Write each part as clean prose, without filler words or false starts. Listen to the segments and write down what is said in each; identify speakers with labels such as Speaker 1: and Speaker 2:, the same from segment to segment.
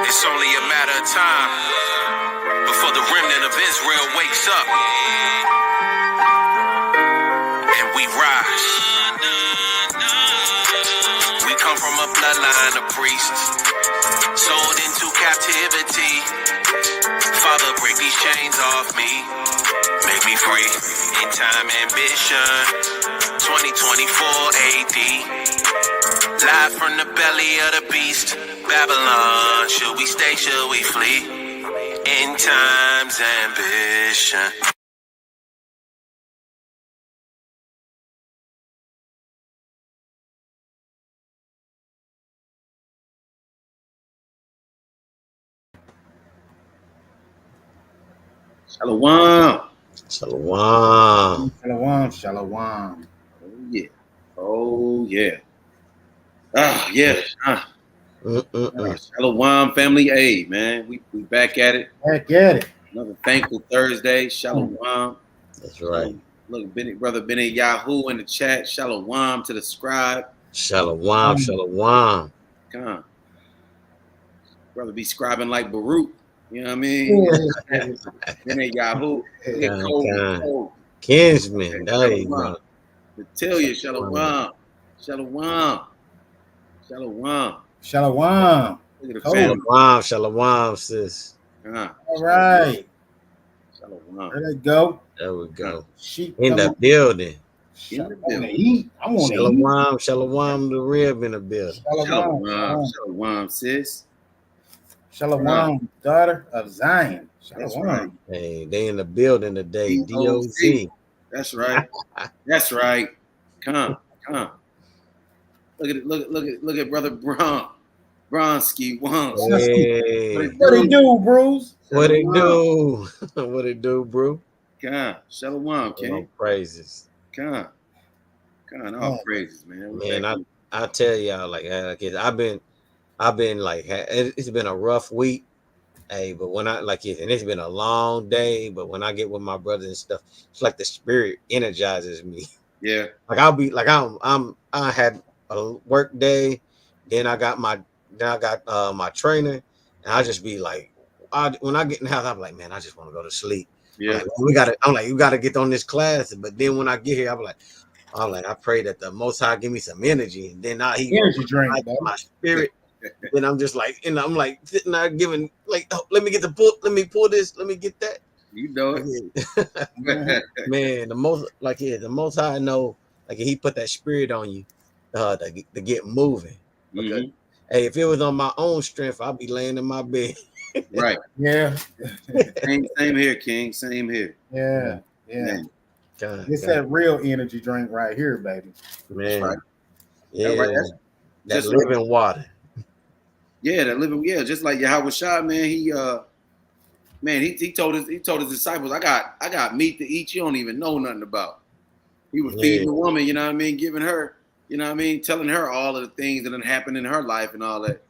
Speaker 1: It's only a matter of time before the remnant of Israel wakes up and we rise. We come from a bloodline of priests sold into captivity. Father, break these chains off me. Make me free. In time, ambition. 2024 AD. Live from the belly of the beast. Babylon. Should we stay? Should we flee? In time's ambition.
Speaker 2: Shalom.
Speaker 3: Shalom.
Speaker 4: Shalom, shalom.
Speaker 2: Oh yeah. Oh yeah. Ah yeah. Shalom, family. Hey man, we back at it.
Speaker 4: Back at it.
Speaker 2: Another thankful Thursday. Shalom.
Speaker 3: That's right.
Speaker 2: Look, brother Benny Yahoo in the chat. Shalom to the scribe.
Speaker 3: Shalom. Shalom.
Speaker 2: Come on. Brother be scribing like Baruch. You know what I mean? Benny Yahoo. Cole.
Speaker 3: Kinsman. There you go.
Speaker 2: To tell you, shalom. Shalom. Shalom.
Speaker 4: Shalom.
Speaker 2: Look at the family.
Speaker 3: Shalom, sis.
Speaker 4: All right.
Speaker 2: Shalom.
Speaker 4: There they go.
Speaker 3: There we go.
Speaker 4: Sheep
Speaker 3: In the building.
Speaker 4: I want to eat. I want to eat.
Speaker 3: Shalom, the rib in the building.
Speaker 2: Shalom, sis.
Speaker 4: Shalom, daughter of Zion.
Speaker 2: That's right.
Speaker 3: Hey, they in the building today. DOC.
Speaker 2: That's right. That's right. Come. Look at brother Bronski.
Speaker 3: Hey.
Speaker 4: What it do, Bruce?
Speaker 3: What it do? What it do, bro?
Speaker 2: God, shalom, King.
Speaker 3: All praises.
Speaker 2: God, all praises, man.
Speaker 3: Man, I tell y'all, like I've been like, it's been a rough week. Hey, but when I and it's been a long day, but when I get with my brothers and stuff, it's like the spirit energizes me.
Speaker 2: Yeah.
Speaker 3: Like I'll be like I had a work day, then I got my trainer, and I just be like, when I get in the house, I'm like, man, I just want to go to sleep.
Speaker 2: Yeah.
Speaker 3: Like, you gotta get on this class. But then when I get here, I'm like, I pray that the Most High give me some energy, and then
Speaker 4: energy drink
Speaker 3: my spirit. Then I'm just like, and I'm like sitting there giving, like, oh, let me pull this, let me get that.
Speaker 2: You know it.
Speaker 3: Man, the Most High know, like, he put that spirit on you to get moving. Because, hey, if it was on my own strength, I'd be laying in my bed.
Speaker 2: Right.
Speaker 4: Yeah.
Speaker 2: Same here, King. Same here.
Speaker 4: Yeah. It's that real energy drink right here, baby.
Speaker 3: Man.
Speaker 2: Right.
Speaker 3: Yeah. That's living water.
Speaker 2: Yeah, that living. Yeah, just like Yahweh Shah, man. He told his disciples, I got meat to eat you don't even know nothing about. He was feeding the woman, you know what I mean, giving her, you know what I mean, telling her all of the things that had happened in her life and all that.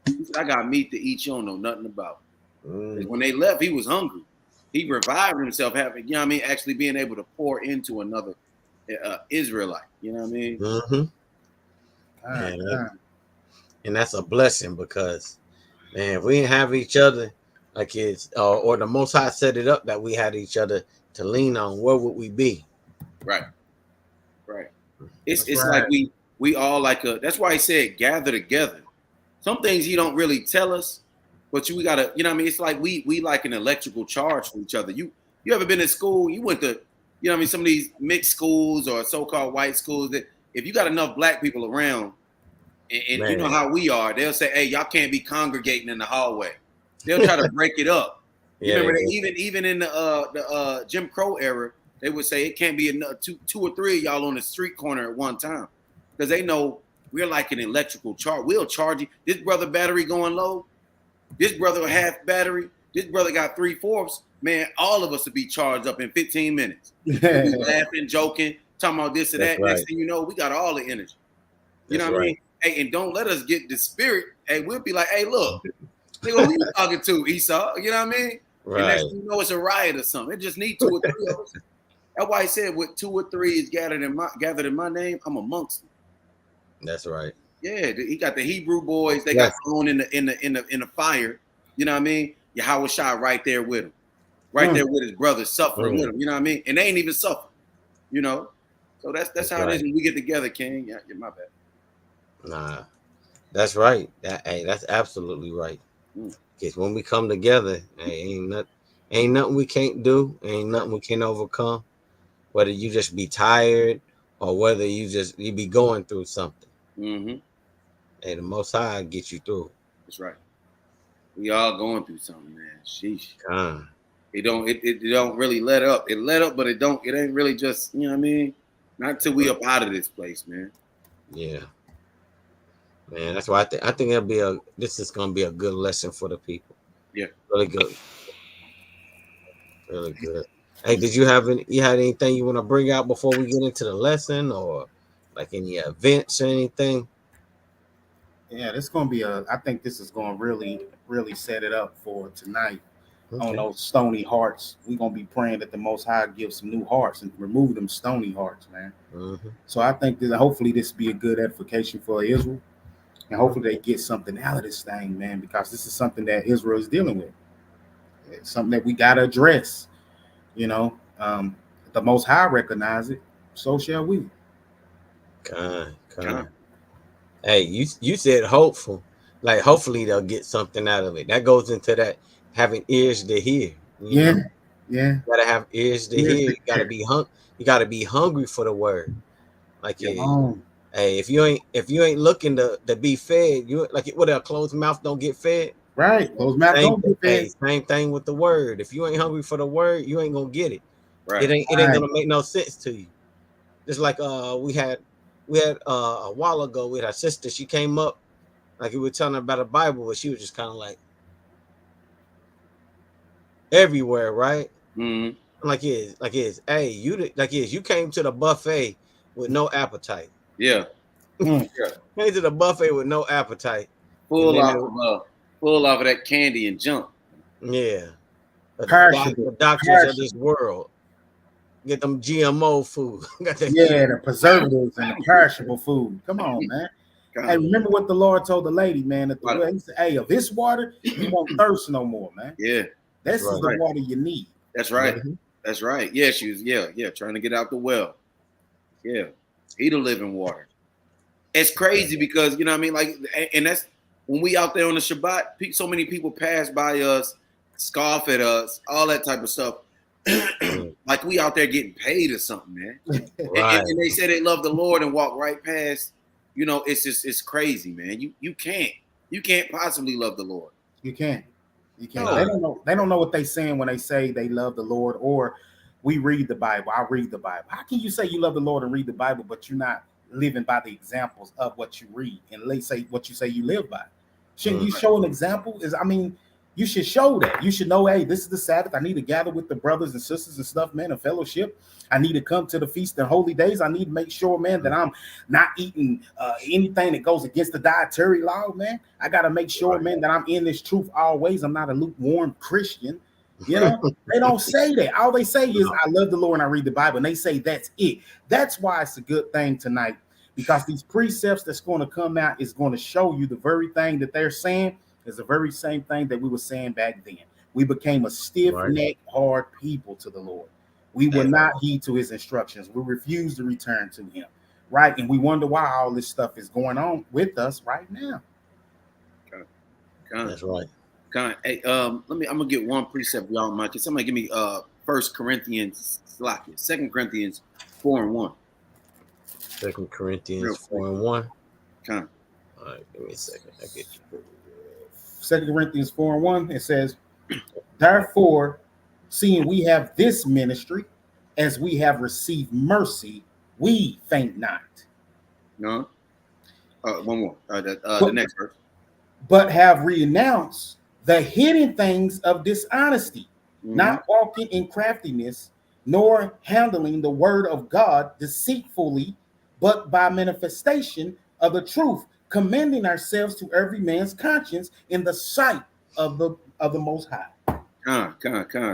Speaker 2: He said, I got meat to eat you don't know nothing about. When they left, he was hungry. He revived himself, having, you know what I mean, actually being able to pour into another Israelite. You know what I mean?
Speaker 3: Mm-hmm. And that's a blessing because, man, if we didn't have each other, like it's or the Most High set it up that we had each other to lean on, where would we be?
Speaker 2: Right. It's like we all that's why he said gather together. Some things he don't really tell us, but we gotta, you know what I mean? It's like we like an electrical charge for each other. You ever been in school? You went to, you know what I mean, some of these mixed schools or so-called white schools that if you got enough black people around, and you know how we are, they'll say, hey, y'all can't be congregating in the hallway. They'll try to break it up. You remember that even in the Jim Crow era, they would say it can't be enough, two or three of y'all on the street corner at one time. Because they know we're like an electrical charge. We'll charge you. This brother battery going low. This brother half battery. This brother got 3/4. Man, all of us will be charged up in 15 minutes. We'll be laughing, joking, talking about this or that. Right. Next thing you know, we got all the energy. You know what I mean? Hey, and don't let us get the spirit. Hey, we'll be like, hey, look, nigga, who you talking to, Esau? You know what I mean? Right. And next thing you know, it's a riot or something. It just need 2 or 3 of us. That's why he said, with 2 or 3 is gathered in my name, I'm amongst them.
Speaker 3: That's right.
Speaker 2: Yeah, he got the Hebrew boys. They got thrown in the fire. You know what I mean? Yahweh shot right there with him, right there with his brothers, suffering with him. You know what I mean? And they ain't even suffering. You know, so that's how it is when we get together, King. Yeah, my bad.
Speaker 3: Nah, that's right. That's absolutely right. Because when we come together, ain't nothing we can't do. Ain't nothing we can overcome. Whether you just be tired or whether you be going through something.
Speaker 2: Mm-hmm.
Speaker 3: And the Most High get you through.
Speaker 2: That's right. We all going through something, man. Sheesh.
Speaker 3: God.
Speaker 2: It don't really let up. It let up, but it ain't really just, you know what I mean? Not until we up out of this place, man.
Speaker 3: Yeah. Man, that's why I think this is gonna be a good lesson for the people.
Speaker 2: Yeah.
Speaker 3: Really good. Really good. Hey, did you had anything you want to bring out before we get into the lesson, or like any events or anything?
Speaker 4: Yeah, this is gonna be I think this is gonna really set it up for tonight.
Speaker 3: Okay.
Speaker 4: On those stony hearts, we're gonna be praying that the Most High gives some new hearts and remove them stony hearts, man.
Speaker 3: Mm-hmm.
Speaker 4: So I think that hopefully this be a good edification for Israel, and hopefully they get something out of this thing, man, because this is something that Israel is dealing with. It's something that we gotta address. You know, the Most High recognize it, so shall we.
Speaker 3: Kind. Hey, you said hopeful. Like hopefully they'll get something out of it. That goes into that having ears to hear. You know?
Speaker 4: Yeah.
Speaker 3: You gotta have ears to hear. You gotta be You gotta be hungry for the word. Like hey, if you ain't looking to be fed, you like what a closed mouth don't get fed.
Speaker 4: Right. Closed mouth don't get fed.
Speaker 3: Same thing with the word. If you ain't hungry for the word, you ain't gonna get it.
Speaker 2: Right.
Speaker 3: It ain't gonna make no sense to you. Just like we had a while ago with our sister. She came up like we were telling her about the Bible, but she was just kind of like everywhere, right?
Speaker 2: Mm-hmm.
Speaker 3: Hey, you came to the buffet with no appetite.
Speaker 2: Yeah.
Speaker 3: Came to the buffet with no appetite.
Speaker 2: Full off of that candy and junk.
Speaker 3: Yeah.
Speaker 4: Perishable.
Speaker 3: The doctors of this world. Get them GMO food.
Speaker 4: The preservatives and the perishable food. Come on, man. Hey, remember what the Lord told the lady, man, at the well. He said, hey, of this water, you won't thirst no more, man.
Speaker 2: Yeah.
Speaker 4: This is the water you need.
Speaker 2: That's right. Mm-hmm. That's right. Yeah, she was, trying to get out the well. Yeah. He the living water. It's crazy because, you know what I mean? Like, and that's when we out there on the Shabbat, so many people pass by us, scoff at us, all that type of stuff. Like we out there getting paid or something, man. Right. And they say they love the Lord and walk right past. You know, it's crazy, man. You can't possibly love the Lord.
Speaker 4: You can't. No. They don't know what they saying when they say they love the Lord, or we read the Bible. I read the Bible. How can you say you love the Lord and read the Bible, but you're not living by the examples of what you read and let's say what you say you live by? Shouldn't you show an example? You should show that. You should know, hey, this is the Sabbath. I need to gather with the brothers and sisters and stuff, man, and fellowship. I need to come to the feast and holy days. I need to make sure, man, that I'm not eating anything that goes against the dietary law, man. I got to make sure, man, that I'm in this truth always. I'm not a lukewarm Christian. You know, they don't say that. All they say is, I love the Lord and I read the Bible. And they say that's it. That's why it's a good thing tonight, because these precepts that's going to come out is going to show you the very thing that they're saying is the very same thing that we were saying back then. We became a stiff-necked, hard people to the Lord. We will not heed to his instructions. We refuse to return to him, right? And we wonder why all this stuff is going on with us right now.
Speaker 3: That's right.
Speaker 2: Hey, I'm gonna get one precept, y'all. Mike, can somebody give me 1 Corinthians, 2 Corinthians 4:1.
Speaker 3: 2 Corinthians 4:1.
Speaker 2: All
Speaker 3: right, give me a second. I get you.
Speaker 4: 2 Corinthians 4:1. It says, therefore, seeing we have this ministry, as we have received mercy, we faint not.
Speaker 2: No. One more. The next verse.
Speaker 4: But have renounced the hidden things of dishonesty, not walking in craftiness, nor handling the word of God deceitfully, but by manifestation of the truth, commending ourselves to every man's conscience in the sight of the Most High.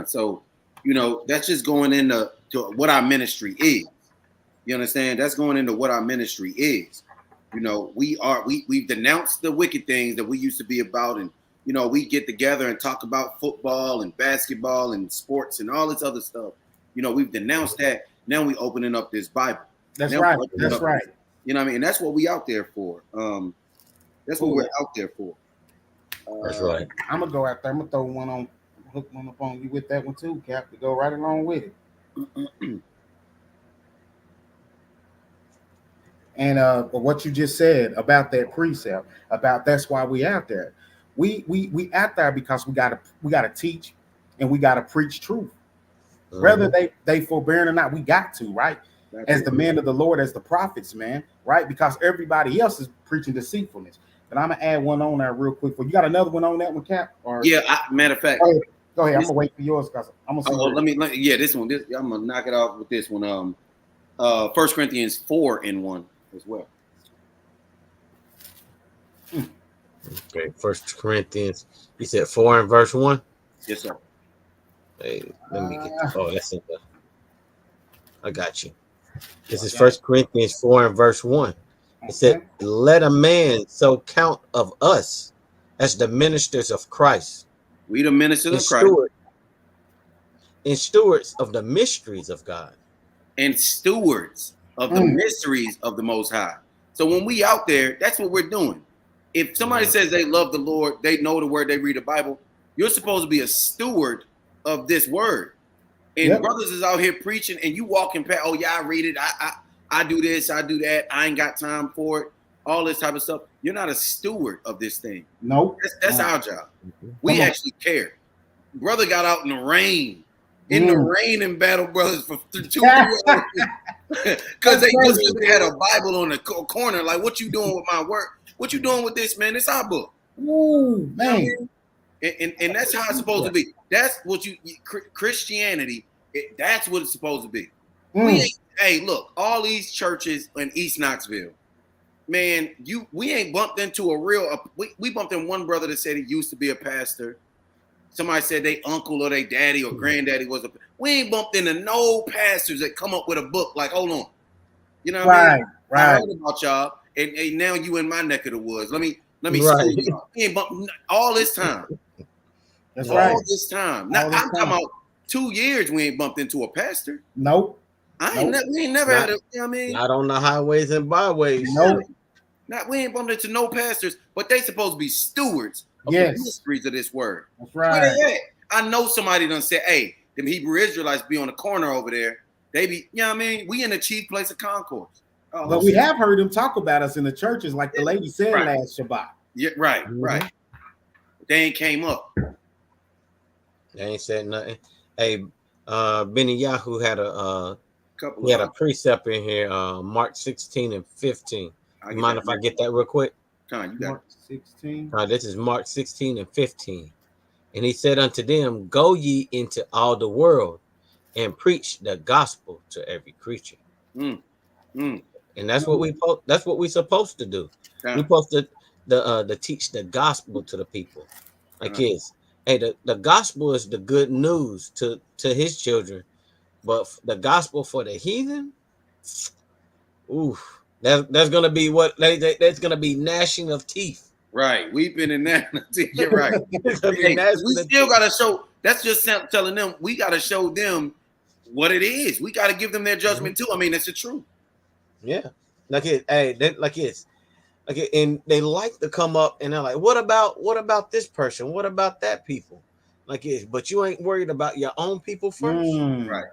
Speaker 2: So, you know, that's just going into what our ministry is. You understand? That's going into what our ministry is. You know, we've denounced the wicked things that we used to be about, and you know, we get together and talk about football and basketball and sports and all this other stuff. You know, we've denounced that. Now we opening up this Bible.
Speaker 4: That's
Speaker 2: now
Speaker 4: right. That's right.
Speaker 2: You know what I mean? And that's what we out there for. That's what we're out there for.
Speaker 3: That's right.
Speaker 4: I'm gonna go out there. I'm gonna throw one on, hook one up on you with that one too, Cap, to go right along with it. And what you just said about that precept, about that's why we out there. We out there because we gotta teach and we gotta preach truth. Whether they forbearing or not, we got to, right? As the men of the Lord, as the prophets, man, right? Because everybody else is preaching deceitfulness. But I'm gonna add one on there real quick. You got another one on that one, Cap? Or
Speaker 2: Matter of fact,
Speaker 4: go ahead. I'm gonna wait for yours because I'm gonna see.
Speaker 2: This one. I'm gonna knock it off with this one. 1 Corinthians 4:1 as well.
Speaker 3: Okay, 1 Corinthians. You said 4 and verse 1.
Speaker 2: Yes, sir.
Speaker 3: Hey, let me get. That's in the. I got you. This is 1 Corinthians 4 and verse 1. It said, "Let a man so count of us as the ministers of Christ."
Speaker 2: We the ministers of Christ.
Speaker 3: And stewards of the mysteries of God.
Speaker 2: And stewards of the mysteries of the Most High. So when we out there, that's what we're doing. If somebody says they love the Lord, they know the word, they read the Bible, you're supposed to be a steward of this word. And brothers is out here preaching, and you walking past, oh yeah, I read it. I do this, I do that. I ain't got time for it. All this type of stuff. You're not a steward of this thing.
Speaker 4: No,
Speaker 2: that's our job. We actually care. Brother got out in the rain. In the rain and battle, brothers, for 2 hours. Because they had a Bible on the corner. Like, what you doing with my work? What you doing with this, man? It's our book.
Speaker 4: Ooh, man.
Speaker 2: And that's how it's supposed to be. That's what Christianity, that's what it's supposed to be. Hey, look, all these churches in East Knoxville, man, we ain't bumped into a real, we bumped in one brother that said he used to be a pastor. Somebody said they uncle or they daddy or granddaddy was we ain't bumped into no pastors that come up with a book like, hold on. You know what I mean? Right. I heard about y'all, and now you in my neck of the woods. Let me school y'all. We ain't bumped all this time.
Speaker 4: That's right.
Speaker 2: All this time. Now I'm talking about 2 years we ain't bumped into a pastor.
Speaker 4: Nope.
Speaker 2: We ain't never had a, you know what I mean?
Speaker 3: Not on the highways and byways.
Speaker 2: No. We ain't bumped into no pastors, but they supposed to be stewards of the mysteries of this word.
Speaker 4: That's right.
Speaker 2: I know somebody done said, hey, them Hebrew Israelites be on the corner over there. They be, you know what I mean? We in the chief place of concourse.
Speaker 4: But we have heard them talk about us in the churches, like the lady said last Shabbat.
Speaker 2: Yeah, right. They ain't came up.
Speaker 3: They ain't said nothing. Hey, Benny Yahoo had a precept in here, Mark 16 and 15. You mind if I get that real quick?
Speaker 4: Mark 16.
Speaker 3: This is Mark 16 and 15. And he said unto them, "Go ye into all the world and preach the gospel to every creature." And that's what we're supposed to do. We're supposed to teach the gospel to the people. Like this. Hey, the gospel is the good news to his children, but the gospel for the heathen, that's gonna be that's gonna be gnashing of teeth.
Speaker 2: Right, weeping and gnashing of teeth. You're right. We still gotta show. That's just telling them we gotta show them what it is. We gotta give them their judgment too. I mean, that's the truth.
Speaker 3: Yeah, like it. Hey, and they like to come up and they're like, what about this person? What about that people? Like it, but you ain't worried about your own people first.
Speaker 2: Right.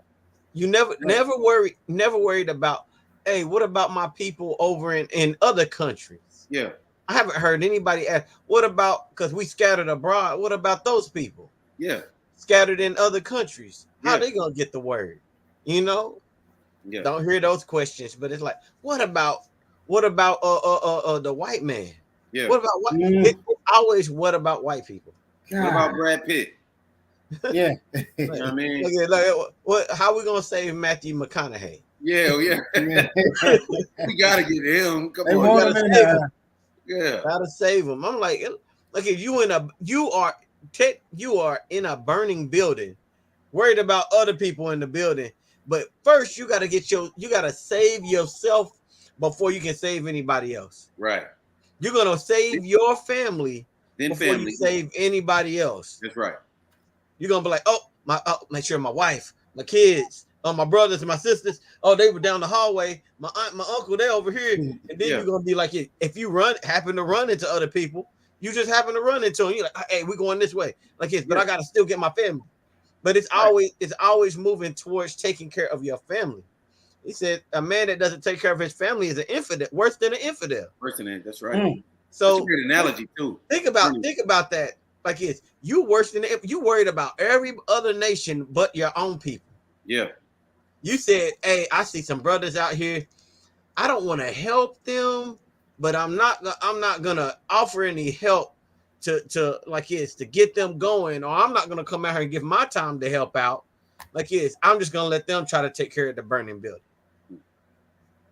Speaker 3: You never worried about, hey, what about my people over in other countries?
Speaker 2: Yeah.
Speaker 3: I haven't heard anybody ask, what about, because we scattered abroad, what about those people?
Speaker 2: Yeah.
Speaker 3: Scattered in other countries. How they gonna get the word? You know?
Speaker 2: Yeah.
Speaker 3: Don't hear those questions, but it's like, what about the white man?
Speaker 2: Yeah.
Speaker 3: What about what? It's always what about white people?
Speaker 2: God. What about Brad Pitt?
Speaker 4: Yeah.
Speaker 2: You know what I mean?
Speaker 3: What? How we gonna save Matthew McConaughey?
Speaker 2: Yeah. We gotta get him. Come on,
Speaker 4: gotta save him.
Speaker 2: Yeah,
Speaker 3: gotta save him. I'm like if you are in a burning building, worried about other people in the building, but first you gotta save yourself before you can save anybody else.
Speaker 2: Right.
Speaker 3: You're gonna save your family
Speaker 2: Then
Speaker 3: before
Speaker 2: family.
Speaker 3: you save anybody else.
Speaker 2: That's right.
Speaker 3: You're gonna be like, make sure my wife, my kids, my brothers and my sisters, they were down the hallway. My aunt, my uncle, they over here. And then you're gonna be like, if you happen to run into other people, you just happen to run into them. You're like, hey, we're going this way. Like this, but I gotta still get my family. But it's always moving towards taking care of your family. He said a man that doesn't take care of his family is an infidel, worse than an infidel.
Speaker 2: Worse than that, that's right.
Speaker 3: So
Speaker 2: that's a great analogy too.
Speaker 3: Think about that. Like it's you worse than you worried about every other nation but your own people.
Speaker 2: Yeah.
Speaker 3: You said, hey, I see some brothers out here. I don't want to help them, but I'm not gonna offer any help to like it's to get them going, or I'm not gonna come out here and give my time to help out. Like it's I'm just gonna let them try to take care of the burning building.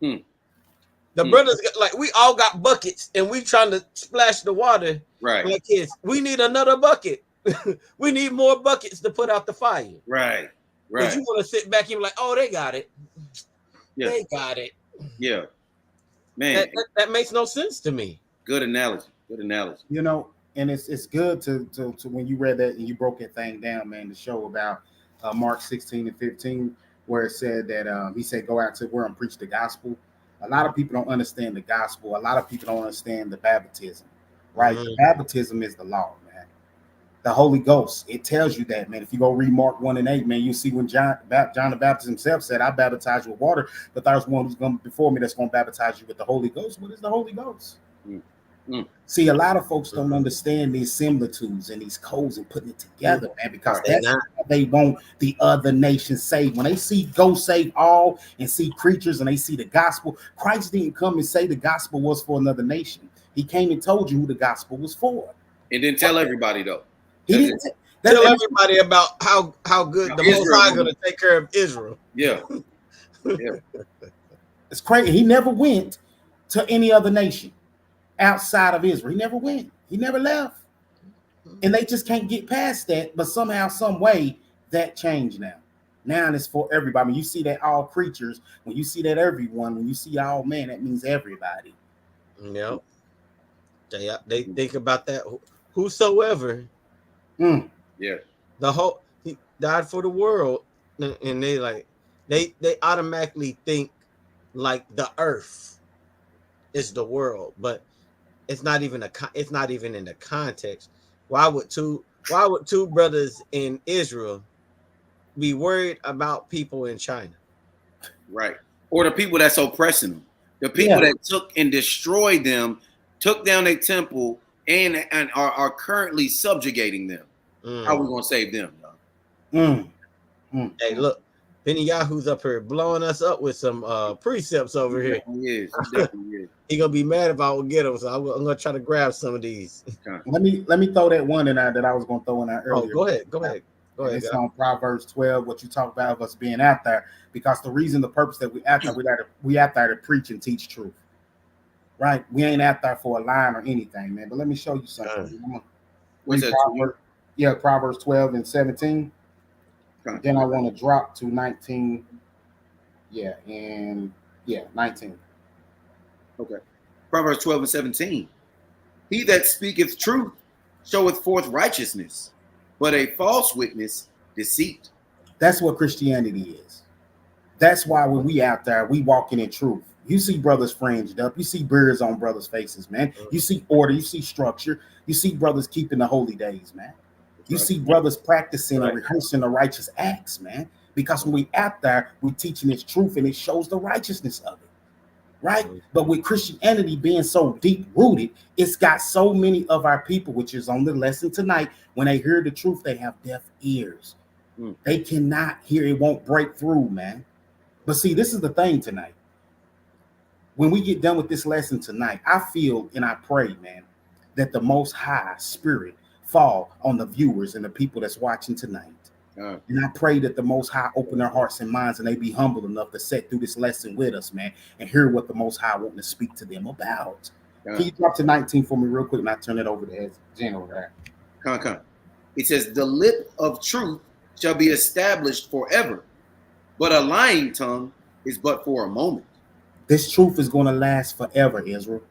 Speaker 3: The brothers like we all got buckets and we trying to splash the water.
Speaker 2: Right.
Speaker 3: Like it's we need another bucket. We need more buckets to put out the fire.
Speaker 2: Right.
Speaker 3: Because you want to sit back and be like, oh, they got it.
Speaker 2: Yeah.
Speaker 3: They got it.
Speaker 2: Yeah. Man.
Speaker 3: That makes no sense to me.
Speaker 2: Good analogy. Good analogy.
Speaker 4: You know, and it's good to when you read that and you broke that thing down, man, to show about Mark 16 and 15, where it said that he said, go out to where and preach the gospel. A lot of people don't understand the gospel. A lot of people don't understand the baptism, right? The baptism is the law, man. The Holy Ghost, it tells you that, man. If you go read Mark 1 and 8, man, you see when John the Baptist himself said, I baptize you with water, but there's one who's going before me that's going to baptize you with the Holy Ghost. What is the Holy Ghost? See, a lot of folks don't understand these similitudes and these codes and putting it together, man, because that's how they want the other nations saved. When they see go save all and see preachers and they see the gospel, Christ didn't come and say the gospel was for another nation. He came and told you who the gospel was for.
Speaker 2: And didn't tell everybody, though.
Speaker 3: He didn't tell everybody about how good the Most High is going to take care of Israel.
Speaker 2: Yeah. Yeah.
Speaker 4: It's crazy. He never went to any other nation outside of Israel. He never went. He never left. And they just can't get past that. But somehow, some way, that changed now. Now it's for everybody. I mean, you see that all creatures. When you see that everyone, when you see all man, that means everybody.
Speaker 3: Yep. They think about that. Whosoever.
Speaker 2: Yeah.
Speaker 3: He died for the world. And they automatically think like the earth is the world. But it's not even in the context. Why would two brothers in Israel be worried about people in China?
Speaker 2: Right. Or the people that's oppressing them. The people that took and destroyed them, took down their temple, and are currently subjugating them. How are we gonna save them, y'all?
Speaker 3: Hey, look, Benny Yahoo's up here blowing us up with some precepts over here.
Speaker 2: He definitely is.
Speaker 3: He gonna be mad if I don't get them, so I'm gonna try to grab some of these.
Speaker 4: Let me throw that one in there that I was gonna throw in there earlier.
Speaker 3: Go ahead.
Speaker 4: It's on Proverbs 12. What you talk about us being out there, because the purpose that we out there, we out there to preach and teach truth, right? We ain't out there for a line or anything, man. But let me show you something. Proverbs 12 and 17. Then I want to drop to 19. 19.
Speaker 2: Okay. Proverbs 12 and 17. He that speaketh truth showeth forth righteousness, but a false witness deceit.
Speaker 4: That's what Christianity is. That's why when we out there, we walking in truth. You see brothers fringed up. You see beards on brothers' faces, man. You see order. You see structure. You see brothers keeping the holy days, man. You see brothers practicing and rehearsing the righteous acts, man. Because when we out there, we're teaching its truth and it shows the righteousness of it, right? But with Christianity being so deep rooted, it's got so many of our people, which is on the lesson tonight, when they hear the truth, they have deaf ears. They cannot hear. It won't break through, man. But see, this is the thing tonight. When we get done with this lesson tonight, I feel and I pray, man, that the Most High Spirit fall on the viewers and the people that's watching tonight. And I pray that the Most High open their hearts and minds and they be humble enough to sit through this lesson with us, man, and hear what the Most High want to speak to them about. Can you drop to 19 for me real quick and I turn it over to Jen over there?
Speaker 2: Come. It says, the lip of truth shall be established forever, but a lying tongue is but for a moment.
Speaker 4: This truth is going to last forever, Israel.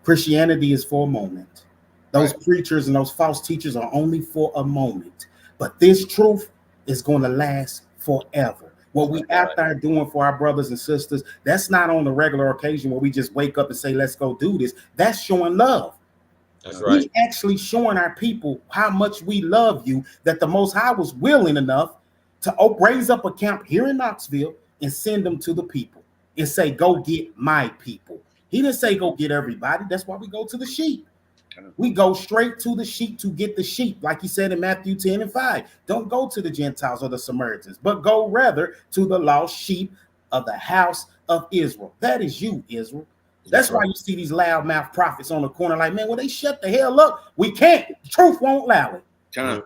Speaker 4: Christianity is for a moment. Those preachers and those false teachers are only for a moment. But this truth is going to last forever. What we out there doing for our brothers and sisters, that's not on the regular occasion where we just wake up and say, let's go do this. That's showing love.
Speaker 3: That's right.
Speaker 4: We actually showing our people how much we love you, that the Most High was willing enough to raise up a camp here in Knoxville and send them to the people and say, go get my people. He didn't say go get everybody. That's why we go to the sheep. We go straight to the sheep to get the sheep, like he said in Matthew 10 and 5. Don't go to the Gentiles or the Samaritans, but go rather to the lost sheep of the house of Israel. That is you, Israel. That's why you see these loudmouth prophets on the corner like, man, well, they shut the hell up. We can't. The truth won't allow it.
Speaker 2: Con.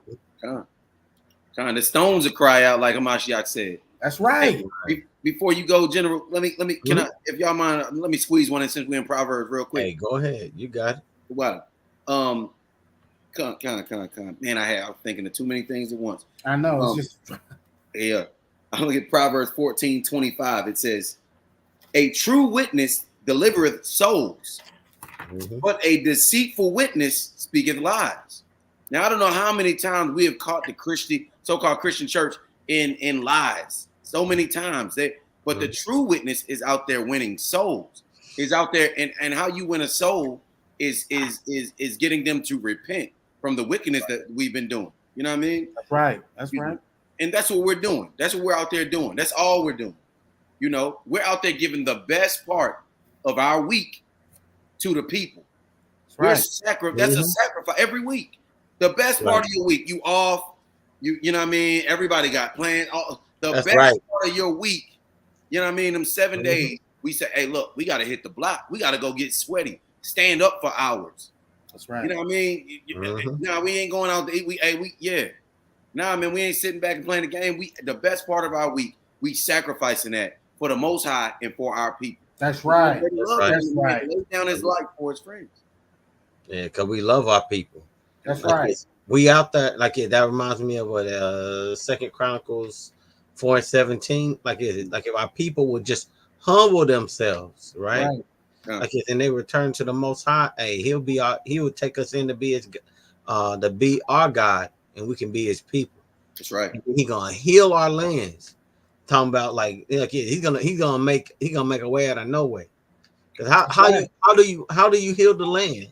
Speaker 2: The stones will cry out like Hamashiach said.
Speaker 4: That's right.
Speaker 2: Hey, before you go, General, let me, can I, if y'all mind, let me squeeze one in since we're in Proverbs real quick.
Speaker 3: Hey, go ahead. You got it.
Speaker 2: What? Man, I was thinking of too many things at once.
Speaker 4: I know. It's just
Speaker 2: yeah. I look at Proverbs 14:25. It says, a true witness delivereth souls, but a deceitful witness speaketh lies. Now, I don't know how many times we have caught the so-called Christian church in lies. So many times. But the true witness is out there winning souls. Is out there, and how you win a soul is getting them to repent from the wickedness that we've been doing. You know what I mean?
Speaker 4: That's right. That's right.
Speaker 2: And that's what we're doing. That's what we're out there doing. That's all we're doing. You know, we're out there giving the best part of our week to the people. That's right. That's a sacrifice every week. The best part of your week, you off. You know what I mean? Everybody got plans. The best part of your week, you know what I mean? Them 7 days, we say, hey, look, we got to hit the block. We got to go get sweaty. Stand up for hours.
Speaker 4: That's right.
Speaker 2: You know what I mean? No, we ain't going out to eat. Nah, man, we ain't sitting back and playing the game. The best part of our week, we sacrificing that for the Most High and for our people.
Speaker 4: That's right.
Speaker 2: That's right. Lay down his life for his friends.
Speaker 3: Yeah, because we love our people.
Speaker 4: That's right.
Speaker 3: We out there, that reminds me of what 2 Chronicles 4:17. If our people would just humble themselves, right? And they return to the Most High, hey, he will take us in to be our God, and we can be his people.
Speaker 2: That's right.
Speaker 3: He gonna heal our lands. Talking about he's gonna make a way out of no way. Because how do you heal the land?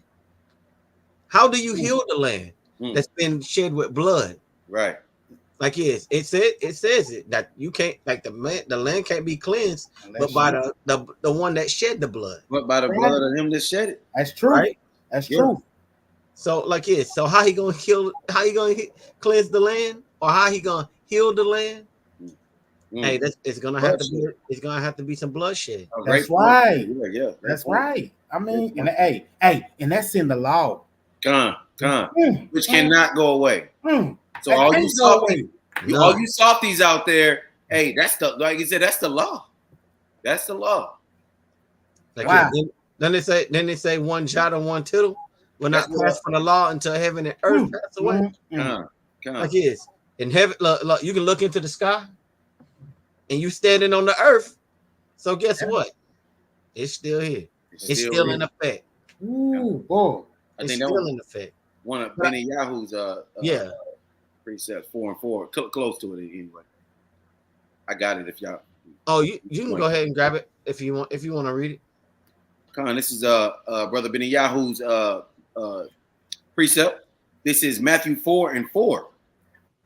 Speaker 3: How do you heal the land that's been shed with blood?
Speaker 2: Right.
Speaker 3: It says that you can't, the land can't be cleansed, but by the one that shed the blood.
Speaker 2: But by the blood of him that shed it.
Speaker 4: That's true. Right? That's true.
Speaker 3: So so how he gonna cleanse the land, or how he gonna heal the land? Hey, it's gonna have to be some bloodshed.
Speaker 4: That's right. Yeah. That's right. I mean, and that's in the law.
Speaker 2: Which cannot go away. So all you softies out there, hey, that's like you said, that's the law. That's the law.
Speaker 3: Then they say one jot or one tittle will not pass from the law until heaven and earth pass away. In heaven, look, you can look into the sky, and you standing on the earth. So guess what? It's still here. It's still in effect.
Speaker 4: Ooh, boy.
Speaker 2: I think
Speaker 3: still in effect.
Speaker 2: One of Benny Yahu's precepts 4 and 4, close to it anyway. I got it if y'all.
Speaker 3: Oh, you can go ahead and grab it if you want to read it.
Speaker 2: This is Brother Benny Yahu's precept. This is Matthew 4 and 4.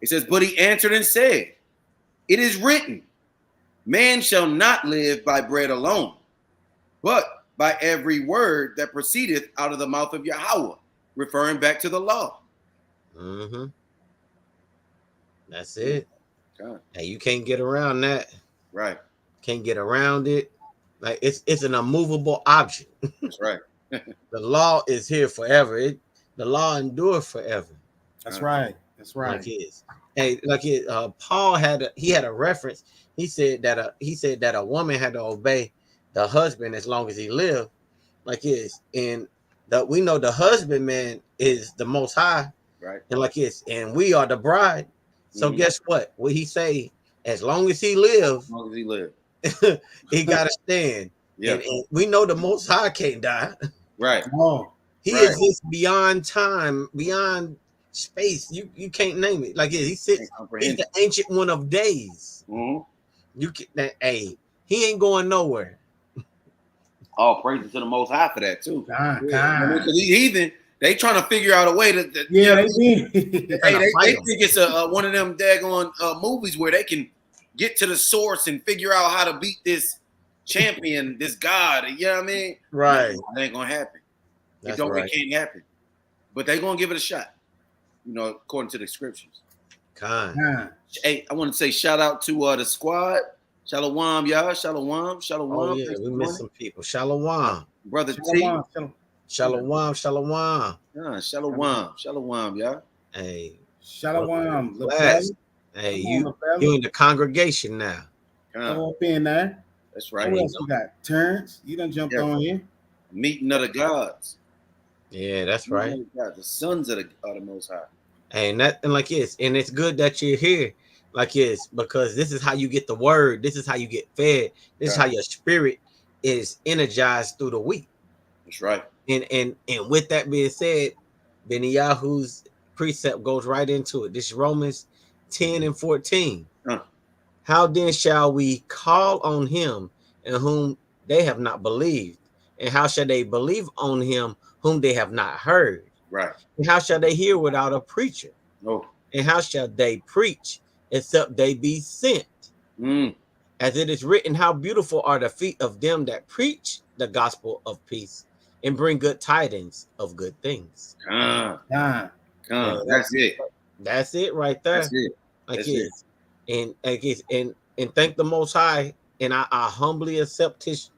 Speaker 2: It says, but he answered and said, it is written, man shall not live by bread alone, but by every word that proceedeth out of the mouth of Yahweh, referring back to the law.
Speaker 3: That's it. Hey, you can't get around that.
Speaker 2: Right.
Speaker 3: Can't get around it. Like it's an immovable object.
Speaker 2: That's right.
Speaker 3: The law is here forever. The law endures forever.
Speaker 4: That's right. That's right.
Speaker 3: Paul had a reference. He said that a woman had to obey the husband as long as he lived. And we know the husbandman is the Most High.
Speaker 2: Right.
Speaker 3: And we are the bride. So guess what? What he say? As long as he lives,
Speaker 2: he got
Speaker 3: to stand.
Speaker 2: Yeah.
Speaker 3: And we know the Most High can't die.
Speaker 2: Right.
Speaker 4: Oh,
Speaker 3: He
Speaker 2: Right.
Speaker 3: exists beyond time, beyond space. You can't name it. Like he sits.
Speaker 2: Can't
Speaker 3: He's
Speaker 2: comprehend
Speaker 3: the
Speaker 2: it.
Speaker 3: ancient one of days.
Speaker 2: Mhm.
Speaker 3: You can. Hey, he ain't going nowhere.
Speaker 2: All praises to the Most High for that too.
Speaker 4: God,
Speaker 3: Yeah.
Speaker 2: I mean,
Speaker 4: God.
Speaker 2: 'cause these heathen, they trying to figure out a way to you
Speaker 4: Yeah,
Speaker 2: know,
Speaker 4: they did.
Speaker 2: hey, they
Speaker 3: fight 'em.
Speaker 2: think it's a one of them daggone movies where they can get to the source and figure out how to beat this champion, this god. You know what I mean?
Speaker 3: Right.
Speaker 2: No, it ain't gonna happen.
Speaker 3: That's
Speaker 2: It
Speaker 3: right.
Speaker 2: can't happen. But they gonna give it a shot. You know, according to the scriptures.
Speaker 3: Kind.
Speaker 4: God.
Speaker 2: Hey, I want to say shout out to the squad. Shalom, y'all. Shalom. Shalom.
Speaker 3: Oh yeah,
Speaker 2: Thanks
Speaker 3: we
Speaker 2: for
Speaker 3: missed
Speaker 2: joining.
Speaker 3: some people. Shalom.
Speaker 2: Brother T.
Speaker 4: Shalom, shalom.
Speaker 3: Shalom. Shalom.
Speaker 2: Shalom, y'all.
Speaker 3: Hey.
Speaker 4: Shalom, little
Speaker 3: Blessed.
Speaker 4: fella.
Speaker 3: Hey,
Speaker 4: Come on,
Speaker 3: you
Speaker 4: little fella.
Speaker 3: you in the congregation now.
Speaker 4: Go up in there.
Speaker 2: That's
Speaker 4: Who
Speaker 2: right.
Speaker 4: else we got? Terrence, you done jumped
Speaker 2: Yeah.
Speaker 4: on here.
Speaker 2: Meeting of the gods.
Speaker 3: Yeah, that's right.
Speaker 2: Meeting of the gods, the sons of the Most High.
Speaker 3: And it's good that you're here. Like it's because this is how you get the word. This is how you get fed. This is how your spirit is energized through the week.
Speaker 2: That's right.
Speaker 3: And with that being said, Benyahu's precept goes right into it. This is Romans 10 and 14. How then shall we call on him in whom they have not believed? And how shall they believe on him whom they have not heard?
Speaker 2: Right.
Speaker 3: And how shall they hear without a preacher?
Speaker 2: Oh.
Speaker 3: And how shall they preach except they be sent? As it is written, how beautiful are the feet of them that preach the gospel of peace and bring good tidings of good things.
Speaker 2: That's it.
Speaker 3: That's it right there.
Speaker 2: That's it.
Speaker 3: Like it. And thank the Most High. And I humbly accept the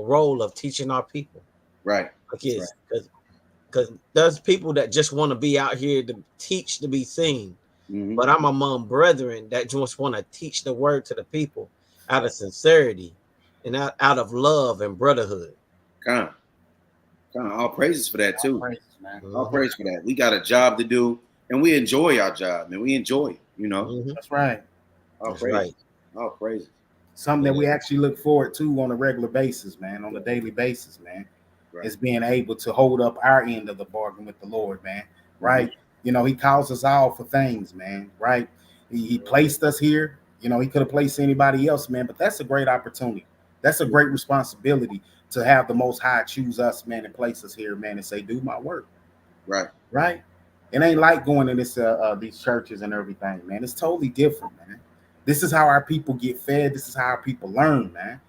Speaker 3: role of teaching our people.
Speaker 2: Right.
Speaker 3: Like it's because there's people that just want to be out here to teach to be seen. But I'm among brethren that just want to teach the word to the people out of sincerity and out of love and brotherhood.
Speaker 2: All praises for that too.
Speaker 4: All praises, man.
Speaker 2: All praise for that. We got a job to do, and we enjoy our job, man. We enjoy it, you know.
Speaker 4: That's right.
Speaker 2: All
Speaker 3: That's
Speaker 2: praises.
Speaker 3: right.
Speaker 2: All praises.
Speaker 4: Something that we actually look forward to on a regular basis, man, on a daily basis, man, is being able to hold up our end of the bargain with the Lord, man. Right? You know, he calls us all for things, man. Right? He placed us here. You know, he could have placed anybody else, man, but that's a great opportunity. That's a great responsibility to have the Most High choose us, man, and place us here, man, and say, do my work.
Speaker 2: Right.
Speaker 4: Right? It ain't like going in these churches and everything, man. It's totally different, man. This is how our people get fed. This is how our people learn, man.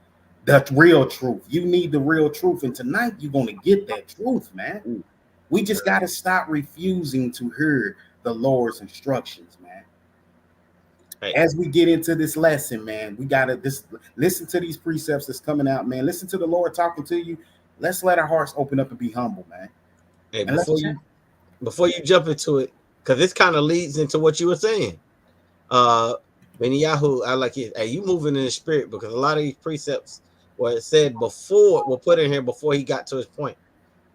Speaker 4: The real truth. You need the real truth. And tonight you're going to get that truth, man. We just got to stop refusing to hear the Lord's instructions, man. Right. As we get into this lesson, man, we got to listen to these precepts that's coming out, man. Listen to the Lord talking to you. Let's let our hearts open up and be humble, man.
Speaker 3: Hey, before you jump into it, because this kind of leads into what you were saying. Benyahu, I like it. Hey, you moving in the spirit, because a lot of these precepts were said before, were put in here before he got to his point.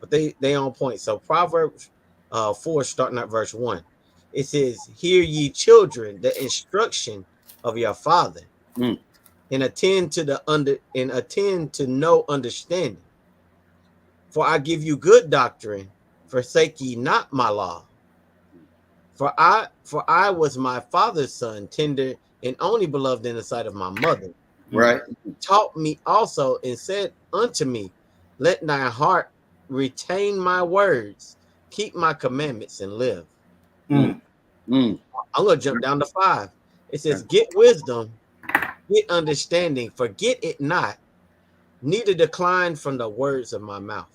Speaker 3: But they on point. So Proverbs 4, starting at verse 1. It says, hear ye children the instruction of your father, and attend to no understanding. For I give you good doctrine, forsake ye not my law. For I was my father's son, tender and only beloved in the sight of my mother.
Speaker 2: Right.
Speaker 3: He taught me also and said unto me, let thy heart retain my words, keep my commandments and live. I'm going to jump down to 5. It says, get wisdom, get understanding, forget it not, neither decline from the words of my mouth.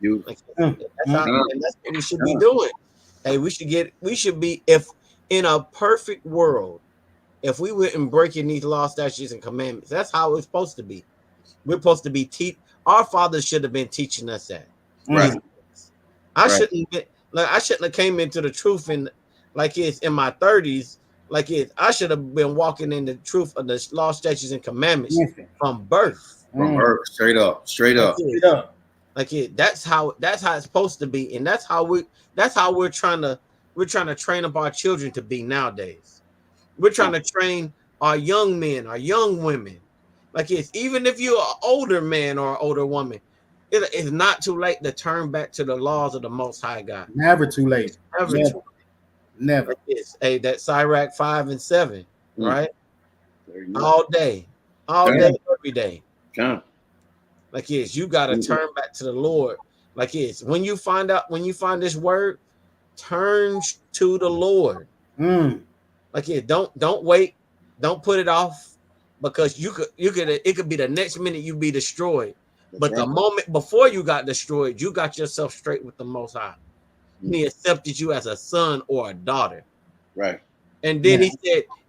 Speaker 3: That's what we should be doing. Hey, we should be, if in a perfect world, if we weren't breaking these laws, statutes, and commandments, that's how it's supposed to be. We're supposed to be our fathers should have been teaching us that.
Speaker 2: Right.
Speaker 3: I shouldn't have came into the truth in like it's in my 30s. Like I should have been walking in the truth of the law, statutes, and commandments from birth.
Speaker 2: From birth, straight up.
Speaker 3: Like that's how it's supposed to be, and that's how we're trying to train up our children to be nowadays. We're trying to train our young men, our young women. Like it's even if you're an older man or an older woman, it's not too late to turn back to the laws of the Most High God.
Speaker 4: Never too late.
Speaker 3: Never
Speaker 4: Never.
Speaker 3: too
Speaker 4: Never.
Speaker 3: Like it's that Sirach 5 and 7, right?
Speaker 2: There you go.
Speaker 3: All day, every day.
Speaker 2: Come.
Speaker 3: Like it's you gotta turn back to the Lord. Like it's when you find this word, turn to the Lord. Like it don't wait, don't put it off, because it could be the next minute you be destroyed. But the moment before you got destroyed, you got yourself straight with the Most High. He accepted you as a son or a daughter.
Speaker 2: Right.
Speaker 3: And then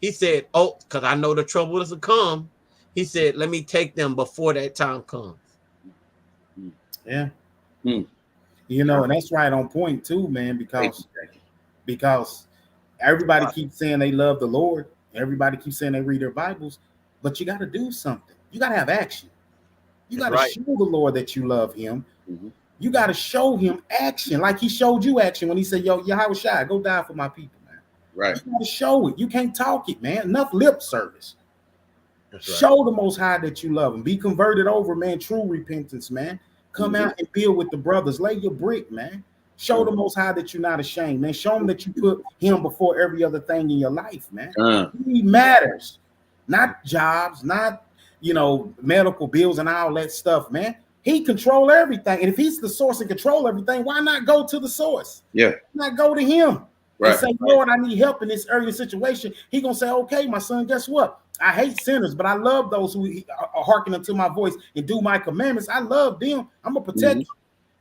Speaker 3: he said, oh, because I know the trouble is to come. He said, let me take them before that time comes.
Speaker 4: Yeah. You know, and that's right on point too, man, because everybody keeps saying they love the Lord. Everybody keeps saying they read their Bibles, but you got to do something. You got to have action. You got to show the Lord that you love him. You got to show him action, like he showed you action when he said, yo, Yahweh Shai, go die for my people, man.
Speaker 2: Right.
Speaker 4: You got to show it. You can't talk it, man. Enough lip service. Show the Most High that you love him. Be converted over, man. True repentance, man. Come out and build with the brothers. Lay your brick, man. Show the Most High that you're not ashamed, man. Show him that you put him before every other thing in your life, man. He matters. Not jobs, not, medical bills and all that stuff, man. He control everything. And if he's the source and control everything, why not go to the source?
Speaker 2: Yeah.
Speaker 4: Why not go to him? Right. And say, Lord, I need help in this early situation. He gonna say, okay, my son, guess what? I hate sinners, but I love those who are hearkening to my voice and do my commandments. I love them. I'm gonna protect you.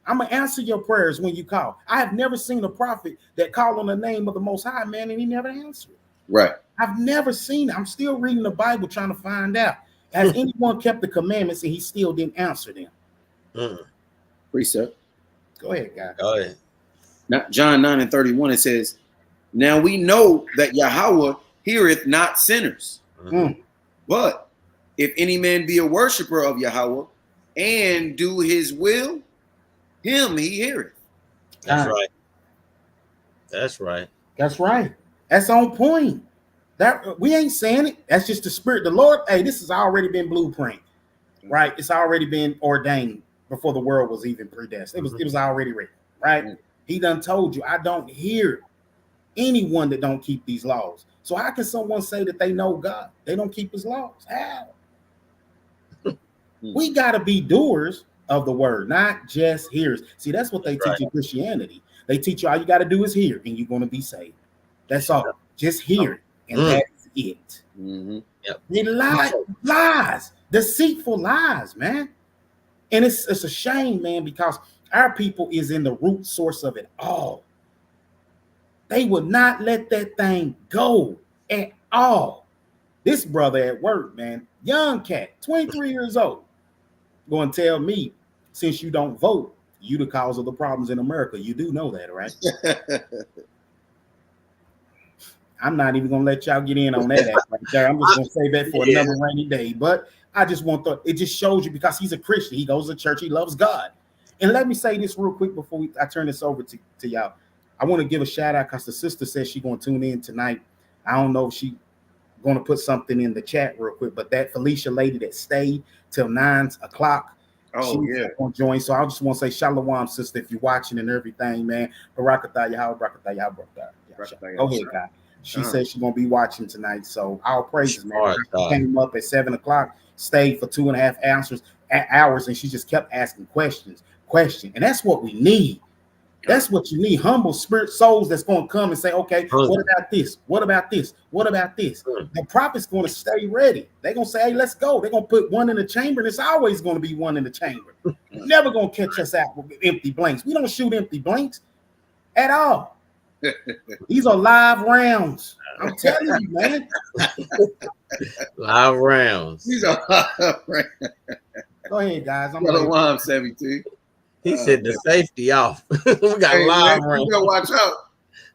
Speaker 4: I'm gonna answer your prayers when you call. I have never seen a prophet that called on the name of the Most High, man, and he never answered.
Speaker 2: Right.
Speaker 4: I've never seen it. I'm still reading the Bible trying to find out. Has anyone kept the commandments and he still didn't answer them?
Speaker 2: Precept.
Speaker 4: Go ahead, guy.
Speaker 3: Go ahead.
Speaker 2: Now, John 9 and 31, it says, now we know that Yahweh heareth not sinners. But if any man be a worshiper of Yahweh and do his will, him he heareth.
Speaker 3: That's right. That's right.
Speaker 4: That's right. That's on point. That we ain't saying it. That's just the spirit. The Lord, hey, this has already been blueprint, right? It's already been ordained before the world was even predestined. It was already written, right? He done told you, I don't hear anyone that don't keep these laws. So how can someone say that they know God? They don't keep his laws. How? We got to be doers of the word, not just hearers. See, that's what they teach in Christianity. They teach you all you got to do is hear and you're going to be saved. That's all. Just hear it. And that's it. They lies, deceitful lies, man. And it's a shame, man, because our people is in the root source of it all. They would not let that thing go at all. This brother at work, man, young cat, 23 years old, going to tell me, since you don't vote, you the cause of the problems in America. You do know that, right? I'm not even going to let y'all get in on that right there. I'm just going to say that for another rainy day. But I just it just shows you, because he's a Christian. He goes to church. He loves God. And let me say this real quick before I turn this over to y'all. I want to give a shout out because the sister says she's going to tune in tonight. I don't know if she's going to put something in the chat real quick, but that Felicia lady that stayed till 9 o'clock.
Speaker 2: Oh, yeah.
Speaker 4: Going to join. So I just want to say shalom, sister, if you're watching and everything, man. Barakatah Yahweh, Barakatah Yahweh. Go ahead, guy. She said she's going to be watching tonight. So our praises, man. She came up at 7 o'clock, stayed for 2.5 hours, and she just kept asking questions. And that's what we need. That's what you need. Humble spirit souls that's going to come and say, okay, what about this? What about this? What about this? The prophet's going to stay ready. They're going to say, hey, let's go. They're going to put one in the chamber, and it's always going to be one in the chamber. Never going to catch us out with empty blanks. We don't shoot empty blanks at all. These are live rounds. I'm telling you, man.
Speaker 3: Live rounds.
Speaker 2: These are live rounds.
Speaker 4: Go ahead, guys.
Speaker 2: I'm 72.
Speaker 3: He said the safety off. We got live rounds.
Speaker 2: You gotta watch out.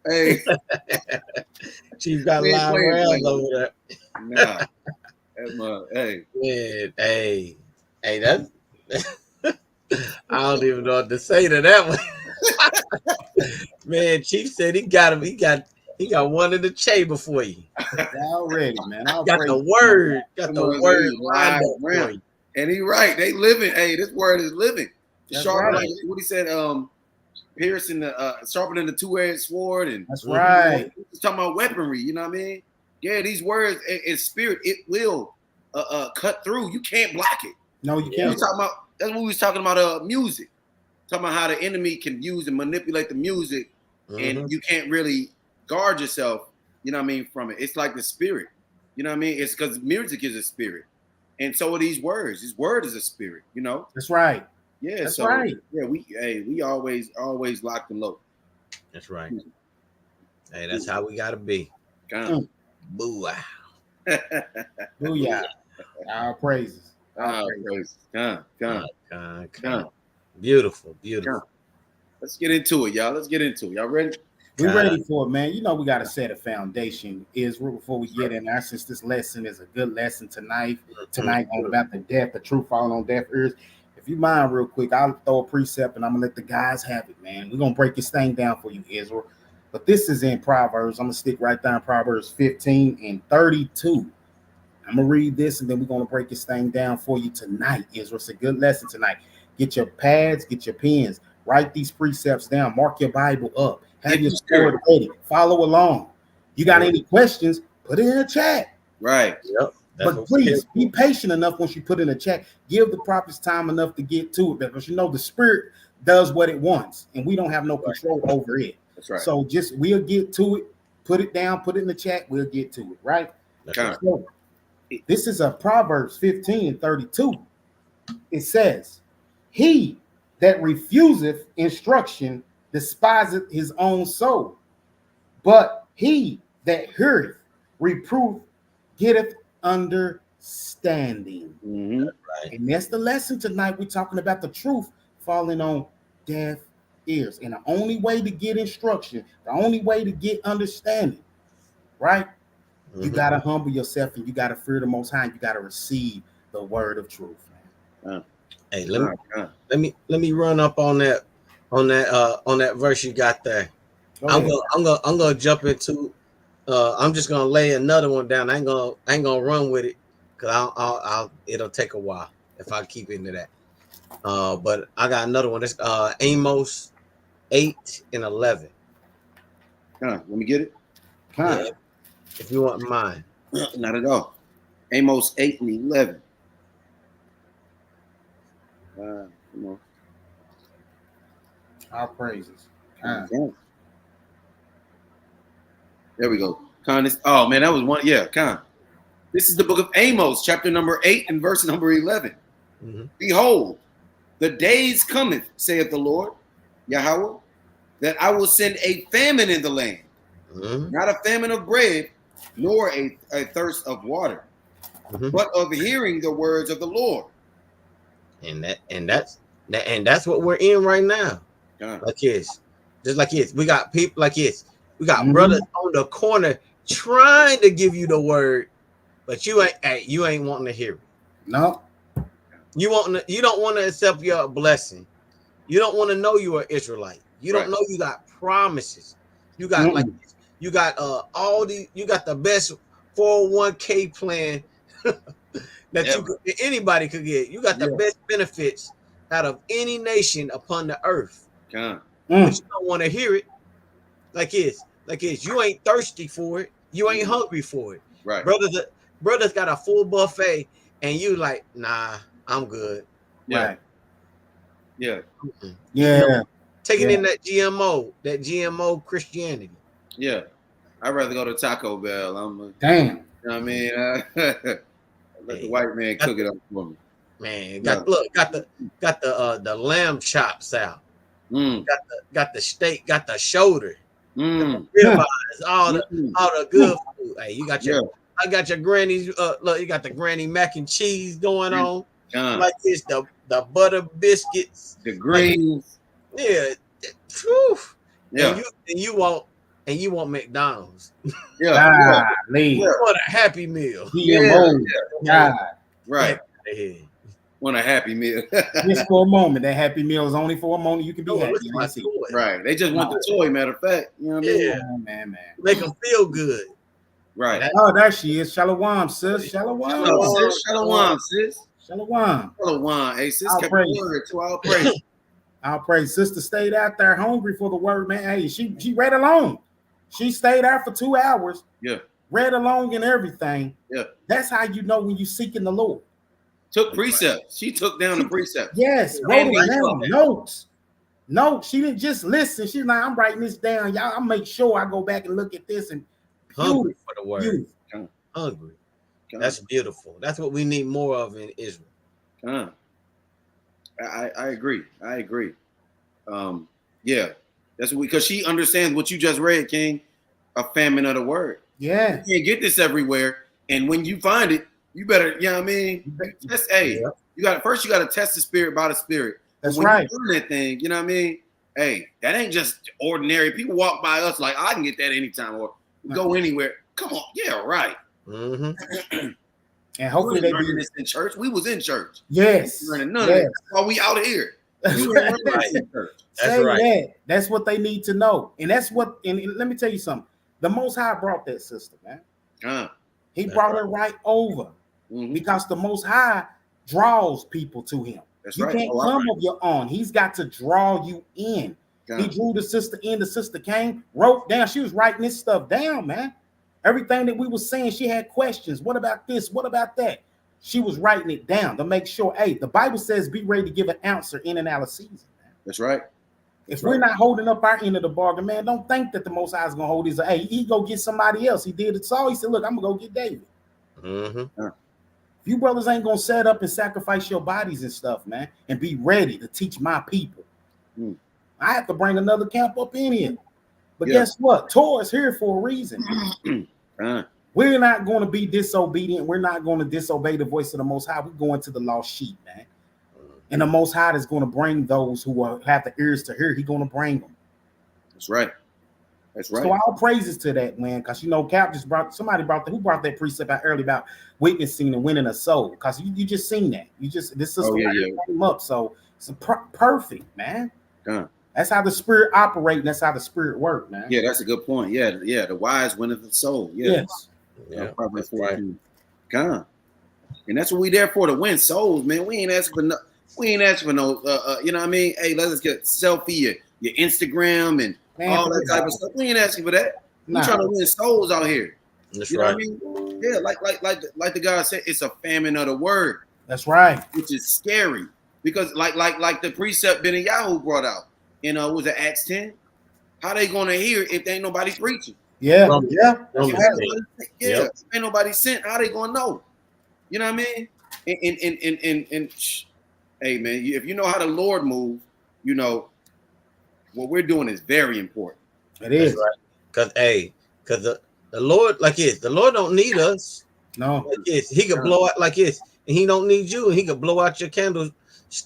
Speaker 2: Hey,
Speaker 3: Chief got live rounds over there.
Speaker 2: Nah, hey,
Speaker 3: man, hey, that's. I don't even know what to say to that one. Man, Chief said he got He got one in the chamber for you.
Speaker 4: Already, man. I'll
Speaker 3: Got
Speaker 4: pray.
Speaker 3: the word. Got the word lined up for you.
Speaker 2: And he right. They living. Hey, this word is living.
Speaker 4: That's
Speaker 2: Sharp,
Speaker 4: right.
Speaker 2: like what he said. Piercing the sharpening the two-edged sword, and
Speaker 4: that's right.
Speaker 2: He's talking about weaponry. You know what I mean? Yeah, these words in spirit, it will cut through. You can't block it.
Speaker 4: No, you can't.
Speaker 2: Talking about, that's what we was talking about. Music. Talking about how the enemy can use and manipulate the music, and you can't really guard yourself. You know what I mean? From it, it's like the spirit. You know what I mean? It's because music is a spirit, and so are these words. This word is a spirit. You know?
Speaker 4: That's right.
Speaker 2: Yeah,
Speaker 4: that's right.
Speaker 2: Yeah, we always locked and low.
Speaker 3: That's right. Hey, that's how we gotta be. Boo-wow.
Speaker 4: Booyah. Our praises.
Speaker 2: Our praises.
Speaker 3: Beautiful.
Speaker 2: Let's get into it, y'all. Let's get into it. Y'all ready?
Speaker 4: We're ready for it, man. You know we got to set a foundation, Israel, before we get in there. Since this lesson is a good lesson tonight on about the truth falling on deaf ears. If you mind real quick, I'll throw a precept and I'm going to let the guys have it, man. We're going to break this thing down for you, Israel. But this is in Proverbs. I'm going to stick right down Proverbs 15 and 32. I'm going to read this and then we're going to break this thing down for you tonight, Israel. It's a good lesson tonight. Get your pads, get your pens. Write these precepts down. Mark your Bible up. Have your sword ready. Follow along. You got any questions, put it in the chat.
Speaker 2: Right.
Speaker 3: Yep.
Speaker 4: But please be patient enough once you put in a chat. Give the prophets time enough to get to it, because you know the spirit does what it wants, and we don't have no control over it.
Speaker 2: That's right.
Speaker 4: So just we'll get to it. Put it down. Put it in the chat. We'll get to it. Right. So, this is a Proverbs 15 and 32. It says, "He that refuseth instruction despiseth his own soul, but he that heareth reproof getteth understanding."
Speaker 3: Right.
Speaker 4: And that's the lesson tonight. We're talking about the truth falling on deaf ears. And the only way to get instruction, the only way to get understanding, right? You got to humble yourself and you got to fear the Most High. You got to receive the word of truth, man.
Speaker 3: Hey, let me run up on that verse you got there. I'm gonna jump into. I'm just gonna lay another one down. I ain't gonna run with it because it'll take a while if I keep into that. But I got another one. That's Amos 8 and 11.
Speaker 2: Let me get it.
Speaker 3: Yeah, if you want mine.
Speaker 2: Not at all. Amos 8 and 11.
Speaker 4: Our praises.
Speaker 2: There we go. Oh man, that was one. Yeah, This is the book of Amos, chapter number 8 and verse number 11. Behold, the days cometh, saith the Lord, Yahweh, that I will send a famine in the land, not a famine of bread, nor a thirst of water, but of hearing the words of the Lord.
Speaker 3: And that's what we're in right now. Like this, just like this. We got people like this. We got brothers on the corner trying to give you the word, but you ain't wanting to hear it.
Speaker 4: No.
Speaker 3: You don't want to accept your blessing. You don't want to know you are Israelite. You don't know you got promises. You got you got the best 401k plan that anybody could get. You got the best benefits out of any nation upon the earth. But you don't want to hear it. Like it's you ain't thirsty for it. You ain't hungry for it.
Speaker 2: Right.
Speaker 3: Brothers got a full buffet and you like, nah, I'm good.
Speaker 2: Yeah.
Speaker 3: Taking in that GMO Christianity.
Speaker 2: Yeah. I'd rather go to Taco Bell.
Speaker 4: Damn.
Speaker 2: You know what I mean? Let the white man cook it up for me.
Speaker 3: Man, got the lamb chops out. Got the steak, got the shoulder, got the ribeyes, all the good food. Hey, you got I got your granny's look, you got the granny mac and cheese going on. Like this, the butter biscuits,
Speaker 2: the greens.
Speaker 3: And you want McDonald's. You want a Happy Meal.
Speaker 2: Right. Want a Happy Meal.
Speaker 4: Just for a moment. That Happy Meal is only for a moment. You can be happy.
Speaker 3: Look at my
Speaker 4: That's it.
Speaker 3: toy.
Speaker 2: Right. They just want the toy, matter of fact. You know what I mean?
Speaker 3: Yeah.
Speaker 4: Oh, man.
Speaker 3: Make them feel good.
Speaker 2: Right.
Speaker 4: Oh, there she is. Shalom, sis. Shalom.
Speaker 2: Shalom, sis. Shalom, sis.
Speaker 4: Shalom.
Speaker 2: Shalom. Hey, sis,
Speaker 4: I'll
Speaker 2: kept
Speaker 4: praise.
Speaker 2: the word to our praise.
Speaker 4: I'll pray. Sister stayed out there hungry for the word, man. Hey, she read along. She stayed out for 2 hours.
Speaker 2: Yeah.
Speaker 4: Read along and everything.
Speaker 2: Yeah.
Speaker 4: That's how you know when you're seeking the Lord.
Speaker 2: Took precepts. She took down the precepts.
Speaker 4: Yes, wrote it down. Notes. No, she didn't just listen. She's like, I'm writing this down. Y'all, I'll make sure I go back and look at this and
Speaker 3: Hungry for the word.
Speaker 4: beautiful.
Speaker 3: Hungry. That's beautiful. That's what we need more of in Israel.
Speaker 2: I agree. Yeah, that's because she understands what you just read, King. A famine of the word.
Speaker 4: Yeah.
Speaker 2: You can't get this everywhere. And when you find it, you better, you know what I mean? You got to test the spirit by the spirit.
Speaker 4: That's
Speaker 2: when
Speaker 4: right.
Speaker 2: you find that thing, you know what I mean? Hey, that ain't just ordinary. People walk by us like, I can get that anytime or go anywhere. Come on. Yeah, right.
Speaker 3: Mm-hmm.
Speaker 4: And hopefully they
Speaker 2: learning this in church. We was in church.
Speaker 4: Yes.
Speaker 2: Learning none of it. While we out here.
Speaker 4: That's
Speaker 2: right.
Speaker 4: Say that. That's what they need to know. And that's what, and let me tell you something. The Most High brought that sister, man. He brought her right over because the Most High draws people to him. You can't come of your own. He's got to draw you in. He drew the sister in. The sister came, wrote down. She was writing this stuff down, man. Everything that we were saying, she had questions. What about this? What about that? She was writing it down to make sure, hey, the Bible says be ready to give an answer in and out of season, man.
Speaker 2: That's right.
Speaker 4: If we're not holding up our end of the bargain, man, don't think that the Most High is going to hold his, hey, he go get somebody else. He did it. So he said, look, I'm going to go get David. You brothers ain't going to set up and sacrifice your bodies and stuff, man, and be ready to teach my people. I have to bring another camp up in here. But guess what? T.O.R is here for a reason. We're not going to be disobedient. We're not going to disobey the voice of the Most High. We're going to the lost sheep, man. And the Most High is going to bring those who have the ears to hear. He's going to bring them.
Speaker 2: That's right. That's right.
Speaker 4: So all praises to that, man. Because Cap just brought who brought that precept out early about witnessing and winning a soul. Because you just seen that. This sister came up. So it's perfect, man. That's how the spirit operates. That's how the spirit works, man.
Speaker 2: Yeah, that's a good point. Yeah. The wise winneth the soul. Yeah.
Speaker 3: Yes.
Speaker 2: Probably 14. God. And that's what we there for, to win souls, man. We ain't asking for no. You know what I mean? Hey, let's get selfie, your Instagram, and all that type of stuff. We ain't asking for that. We're trying to win souls out here.
Speaker 3: That's
Speaker 2: you know what I mean? Yeah, like the guy said, it's a famine of the word.
Speaker 4: That's right.
Speaker 2: Which is scary because like the precept Ben Yahoo brought out. Was it Acts 10? How they gonna hear if there ain't nobody preaching?
Speaker 4: Yeah.
Speaker 2: If ain't nobody sent, how they gonna know? You know what I mean? And hey, man, if you know how the Lord moves, you know what we're doing is very important.
Speaker 4: It is.
Speaker 3: Because the Lord, the Lord don't need us.
Speaker 4: No.
Speaker 3: He could blow out like this, and he don't need you, and he could blow out your candles.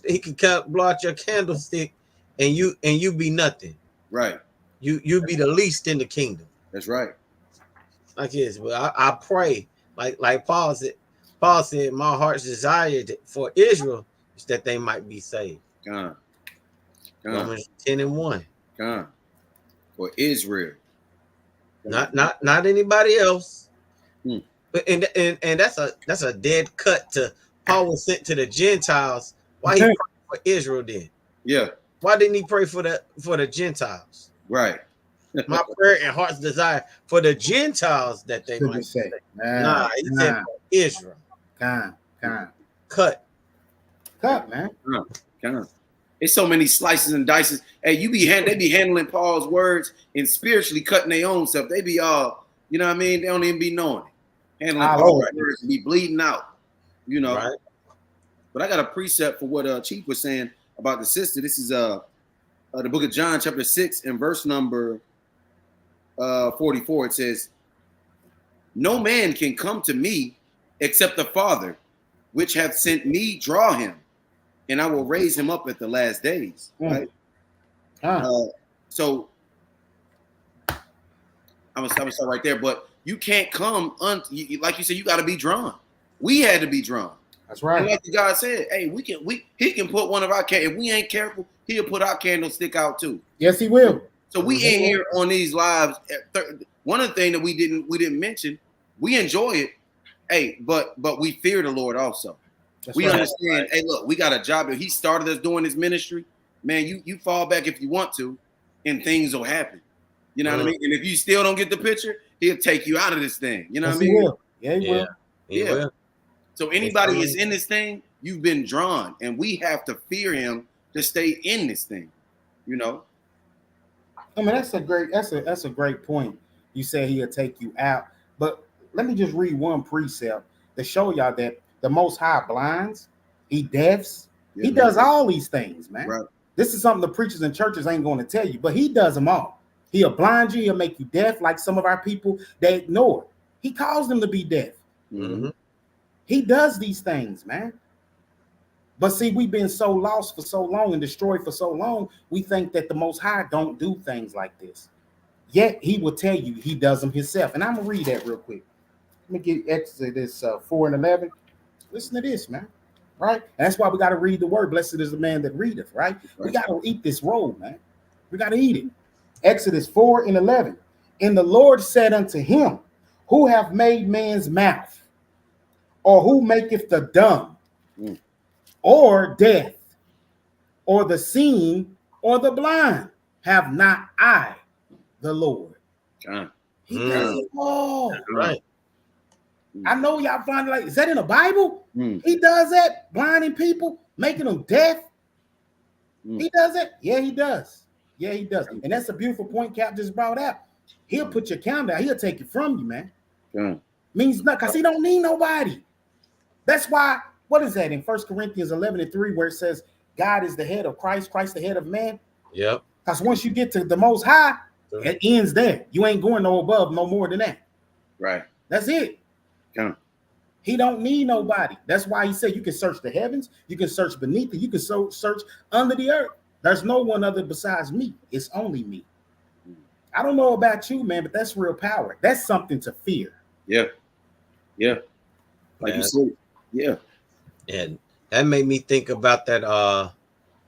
Speaker 3: He could blow out your candlestick, and you be nothing.
Speaker 2: Right.
Speaker 3: You be the least in the kingdom.
Speaker 2: That's right.
Speaker 3: Like this. Well, I pray, like Paul said. Paul said, my heart's desire for Israel is that they might be saved. Romans 10:1.
Speaker 2: For Israel.
Speaker 3: Not anybody else. But and that's a dead cut to Paul was sent to the Gentiles. Why he prayed for Israel then? Yeah. Why didn't he pray for the Gentiles?
Speaker 2: Right.
Speaker 3: My prayer and heart's desire for the Gentiles that they might say. Nah, he said for Israel. Cut,
Speaker 4: man.
Speaker 2: It's so many slices and dices. Hey, they be handling Paul's words and spiritually cutting their own stuff. They be all, you know what I mean? They don't even be knowing it. Handling Paul's words and be bleeding out, you know. Right. But I got a precept for what Chief was saying about the sister. This is the book of John, chapter 6, and verse number 44. It says, no man can come to me except the Father, which hath sent me, draw him, and I will raise him up at the last days. Right. So I'm gonna start right there. But you can't come like you said. You got to be drawn. We had to be drawn.
Speaker 4: That's right.
Speaker 2: And like God said, hey, he can put one of our if we ain't careful, he'll put our candlestick out too.
Speaker 4: Yes, he will.
Speaker 2: So we in here on these lives. One of the things that we didn't mention, we enjoy it. Hey, but we fear the Lord also.
Speaker 4: That's
Speaker 2: we
Speaker 4: right.
Speaker 2: understand. Hey, look, we got a job. If he started us doing his ministry, man, you fall back if you want to, and things will happen. You know what I mean? And if you still don't get the picture, he'll take you out of this thing. You know what I mean?
Speaker 4: He will. Yeah, he will.
Speaker 3: He will.
Speaker 2: So anybody is in this thing, you've been drawn, and we have to fear him to stay in this thing. You know.
Speaker 4: I mean, that's a great point. You said he'll take you out, but let me just read one precept to show y'all that the Most High blinds, he deafs, he does all these things, man.
Speaker 2: Right.
Speaker 4: This is something the preachers and churches ain't going to tell you, but he does them all. He'll blind you, he'll make you deaf, like some of our people they ignore. He calls them to be deaf.
Speaker 3: Mm-hmm.
Speaker 4: He does these things, man. But see, we've been so lost for so long and destroyed for so long, we think that the Most High don't do things like this. Yet he will tell you he does them himself. And I'm going to read that real quick. Let me get Exodus 4 and 11. Listen to this, man. Right? And that's why we got to read the word. Blessed is the man that readeth, right? We got to eat this roll, man. We got to eat it. Exodus 4 and 11. And the Lord said unto him, who have made man's mouth, or who maketh the dumb, or deaf, or the seeing, or the blind? Have not I, the Lord? He does it all.
Speaker 3: Right.
Speaker 4: I know y'all find it like, is that in the Bible? He does that, blinding people, making them deaf. He does it. Yeah, he does. Yeah, he does. And that's a beautiful point Cap just brought out. He'll put your count down. He'll take it from you, man. Means nothing, because he don't need nobody. That's why, what is that in 1 Corinthians 11 and 3, where it says God is the head of Christ, Christ the head of man?
Speaker 3: Yep.
Speaker 4: Because once you get to the Most High, it ends there. You ain't going no above, no more than that.
Speaker 2: Right.
Speaker 4: That's it. He don't need nobody. That's why he said you can search the heavens, you can search beneath it, you can search under the earth. There's no one other besides me. It's only me. I don't know about you, man, but that's real power. That's something to fear.
Speaker 2: Yeah. Like you said. Yeah.
Speaker 3: And that made me think about that.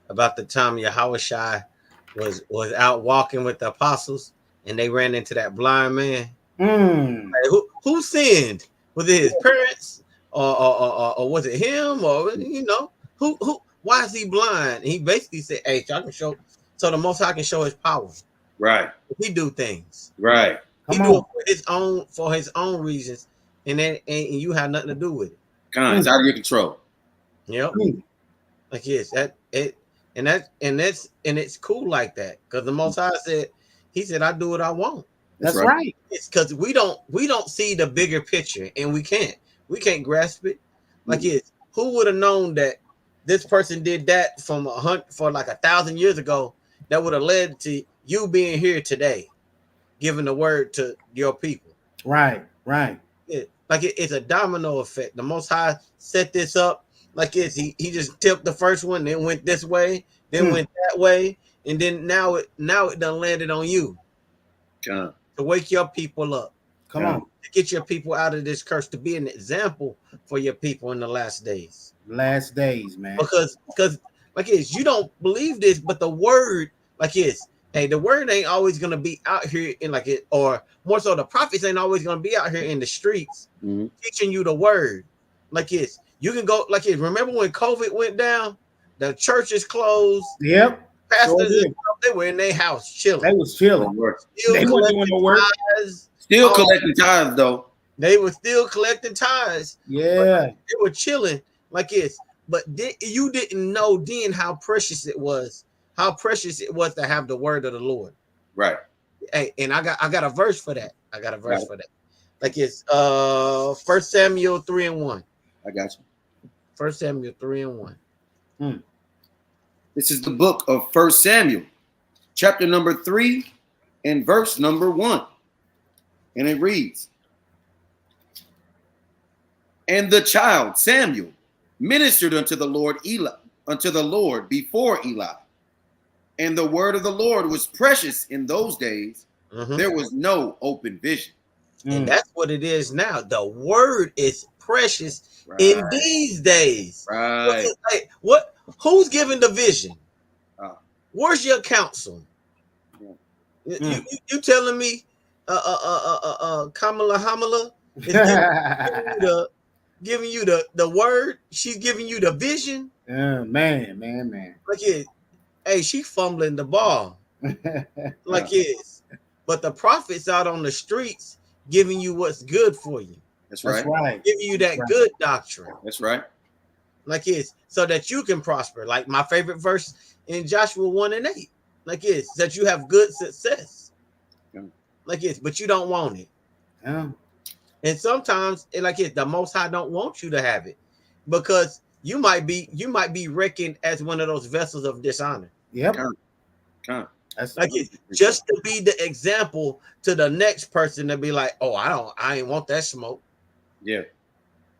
Speaker 3: About the time Yahushua was out walking with the apostles, and they ran into that blind man. Like, who sinned? Was it his parents, or was it him, or who? Why is he blind? And he basically said, "Hey, I can show, so the Most High can show his power."
Speaker 2: Right.
Speaker 3: He do things.
Speaker 2: Right.
Speaker 3: He do it for his own reasons, and you have nothing to do with it.
Speaker 2: It's out of your control.
Speaker 3: Yep. Like yes, and it's cool like that, because the Most High said, he said, I do what I want.
Speaker 4: That's right.
Speaker 3: It's because we don't see the bigger picture, and we can't grasp it. Like who would have known that this person did that for like 1,000 years ago, that would have led to you being here today, giving the word to your people.
Speaker 4: Right.
Speaker 3: It's a domino effect. The Most High set this up like it's he just tipped the first one, then went this way, then went that way, and then now it done landed on you. To wake your people up.
Speaker 4: Come on.
Speaker 3: To get your people out of this curse, to be an example for your people in the last days.
Speaker 4: Last days, man.
Speaker 3: Because like you don't believe this, but the word, the word ain't always gonna be out here in or more so the prophets ain't always gonna be out here in the streets teaching you the word. You can go remember when COVID went down, the churches closed.
Speaker 4: Yep.
Speaker 3: Pastors they were in their house chilling.
Speaker 4: They was chilling. They weren't doing no work.
Speaker 2: Still collecting tithes though.
Speaker 3: They were still collecting tithes.
Speaker 4: Yeah.
Speaker 3: They were chilling like this. But you didn't know then how precious it was. How precious it was to have the word of the Lord.
Speaker 2: Right.
Speaker 3: Hey, and I got a verse for that. Like it's 1 Samuel 3:1.
Speaker 2: I got you.
Speaker 3: 1 Samuel 3:1.
Speaker 2: This is the book of 1 Samuel, chapter number 3 and verse number 1. And it reads, and the child Samuel ministered unto the Lord before Eli. And the word of the Lord was precious in those days. There was no open vision.
Speaker 3: And that's what it is now. The word is precious in these days.
Speaker 2: Right.
Speaker 3: Hey, what? Who's giving the vision?
Speaker 2: Oh.
Speaker 3: Where's your counsel?
Speaker 2: Yeah.
Speaker 3: You telling me Kamala Hamala is giving you the word? She's giving you the vision.
Speaker 4: Man.
Speaker 3: Like it, hey, she fumbling the ball. Like is. But the prophets out on the streets giving you what's good for you.
Speaker 2: That's right.
Speaker 3: Giving you that good doctrine.
Speaker 2: That's right.
Speaker 3: Like is so that you can prosper. Like my favorite verse in Joshua 1:8. Like is that you have good success.
Speaker 2: Yeah.
Speaker 3: Like it's, but you don't want it.
Speaker 4: Yeah.
Speaker 3: And sometimes like it's the Most High don't want you to have it because you might be reckoned as one of those vessels of dishonor.
Speaker 4: Yep.
Speaker 3: That's like it's just to be the example to the next person to be like, oh, I ain't want that smoke.
Speaker 2: Yeah.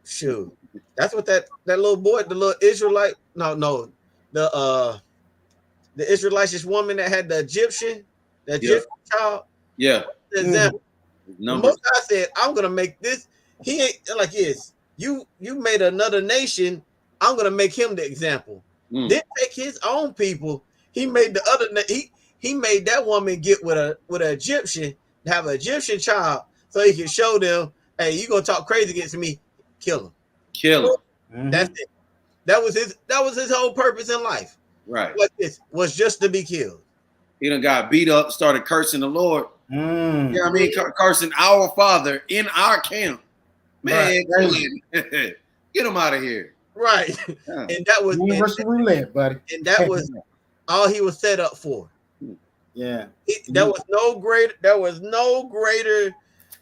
Speaker 3: Shoot. That's what that little boy, the little Israelite, the Israelitish woman that had the Egyptian child.
Speaker 2: Yeah.
Speaker 3: The example. The Most High said, I'm gonna make this. He ain't like this. You made another nation. I'm gonna make him the example. Didn't take his own people. He made the other. He made that woman get with an Egyptian to have an Egyptian child, so he can show them, hey, you gonna talk crazy against me? Kill him. That's it. That was his whole purpose in life.
Speaker 2: Right.
Speaker 3: Like this was just to be killed.
Speaker 2: He done got beat up, started cursing the Lord. You know what I mean? Cursing our Father in our camp. Man, get him out of here.
Speaker 3: Right. Yeah. And that was
Speaker 4: Russian roulette, buddy.
Speaker 3: And that was all he was set up for.
Speaker 4: Yeah.
Speaker 3: There was no greater.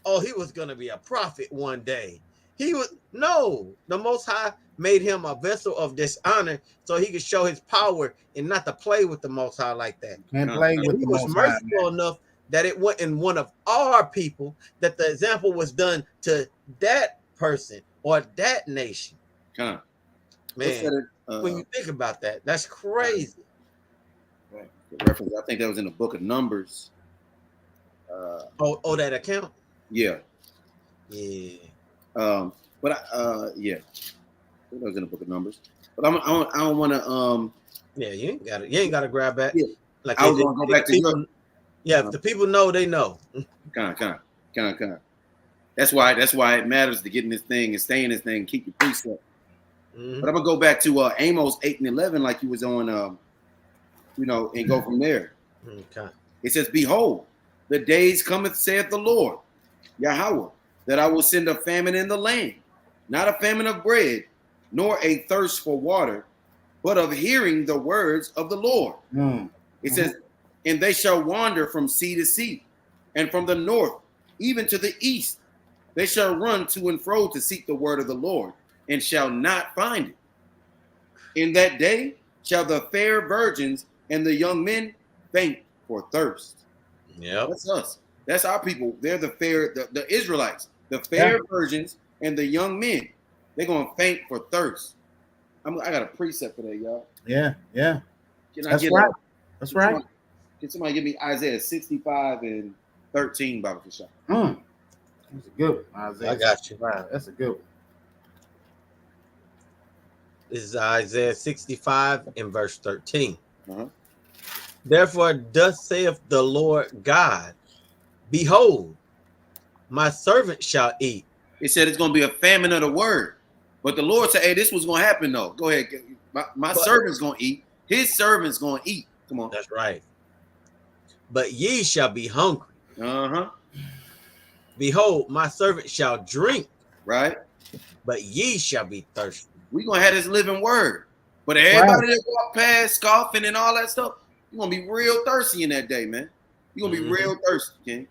Speaker 3: Oh, he was going to be a prophet one day. The Most High made him a vessel of dishonor so he could show his power and not to play with the Most High like that.
Speaker 4: Can't play with the Most High. He was
Speaker 3: merciful enough that it went in one of our people, that the example was done to that person or that nation. Man, when you think about that, that's crazy.
Speaker 2: The reference, I think that was in the book of Numbers.
Speaker 3: That account?
Speaker 2: Yeah.
Speaker 3: Yeah.
Speaker 2: But yeah. That was in the book of Numbers. But I don't want to.
Speaker 3: Yeah, you ain't got to grab that.
Speaker 2: Yeah.
Speaker 3: Like
Speaker 2: I was going to go back to Europe.
Speaker 3: Yeah, if the people know, they know.
Speaker 2: Kind of. That's why it matters to get in this thing and stay in this thing and keep your precept. But I'm gonna go back to Amos 8:11, like you was on, and go from there.
Speaker 3: Okay.
Speaker 2: It says, "Behold, the days cometh, saith the Lord, Yahweh, that I will send a famine in the land, not a famine of bread, nor a thirst for water, but of hearing the words of the Lord." It says, "And they shall wander from sea to sea, and from the north even to the east. They shall run to and fro to seek the word of the Lord, and shall not find it. In that day shall the fair virgins and the young men faint for thirst."
Speaker 3: Yeah,
Speaker 2: that's us. That's our people. They're the fair, the Israelites, the fair virgins and the young men. They're gonna faint for thirst. I got a precept for that, y'all.
Speaker 4: Yeah.
Speaker 2: That's
Speaker 4: right. That's right.
Speaker 2: Can somebody give me Isaiah 65:13, Bible for shot?
Speaker 4: That's a good one. Isaiah.
Speaker 3: I got you.
Speaker 4: That's a good one.
Speaker 3: This is Isaiah 65 and verse 13. Therefore, thus saith the Lord God, behold, my servant shall eat.
Speaker 2: It said it's going to be a famine of the word. But the Lord said, hey, this was going to happen, though. Go ahead. My servant's going to eat. His servant's going to eat. Come on.
Speaker 3: That's right. But ye shall be hungry. Behold, my servant shall drink.
Speaker 2: Right.
Speaker 3: But ye shall be thirsty.
Speaker 2: We're going to have this living word. But everybody that walk past, scoffing and all that stuff, you're going to be real thirsty in that day, man. You're going to be real thirsty, King.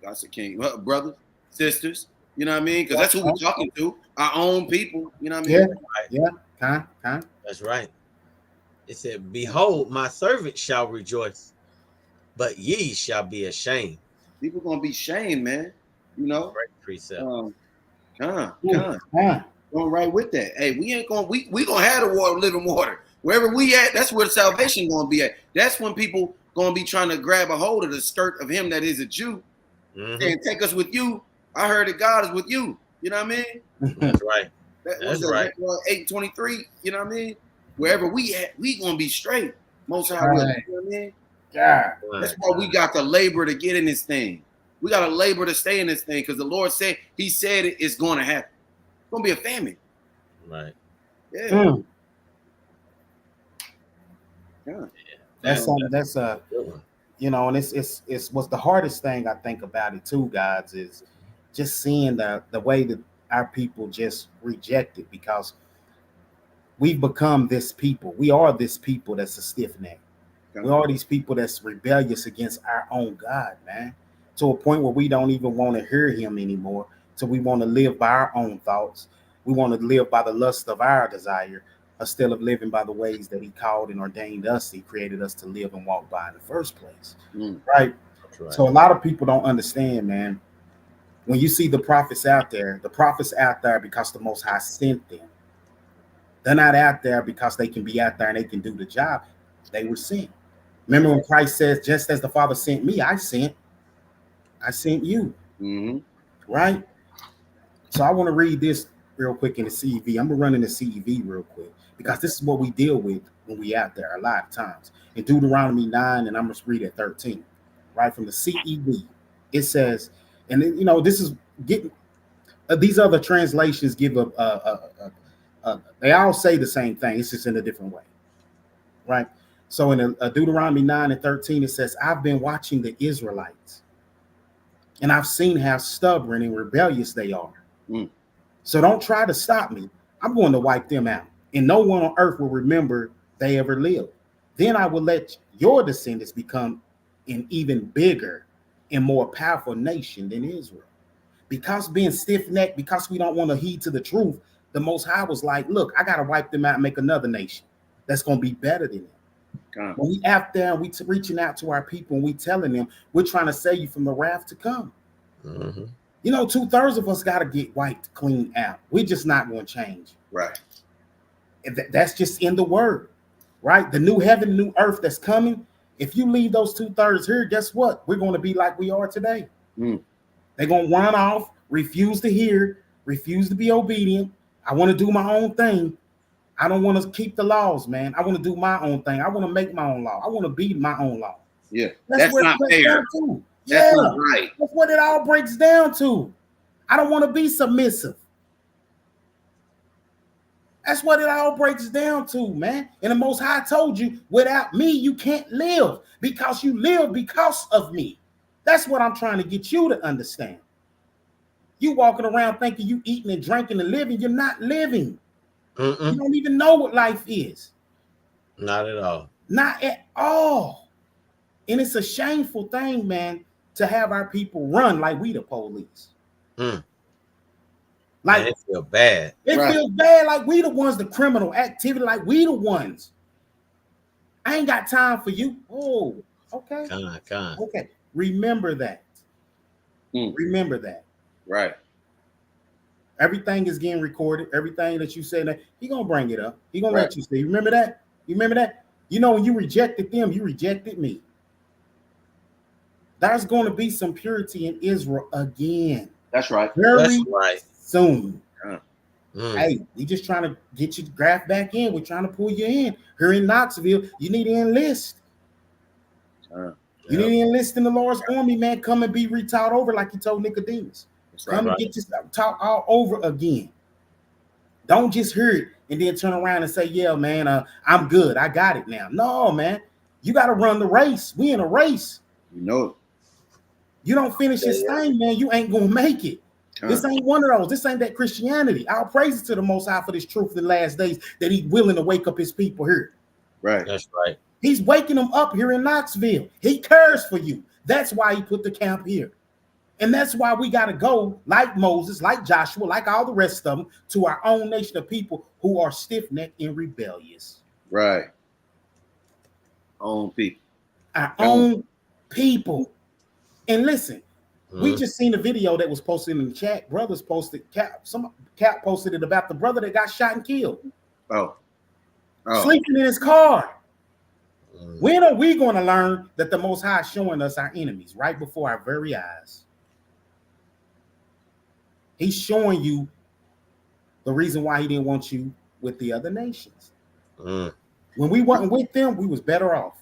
Speaker 2: I said King. Brothers, sisters, you know what I mean? Because that's who we're talking to. Our own people, you know what I mean?
Speaker 4: Yeah.
Speaker 3: That's right. It said, behold, my servant shall rejoice, but ye shall be ashamed.
Speaker 2: People going to be shamed, man. You know?
Speaker 3: Great precept.
Speaker 2: Going right with that. Hey, we ain't going we going to have the water, living water. Wherever we at, that's where salvation going to be at. That's when people going to be trying to grab a hold of the skirt of him that is a Jew and take us with you. I heard that God is with you. You know what I mean?
Speaker 3: That's right.
Speaker 2: That was
Speaker 3: That's right.
Speaker 2: 8:23. You know what I mean? Wherever we at, we gonna be straight. Most High will.
Speaker 4: Right.
Speaker 2: You know what I mean?
Speaker 4: God.
Speaker 2: That's why we got to labor to get in this thing. We got to labor to stay in this thing because the Lord said, He said it's going to happen. It's going to be a famine.
Speaker 3: Right.
Speaker 2: Yeah.
Speaker 4: Mm.
Speaker 2: Yeah.
Speaker 4: That's something. That's a
Speaker 3: good one.
Speaker 4: you know, and it's what's the hardest thing I think about it too, guys, is just seeing the way that our people just reject it because we've become this people. We are this people that's a stiff neck. We are these people that's rebellious against our own God, man, to a point where we don't even want to hear him anymore. So we want to live by our own thoughts. We want to live by the lust of our desire instead of living by the ways that he called and ordained us. He created us to live and walk by in the first place. Right?
Speaker 3: Right.
Speaker 4: So a lot of people don't understand, man. When you see the prophets out there because the Most High sent them. They're not out there because they can be out there and they can do the job. They were sent. Remember when Christ says, just as the Father sent me, I sent you.
Speaker 2: Mm-hmm.
Speaker 4: Right? So I want to read this real quick in the CEV. I'm going to run in the CEV real quick because this is what we deal with when we out there a lot of times. In Deuteronomy 9, and I'm going to read at 13, right? From the CEV. It says, and you know, this is getting, these other translations give they all say the same thing. It's just in a different way, right? So in Deuteronomy 9 and 13, it says, I've been watching the Israelites and I've seen how stubborn and rebellious they are. So don't try to stop me. I'm going to wipe them out. And no one on earth will remember they ever lived. Then I will let your descendants become an even bigger and more powerful nation than Israel. Because being stiff-necked, because we don't want to heed to the truth, the Most High was like, look, I got to wipe them out and make another nation that's going to be better than them. When we out there and we reaching out to our people and we telling them we're trying to save you from the wrath to come.
Speaker 3: Mm-hmm.
Speaker 4: You know, 2/3 of us got to get wiped clean out. We're just not going to change.
Speaker 2: Right.
Speaker 4: That's just in the word, right? The new heaven, new earth that's coming. If you leave those 2/3 here, guess what? We're going to be like we are today. They're going to run off, refuse to hear, refuse to be obedient. I want to do my own thing. I don't want to keep the laws, man. I want to do my own thing. I want to make my own law. I want to be my own law.
Speaker 2: Yeah, that's not fair.
Speaker 4: That's
Speaker 2: not right.
Speaker 4: That's what it all breaks down to. I don't want to be submissive. That's what it all breaks down to, man. And the Most High told you, without me, you can't live because you live because of me. That's what I'm trying to get you to understand. You walking around thinking you eating and drinking and living. You're not living. You don't even know what life is.
Speaker 3: Not at all.
Speaker 4: Not at all. And it's a shameful thing, man, to have our people run like we the police.
Speaker 3: Like,
Speaker 4: man,
Speaker 3: it feels bad.
Speaker 4: It feels bad like we the ones, the criminal activity, like we the ones. I ain't got time for you. Oh, okay. Okay. Remember that. Remember that.
Speaker 2: Right.
Speaker 4: Everything is getting recorded. Everything that you said, that he gonna bring it up. He gonna let you see. Remember that? You remember that? You know, when you rejected them, you rejected me. There's going to be some purity in Israel again.
Speaker 2: That's right.
Speaker 4: Very soon. Hey, we just trying to get you graft back in. We're trying to pull you in. Here in Knoxville, you need to enlist. You need to enlist in the Lord's army, man. Come and be retaught over like he told Nicodemus. Come and get yourself taught all over again. Don't just hear it and then turn around and say, yeah, man, I'm good. I got it now. No, man. You got to run the race. We in a race.
Speaker 2: You know it.
Speaker 4: You don't finish this thing, man, you ain't going to make it. This ain't one of those. This ain't that Christianity. I'll praise it to the Most High for this truth in the last days that he's willing to wake up his people here.
Speaker 2: Right.
Speaker 3: That's right.
Speaker 4: He's waking them up here in Knoxville. He cares for you. That's why he put the camp here. And that's why we got to go like Moses, like Joshua, like all the rest of them, to our own nation of people who are stiff-necked and rebellious.
Speaker 2: Right. Own people.
Speaker 4: Our own people. And listen, we just seen a video that was posted in the chat. Brothers posted, Cap posted it about the brother that got shot and killed. Sleeping in his car. When are we going to learn that the Most High is showing us our enemies right before our very eyes? He's showing you the reason why he didn't want you with the other nations. When we weren't with them, we was better off.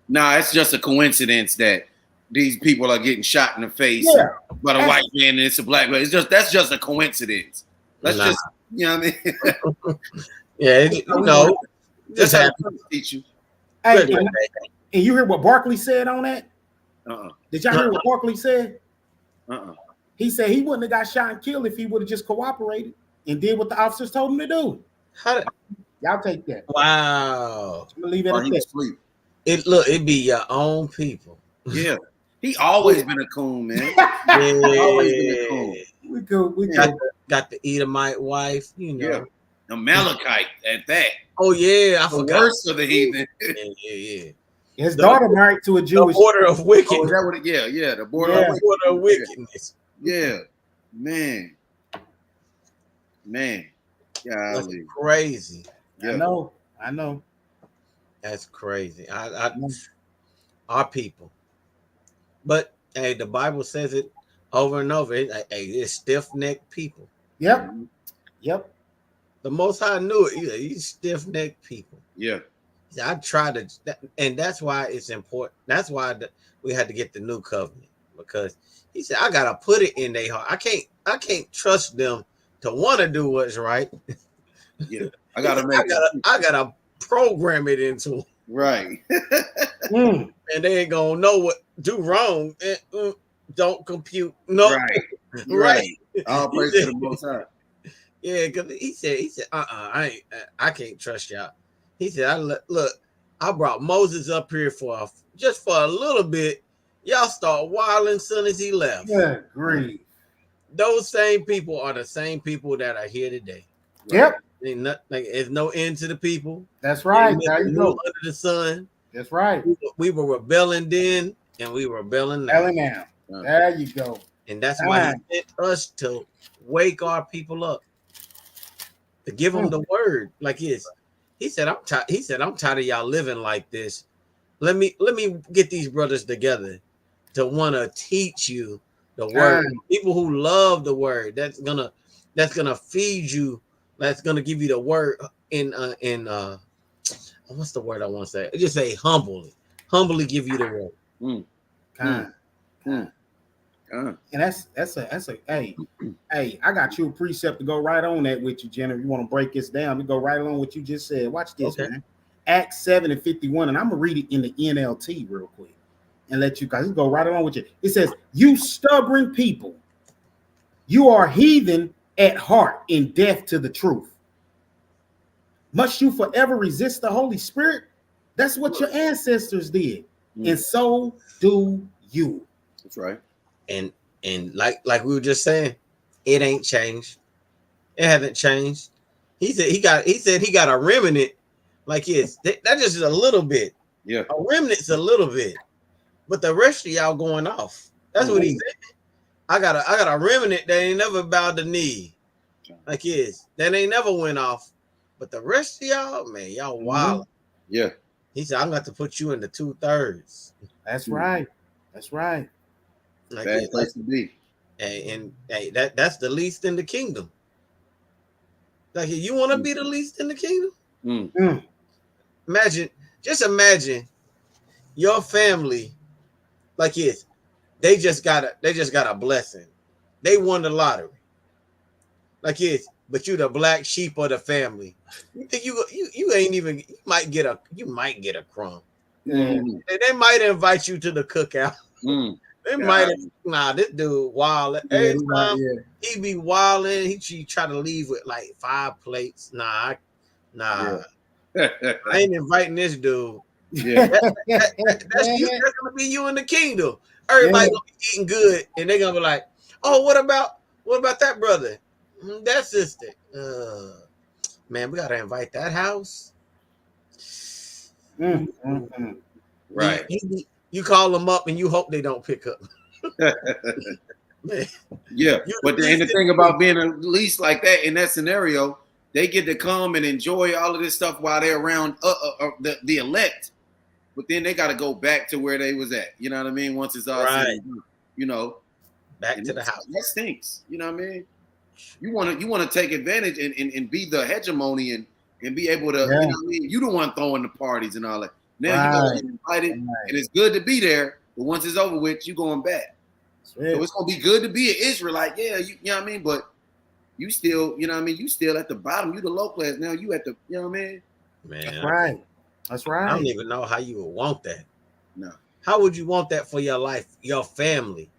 Speaker 2: Nah, it's just a coincidence that these people are getting shot in the face by a white man and it's a black man. That's just a coincidence. Let's just, you know what I mean?
Speaker 3: Just
Speaker 2: how to teach you.
Speaker 4: Hey, and you hear what Barkley said on that? Did y'all hear what Barkley said? He said he wouldn't have got shot and killed if he would have just cooperated and did what the officers told him to do. Y'all take that.
Speaker 3: Wow.
Speaker 4: I'm gonna leave it at that.
Speaker 3: It be your own people.
Speaker 2: Yeah. He always been a coon, man. Always been a coon.
Speaker 4: We
Speaker 3: got the Edomite wife, you know.
Speaker 2: Yeah. Amalekite at that.
Speaker 3: Oh yeah, I forgot.
Speaker 2: Worst of the heathen.
Speaker 3: Yeah.
Speaker 4: His daughter married to a Jewish.
Speaker 3: The border of wickedness.
Speaker 2: Oh, is that what it? Yeah. The border of wickedness. Yeah. Man.
Speaker 3: That's crazy.
Speaker 4: Yeah. I know.
Speaker 3: That's crazy. Our people. But hey, the Bible says it over and over. It's stiff-necked people.
Speaker 4: Yep.
Speaker 3: The Most High knew it. These stiff-necked people.
Speaker 2: Yeah.
Speaker 3: I try to, and that's why it's important. That's why we had to get the new covenant, because he said I gotta put it in their heart. I can't trust them to want to do what's right.
Speaker 2: Yeah, I
Speaker 3: gotta program it into them.
Speaker 2: Right.
Speaker 3: And they ain't gonna know what do wrong. Don't compute. No.
Speaker 2: Right. All praise to the Most High.
Speaker 3: Yeah, because he said, I can't trust y'all. He said, look, I brought Moses up here just for a little bit. Y'all start wilding as soon as he left.
Speaker 4: Yeah, great.
Speaker 3: Those same people are the same people that are here today.
Speaker 4: Yep.
Speaker 3: There's no end to the people.
Speaker 4: That's right.
Speaker 3: There you go. Under the sun.
Speaker 4: That's right.
Speaker 3: We were rebelling then, and we were rebelling now.
Speaker 4: There you go.
Speaker 3: And that's why he sent us to wake our people up, to give them the word. Like he said, I'm tired of y'all living like this. Let me get these brothers together to want to teach you the word. People who love the word, that's gonna feed you. That's gonna give you the word in what's the word I want to say? Just say humbly give you the word.
Speaker 4: And that's a hey, I got you a precept to go right on that with you, Jenna. If you want to break this down, we go right along what you just said. Watch this, man. Acts 7:51, and I'm gonna read it in the NLT real quick and let you guys go right along with you. It says, "You stubborn people, you are heathen at heart and deaf to the truth. Must you forever resist the Holy Spirit? That's what your ancestors did, and so do you."
Speaker 2: That's right.
Speaker 3: And like we were just saying, it ain't changed. It hasn't changed. He said he got a remnant. Like that just is a little bit.
Speaker 2: Yeah.
Speaker 3: A remnant's a little bit, but the rest of y'all going off. That's what he said. I got a remnant that ain't never bowed the knee. Like that ain't never went off. But the rest of y'all, man, y'all wild.
Speaker 2: Yeah.
Speaker 3: He said, I'm going to put you in the 2/3.
Speaker 4: That's right. That's right.
Speaker 3: Like
Speaker 2: bad place to be.
Speaker 3: And that's the least in the kingdom. Like, you want to be the least in the kingdom? Imagine your family, like they just got a blessing. They won the lottery. Like but you the black sheep of the family. You think you ain't even, you might get a crumb. And they might invite you to the cookout. They might this dude wild. Every time he be wilding, he try to leave with like 5 plates. I ain't inviting this dude.
Speaker 2: Yeah.
Speaker 3: That's you. That's gonna be you in the kingdom. Everybody gonna be eating good, and they're gonna be like, "Oh, what about that brother? That sister? Man, we gotta invite that house."
Speaker 2: Right.
Speaker 3: You call them up and you hope they don't pick up. Man,
Speaker 2: yeah, but the thing about being a least like that in that scenario, they get to come and enjoy all of this stuff while they're around the elect. But then they got to go back to where they was at. You know what I mean? Once it's all said and done,
Speaker 3: back to the house.
Speaker 2: That stinks. You know what I mean? You want to take advantage and be the hegemony and be able to,
Speaker 4: Yeah.
Speaker 2: you know what I mean? You the one throwing the parties and all that. Now you
Speaker 4: Right.
Speaker 2: gotta get invited,
Speaker 4: Right.
Speaker 2: and it's good to be there, but once it's over with, you going back. So it's gonna be good to be an Israelite, yeah, you know what I mean? But you still, you know what I mean, you still at the bottom, you the low class. Now you at the, you know what I mean?
Speaker 3: Man,
Speaker 4: That's right. That's right.
Speaker 3: I don't even know how you would want that.
Speaker 2: No.
Speaker 3: How would you want that for your life, your family?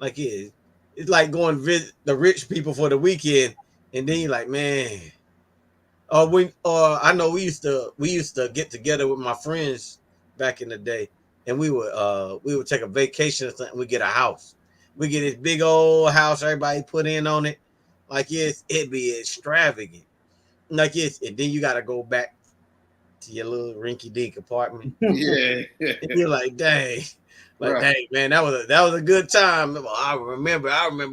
Speaker 3: Like it's like going visit the rich people for the weekend, and then you're like, man. Or I know we used to get together with my friends back in the day, and we would take a vacation or something. We get a house, we get this big old house, everybody put in on it, like it'd be extravagant, like and then you got to go back to your little rinky dink apartment.
Speaker 2: Yeah.
Speaker 3: And you're like, dang. Like,
Speaker 2: Right.
Speaker 3: dang, man, that was a good time. I remember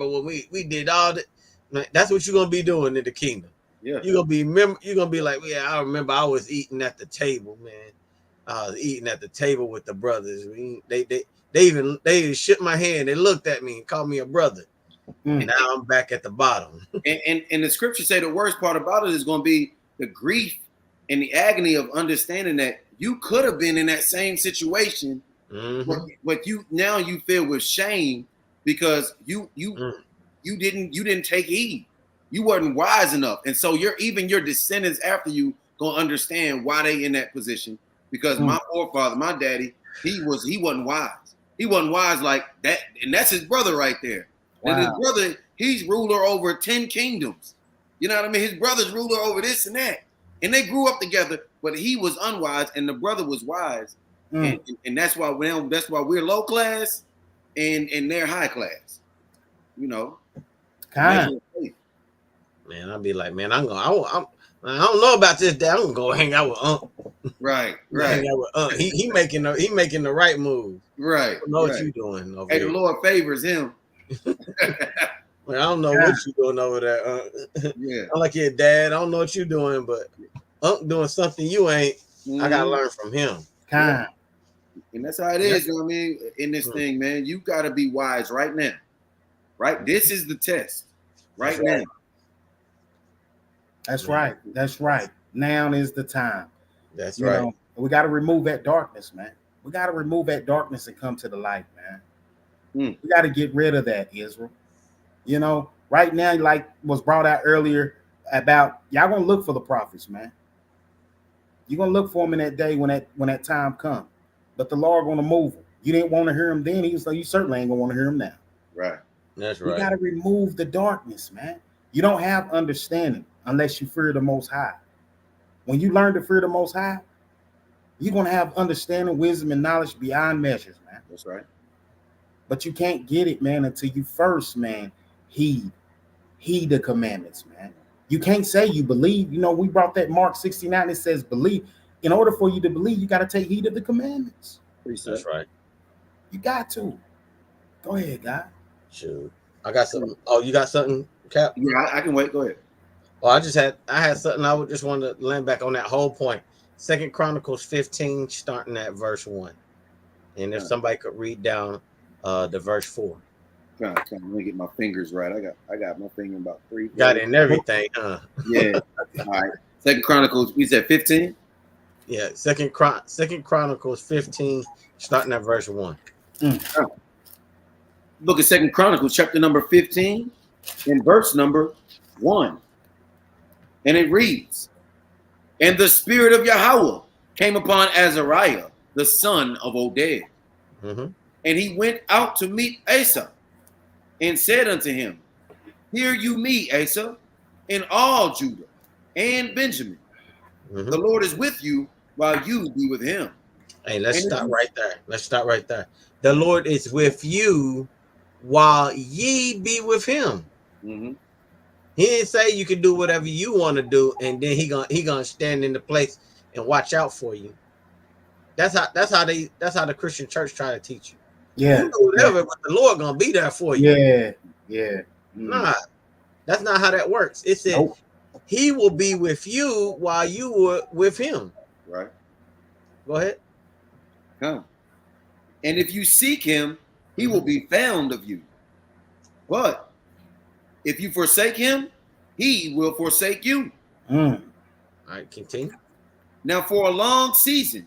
Speaker 3: when we did all that. Man, that's what you're gonna be doing in the kingdom.
Speaker 2: Yeah.
Speaker 3: You're gonna be like, yeah, I remember I was eating at the table, man. I was eating at the table with the brothers. They even shook my hand. They looked at me and called me a brother. And now I'm back at the bottom.
Speaker 2: And the scriptures say the worst part about it is going to be the grief and the agony of understanding that you could have been in that same situation, but you feel with shame because you didn't take heed. You weren't wise enough, and so your descendants after you gonna understand why they in that position. Because my forefather, my daddy, he wasn't wise. He wasn't wise like that, and that's his brother right there. Wow. And his brother, he's ruler over 10 kingdoms. You know what I mean? His brother's ruler over this and that. And they grew up together, but he was unwise and the brother was wise. And that's why we're low class and they're high class. You know.
Speaker 3: Man, I'll be like, man, I don't know about this, Dad. I'm gonna go hang out with Unc.
Speaker 2: Right.
Speaker 3: Hang out with Unc. He making the right move.
Speaker 2: Right.
Speaker 3: I don't know what you doing over
Speaker 2: there.
Speaker 3: the
Speaker 2: Lord favors him.
Speaker 3: Man, I don't know what you doing over there, Unc. Yeah. I'm like, yeah, Dad, I don't know what you doing, but Unc doing something you ain't. I gotta learn from him.
Speaker 2: Yeah. And that's how it is, you know what I mean? In this thing, man, you gotta be wise right now. Right? This is the test. Right now.
Speaker 4: That's right. That's right. Now is the time.
Speaker 3: That's right.
Speaker 4: Know, we got to remove that darkness, man. We got to remove that darkness and come to the light, man. We got to get rid of that, Israel. You know, right now, like was brought out earlier about y'all gonna look for the prophets, man. You're gonna look for them in that day when that time comes. But the Lord gonna move them. You didn't want to hear him then. He was like, you certainly ain't gonna want to hear him now.
Speaker 2: Right.
Speaker 3: That's right.
Speaker 4: You got to remove the darkness, man. You don't have understanding unless you fear the Most High. When you learn to fear the Most High, you're going to have understanding, wisdom, and knowledge beyond measures, man.
Speaker 2: That's right.
Speaker 4: But you can't get it, man, until you first, man, heed the commandments, man. You can't say you believe. You know, we brought that Mark 69. It says believe. In order for you to believe, you got to take heed of the commandments.
Speaker 3: That's right.
Speaker 4: You got to. Go ahead, guy.
Speaker 3: Sure. I got something. Oh, you got something, Cap?
Speaker 2: Yeah, I can wait. Go ahead.
Speaker 3: Well, I had something I would just want to land back on that whole point. 2 Chronicles 15, starting at verse 1. And if somebody could read down the verse 4.
Speaker 2: Let me get my fingers right. I got my finger about 3.
Speaker 3: Got it in everything, huh?
Speaker 2: Yeah. All right. 2 Chronicles, you said 15?
Speaker 3: Yeah, Second Chronicles 15, starting at verse 1.
Speaker 2: Look at 2 Chronicles, chapter number 15, and verse number 1. And it reads, and the spirit of Yahweh came upon Azariah, the son of Oded. And he went out to meet Asa, and said unto him, hear you me, Asa, and all Judah and Benjamin. The Lord is with you while you be with him.
Speaker 3: Hey, let's stop right there. The Lord is with you while ye be with him. He didn't say you can do whatever you want to do, and then he gonna stand in the place and watch out for you. That's how the Christian church try to teach you.
Speaker 4: Yeah,
Speaker 3: you do whatever, but the Lord gonna be there for you.
Speaker 4: Yeah.
Speaker 3: Nah, that's not how that works. It said he will be with you while you were with him.
Speaker 2: Right.
Speaker 3: Go ahead.
Speaker 2: Come. And if you seek him, he will be found of you. But If you forsake him, he will forsake you.
Speaker 3: All right, continue.
Speaker 2: Now, for a long season,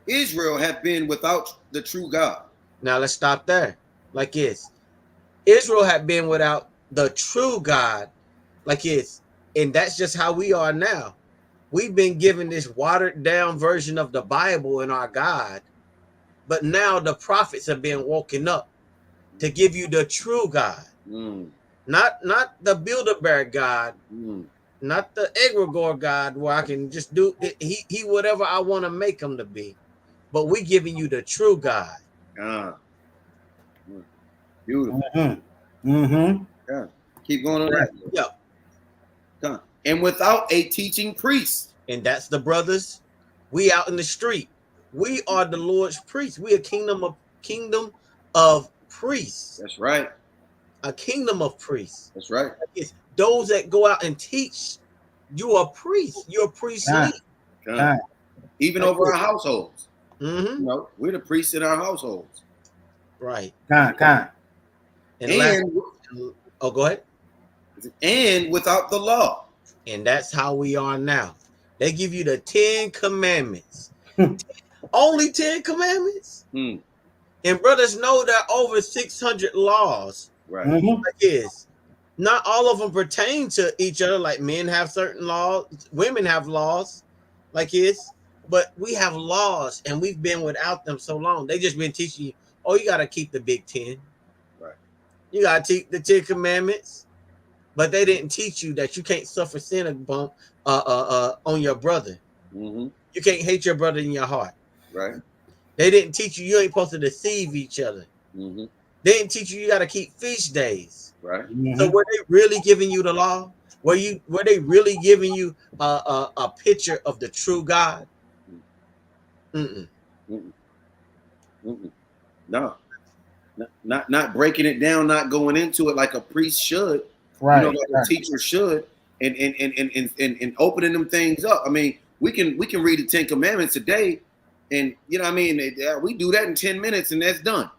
Speaker 2: Israel have been without the true God.
Speaker 3: Now let's stop there. Like this, Israel had been without the true God, like this, and that's just how we are now. We've been given this watered down version of the Bible and our God, but now the prophets have been woken up to give you the true God, not the Build-A-Bear God, not the egregore God where I can just do he whatever I want to make him to be, but we giving you the true God.
Speaker 2: Beautiful. Yeah. Keep going on that.
Speaker 3: Yep.
Speaker 2: And without a teaching priest.
Speaker 3: And that's the brothers. We out in the street. We are the Lord's priests. We a kingdom of priests.
Speaker 2: That's right.
Speaker 3: A kingdom of priests.
Speaker 2: That's right.
Speaker 3: It's those that go out and teach. You're a priest. You're a priestly.
Speaker 2: Even over our households.
Speaker 3: Mm-hmm.
Speaker 2: You know, we're the priests in our households.
Speaker 3: Right.
Speaker 2: And
Speaker 3: go ahead.
Speaker 2: And without the law.
Speaker 3: And that's how we are now. They give you the 10 commandments. Only 10 commandments. And brothers know there are over 600 laws.
Speaker 2: Right.
Speaker 3: Like is. Not all of them pertain to each other. Like men have certain laws, women have laws, like is. But we have laws, and we've been without them so long. They just been teaching you, oh, you got to keep the big 10.
Speaker 2: Right.
Speaker 3: You got to keep the 10 commandments. But they didn't teach you that you can't suffer sin bump on your brother. You can't hate your brother in your heart.
Speaker 2: Right.
Speaker 3: They didn't teach you ain't supposed to deceive each other. They didn't teach you got to keep feast days.
Speaker 2: Right.
Speaker 3: So were they really giving you the law? Were they really giving you a picture of the true God?
Speaker 2: No. Not breaking it down, not going into it like a priest should.
Speaker 4: Right.
Speaker 2: You know, like a teacher should, and opening them things up. I mean, we can read the 10 Commandments a day, and you know what I mean, we do that in 10 minutes and that's done.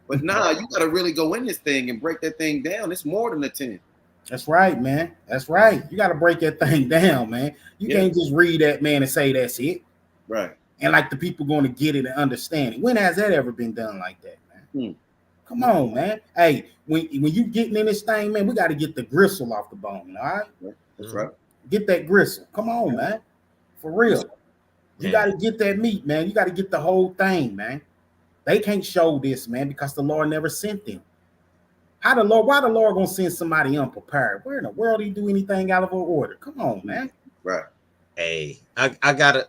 Speaker 2: But nah, you got to really go in this thing and break that thing down. It's more than a 10.
Speaker 4: That's right, man. That's right. You got to break that thing down, man. You can't just read that, man, and say that's it.
Speaker 2: Right.
Speaker 4: And like the people going to get it and understand it. When has that ever been done like that, man? Come on, man. Hey, when you getting in this thing, man, we got to get the gristle off the bone, all right?
Speaker 2: That's right.
Speaker 4: Get that gristle. Come on, man. For real. You got to get that meat, man. You got to get the whole thing, man. They can't show this, man, because the Lord never sent them. Why the Lord gonna send somebody unprepared? Where in the world do you do anything out of order? Come on, man.
Speaker 2: Right.
Speaker 3: Hey, I gotta.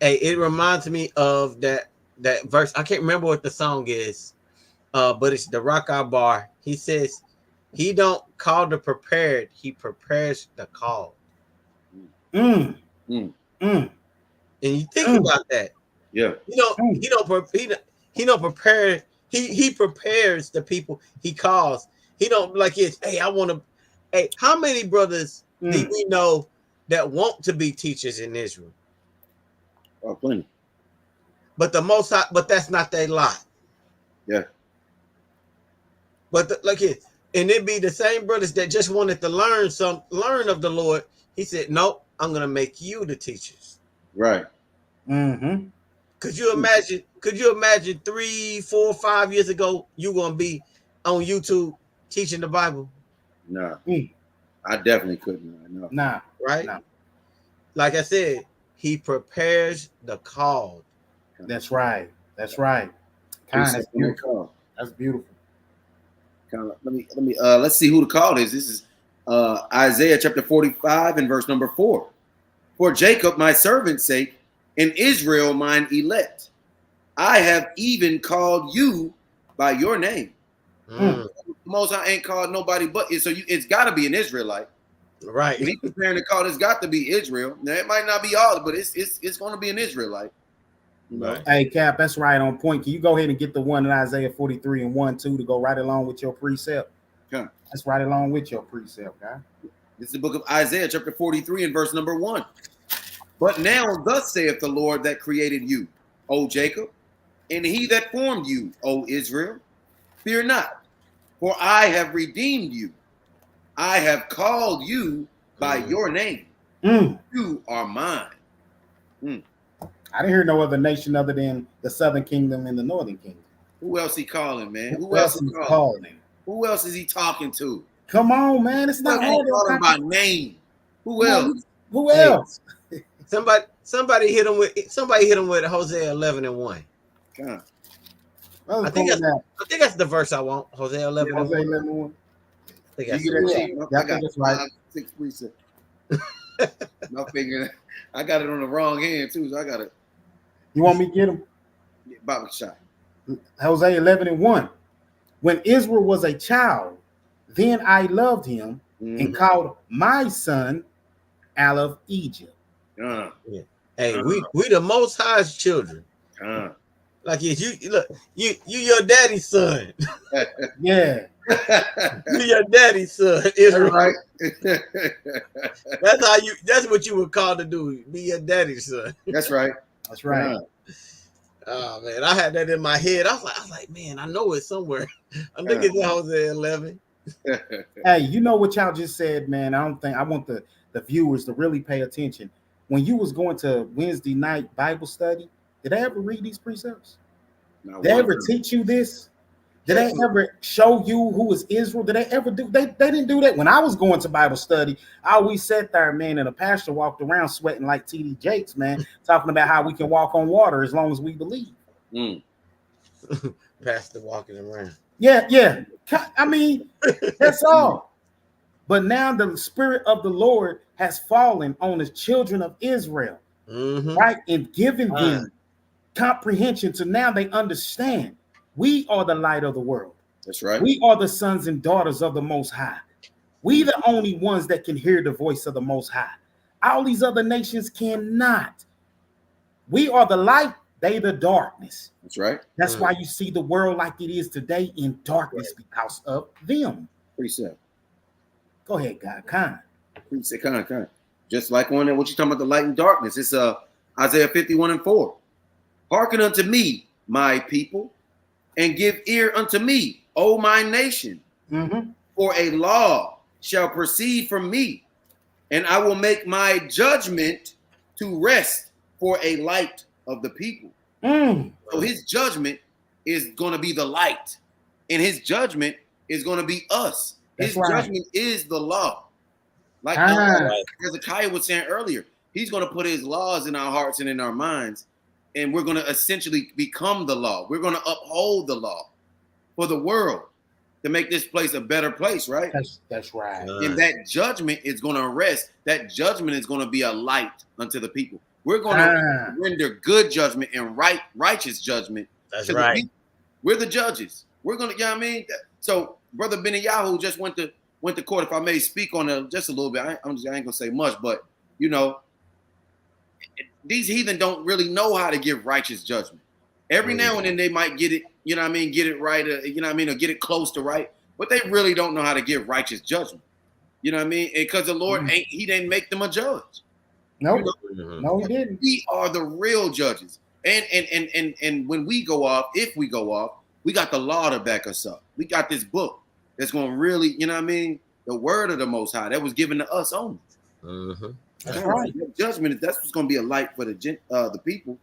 Speaker 3: Hey, it reminds me of that verse. I can't remember what the song is. But it's the Rock Our Bar. He says, he don't call the prepared, he prepares the call. And you think about that.
Speaker 2: Yeah.
Speaker 3: He don't prepare. He prepares the people he calls. He don't like it's, hey, I want to. Hey, how many brothers do we know that want to be teachers in Israel?
Speaker 2: Oh, plenty.
Speaker 3: But that's not their lot.
Speaker 2: Yeah.
Speaker 3: But and it'd be the same brothers that just wanted to learn of the Lord. He said, nope, I'm gonna make you the teachers.
Speaker 2: Right.
Speaker 3: Could you imagine 3, 4, 5 years ago you gonna be on YouTube teaching the Bible?
Speaker 2: No. I definitely couldn't.
Speaker 4: Nah.
Speaker 3: Right?
Speaker 4: Nah.
Speaker 3: Like I said, he prepares the called.
Speaker 4: That's right. That's right. That's beautiful. That's beautiful.
Speaker 2: Let's see who the called is. This is Isaiah chapter 45 and verse number 4. For Jacob my servant's sake, and Israel mine elect, I have even called you by your name. Most I ain't called nobody but so it's got to be an Israelite,
Speaker 3: right?
Speaker 2: If he's preparing to call, it's got to be Israel. Now it might not be all, but it's going to be an Israelite.
Speaker 3: Right.
Speaker 4: Hey, Cap, that's right on point. Can you go ahead and get the one in Isaiah 43 and 1, 2 to go right along with your precept?
Speaker 2: Okay.
Speaker 4: That's right along with your precept, guy.
Speaker 2: This is the book of Isaiah, chapter 43 and verse number 1. But now thus saith the Lord that created you, O Jacob, and he that formed you, O Israel, fear not, for I have redeemed you. I have called you by your name. You are mine.
Speaker 4: I didn't hear no other nation other than the Southern Kingdom and the Northern Kingdom.
Speaker 2: Who else he calling, man?
Speaker 4: Who else is calling?
Speaker 2: Who else is he talking to?
Speaker 4: Come on, man. It's not hard.
Speaker 2: Calling by name. Who else?
Speaker 4: Who else?
Speaker 3: Somebody hit him with Hosea 11:1. I think that's the verse I want. Hosea 11:1.
Speaker 2: I got that's right. 6 precepts. My finger. I got it on the wrong hand too, so I got it.
Speaker 4: You want me to get him?
Speaker 2: Bible shot.
Speaker 4: Hosea 11:1. When Israel was a child, then I loved him and called my son out of Egypt.
Speaker 3: Hey, we the Most High's children. Like you look, you your daddy's son.
Speaker 4: Yeah.
Speaker 3: You your daddy's son. Israel.
Speaker 2: Right.
Speaker 3: That's what you were called to do. Be your daddy's son.
Speaker 2: That's right.
Speaker 4: That's right.
Speaker 3: Oh man, I had that in my head. I was like, man, I know it somewhere. I think it's in Hosea 11.
Speaker 4: Hey, you know what y'all just said, man? I want the viewers to really pay attention. When you was going to Wednesday night Bible study, did I ever read these precepts? Did they ever teach you this? Did they ever show you who is Israel? Did they ever do? They didn't do that. When I was going to Bible study, I always sat there, man, and a pastor walked around sweating like T.D. Jakes, man, talking about how we can walk on water as long as we believe.
Speaker 3: Pastor walking around.
Speaker 4: Yeah. I mean, that's all. But now the Spirit of the Lord has fallen on the children of Israel, right? And given them comprehension. So now they understand we are the light of the world.
Speaker 2: That's right.
Speaker 4: We are the sons and daughters of the Most High. We the only ones that can hear the voice of the Most High. All these other nations cannot. We are the light, they the darkness.
Speaker 2: That's right.
Speaker 4: That's why you see the world like it is today in darkness because of them.
Speaker 2: Precept.
Speaker 4: Go ahead, God. Kind.
Speaker 2: Just like what you talking about, the light and darkness. It's Isaiah 51:4. Hearken unto me, my people, and give ear unto me, O my nation. For a law shall proceed from me, and I will make my judgment to rest for a light of the people. So his judgment is going to be the light, and his judgment is going to be us. His judgment is the law. Like Hezekiah was saying earlier, he's going to put his laws in our hearts and in our minds, and we're going to essentially become the law. We're going to uphold the law for the world to make this place a better place, right?
Speaker 4: That's right.
Speaker 2: And that judgment is going to rest. That judgment is going to be a light unto the people. We're going to render good judgment and righteous judgment.
Speaker 3: That's right.
Speaker 2: The people. We're the judges. We're going to, you know what I mean? So Brother Benyahu just went to court. If I may speak on it just a little bit, I ain't going to say much, but, you know, these heathen don't really know how to give righteous judgment. Every now and then they might get it, you know what I mean, get it right, you know what I mean, or get it close to right, but they really don't know how to give righteous judgment. You know what I mean? Because the Lord he didn't make them a judge.
Speaker 4: Nope. No, he didn't.
Speaker 2: We are the real judges. And when we go off, if we go off, we got the law to back us up. We got this book that's going to really, you know what I mean, the word of the Most High that was given to us only.
Speaker 4: That's right.
Speaker 2: Judgment, that's what's going to be a light for the people,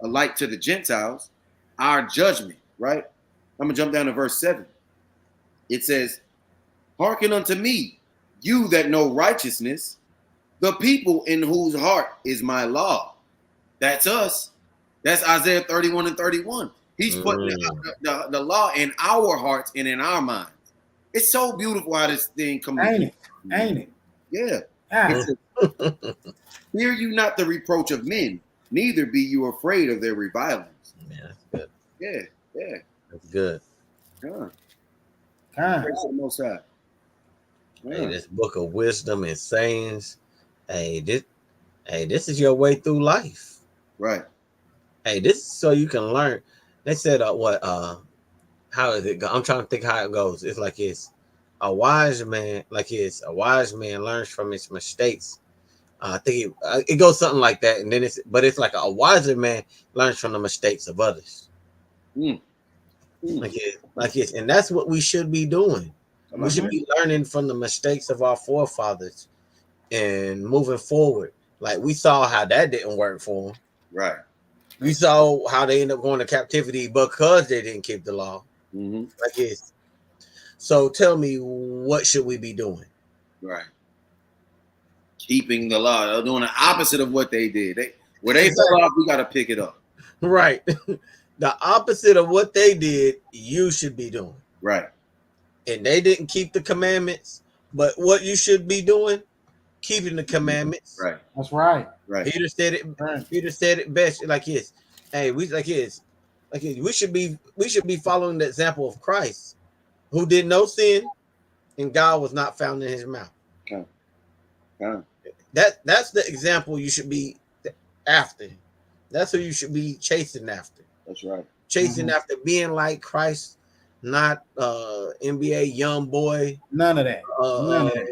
Speaker 2: a light to the Gentiles, our judgment, right? I'm going to jump down to verse 7. It says, hearken unto me, you that know righteousness, the people in whose heart is my law. That's us. That's Isaiah 31:31. He's putting the law in our hearts and in our minds. It's so beautiful how this thing comes.
Speaker 4: Ain't it?
Speaker 2: Yeah. Hear you not the reproach of men, neither be you afraid of their revilings.
Speaker 3: Yeah, that's good.
Speaker 2: Yeah.
Speaker 3: That's good.
Speaker 2: Praise the Most High.
Speaker 3: Hey, this book of wisdom and sayings. Hey, this is your way through life.
Speaker 2: Right.
Speaker 3: Hey, this is so you can learn. They said how is it go? I'm trying to think how it goes. It's like a wise man learns from his mistakes. I think it goes something like that, and then it's like a wiser man learns from the mistakes of others. Like it's, and that's what we should be doing. We should be learning from the mistakes of our forefathers and moving forward. Like we saw how that didn't work for them.
Speaker 2: Right.
Speaker 3: We saw how they ended up going to captivity because they didn't keep the law.
Speaker 2: Mm-hmm.
Speaker 3: Like it's. So tell me, what should we be doing?
Speaker 2: Right. Keeping the law. They're doing the opposite of what they did. Where they fell off, we got to pick it up.
Speaker 3: Right. The opposite of what they did, you should be doing.
Speaker 2: Right.
Speaker 3: And they didn't keep the commandments, but what you should be doing, keeping the commandments.
Speaker 2: Right.
Speaker 4: That's right.
Speaker 2: Right.
Speaker 3: Peter said it. Right. Peter said it best. Like this. Hey, we should be following the example of Christ, who did no sin, and God was not found in his mouth.
Speaker 2: Okay. Okay.
Speaker 3: That's the example you should be after. That's who you should be chasing after.
Speaker 2: That's right.
Speaker 3: Chasing after being like Christ, not NBA young boy.
Speaker 4: None of that. None of that.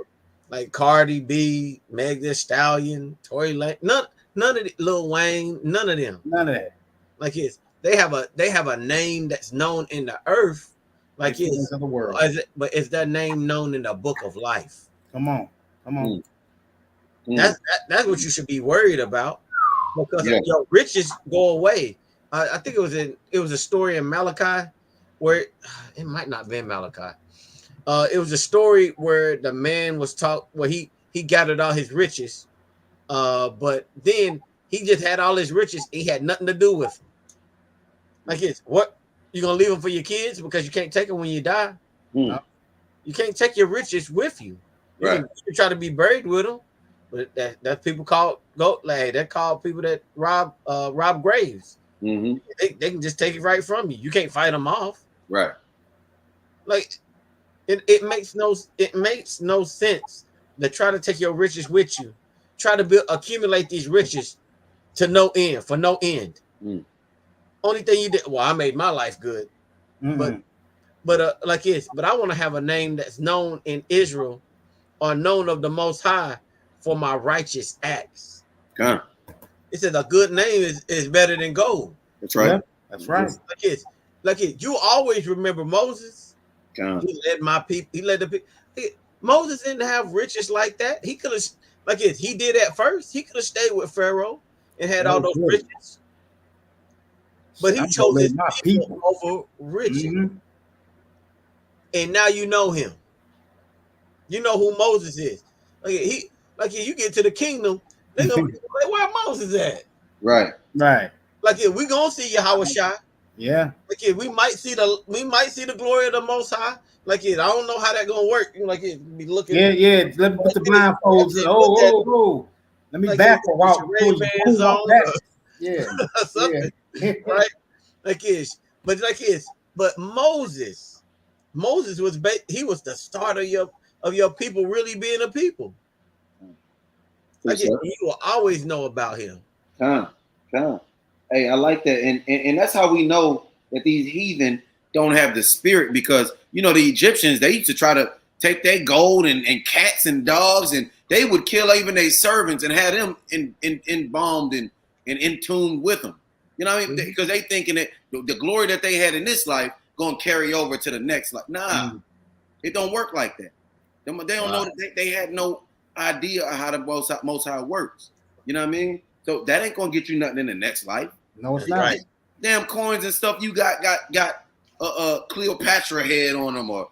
Speaker 3: Like Cardi B, Meg Thee Stallion, Tory Lane, none of the Lil Wayne, none of them.
Speaker 4: None of that.
Speaker 3: Like they have a name that's known in the earth, like it's
Speaker 4: of the world.
Speaker 3: But is that name known in the book of life?
Speaker 4: Come on.
Speaker 3: That's what you should be worried about, because your riches go away. I think it was a story in Malachi where it might not be in Malachi. It was a story where the man was where he gathered all his riches, but then he just had all his riches. He had nothing to do with them. Like what, you gonna leave them for your kids because you can't take them when you die? No. You can't take your riches with you. You can try to be buried with them, but that people call that call people that rob graves. Mm-hmm. They can just take it right from you. You can't fight them off.
Speaker 2: Right.
Speaker 3: Like it makes no sense to try to take your riches with you. Try to accumulate these riches to no end, for no end. Only thing you did, I made my life good. Mm-hmm. But I want to have a name that's known in Israel or known of the Most High for my righteous acts.
Speaker 2: Okay.
Speaker 3: It says a good name is better than gold.
Speaker 2: That's right.
Speaker 4: Yeah, that's right.
Speaker 3: You always remember Moses.
Speaker 2: Okay.
Speaker 3: He led my people. He led the people. Moses didn't have riches like that. He could have, he did at first. He could have stayed with Pharaoh and had all those riches. But he chose his people over riches. Mm-hmm. And now you know him. You know who Moses is. You get to the kingdom, they're gonna be like, where Moses at?
Speaker 2: Right.
Speaker 3: We gonna see Yahweh Shai.
Speaker 4: Yeah.
Speaker 3: We might see the glory of the Most High. I don't know how that gonna work. Be looking.
Speaker 4: Yeah. Let me put the blindfolds. Oh. Let me back a walk. Yeah.
Speaker 3: Something. Yeah. Right. But Moses was he was the start of your people really being a people. You will always know about him.
Speaker 2: Hey, I like that, and that's how we know that these heathen don't have the spirit, because the Egyptians, they used to try to take their gold and cats and dogs, and they would kill even their servants and have them embalmed and entombed with them. You know what I mean? Because they thinking that the glory that they had in this life gonna carry over to the next life. Nah, it don't work like that. They don't know that they had no idea of how the Most High works. You know what I mean? So that ain't gonna get you nothing in the next life.
Speaker 4: No, it's not.
Speaker 2: Right. Damn coins and stuff you got Cleopatra head on them, or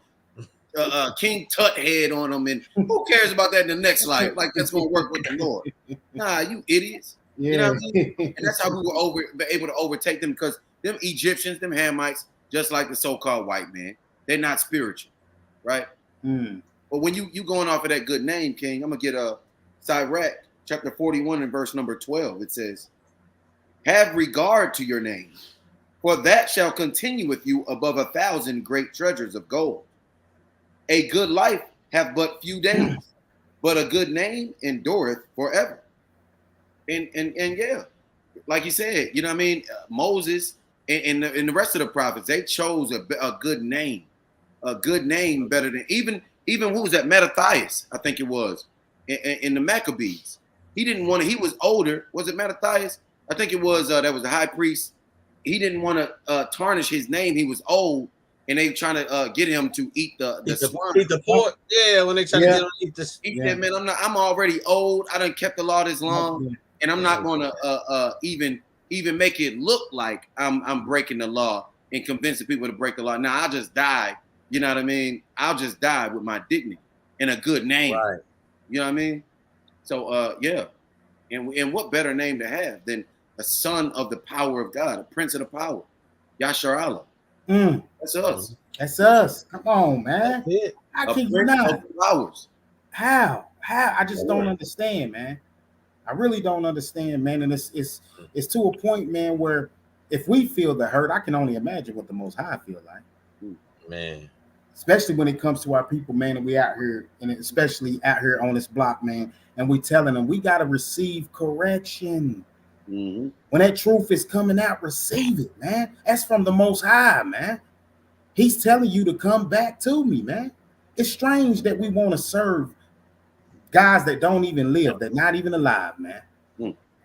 Speaker 2: King Tut head on them, and who cares about that in the next life? Like that's gonna work with the Lord. Nah, you idiots. Yeah. You know what I mean? And that's how we were able to overtake them, because them Egyptians, them Hamites, just like the so-called white man, they're not spiritual, right? But when you going off of that good name, King, I'm gonna get Sirach chapter 41 and verse number 12. It says, "Have regard to your name, for that shall continue with you above 1,000 great treasures of gold. A good life hath but few days, but a good name endureth forever." And yeah, like you said, you know what I mean? Moses and the rest of the prophets, they chose a good name better than even who was that? Mattathias, I think it was, in the Maccabees. He didn't want to. He was older. Was it Mattathias? I think it was. That was the high priest. He didn't want to tarnish his name. He was old, and they trying to get him to eat the swine.
Speaker 3: Eat the pork. Yeah, when they try to get him to eat this.
Speaker 2: He said, man, I'm already old. I done kept the law this long, and I'm not going to even make it look like I'm breaking the law and convincing people to break the law. Now I'll just die. You know what I mean? I'll just die with my dignity and a good name.
Speaker 3: Right.
Speaker 2: You know what I mean? So yeah, and what better name to have than a son of the power of God, a prince of the power, Yashar Allah. That's us.
Speaker 4: That's us. Come on, man. How can you not? How? I just don't understand, man. I really don't understand, man. And it's to a point, man, where if we feel the hurt, I can only imagine what the Most High feel like.
Speaker 3: Man.
Speaker 4: Especially when it comes to our people, man, and we out here, and especially out here on this block, man, and we telling them we got to receive correction. When that truth is coming out, receive it, man. That's from the Most High, man. He's telling you to come back to me, man. It's strange that we want to serve guys that don't even live, that not even alive, man.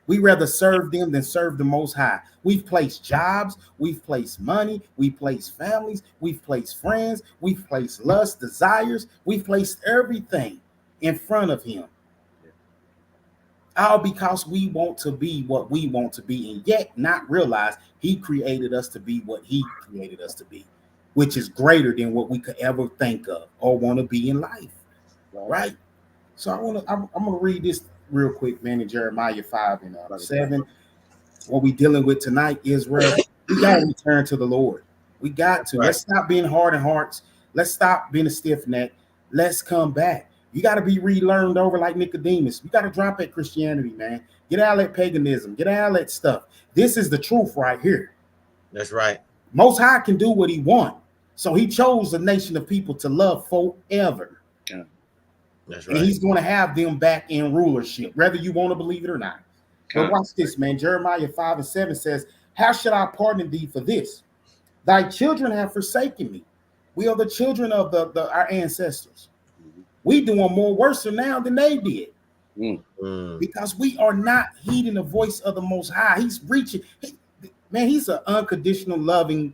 Speaker 4: We rather serve them than serve the Most High. We've placed jobs, we've placed money, we've placed families, we've placed friends, we've placed lust, desires, we've placed everything in front of him. All because we want to be what we want to be, and yet not realize he created us to be what he created us to be, which is greater than what we could ever think of or want to be in life. Right? So I'm gonna read this real quick, man, in Jeremiah 5 and 7. What we dealing with tonight, Israel, we gotta return to the Lord. We got to. Let's stop being hard in hearts. Let's stop being a stiff neck. Let's come back. You got to be relearned over like Nicodemus. You got to drop that Christianity, man. Get out of that paganism. Get out of that stuff. This is the truth right here.
Speaker 3: That's right.
Speaker 4: Most High can do what he wants. So he chose a nation of people to love forever.
Speaker 2: Yeah.
Speaker 3: That's right.
Speaker 4: And he's going to have them back in rulership, whether you want to believe it or not. But watch this, man. Jeremiah 5 and 7 says, how should I pardon thee for this? Thy children have forsaken me. We are the children of our ancestors. We doing more worse now than they did. Because we are not heeding the voice of the Most High. He's reaching. He's an unconditional loving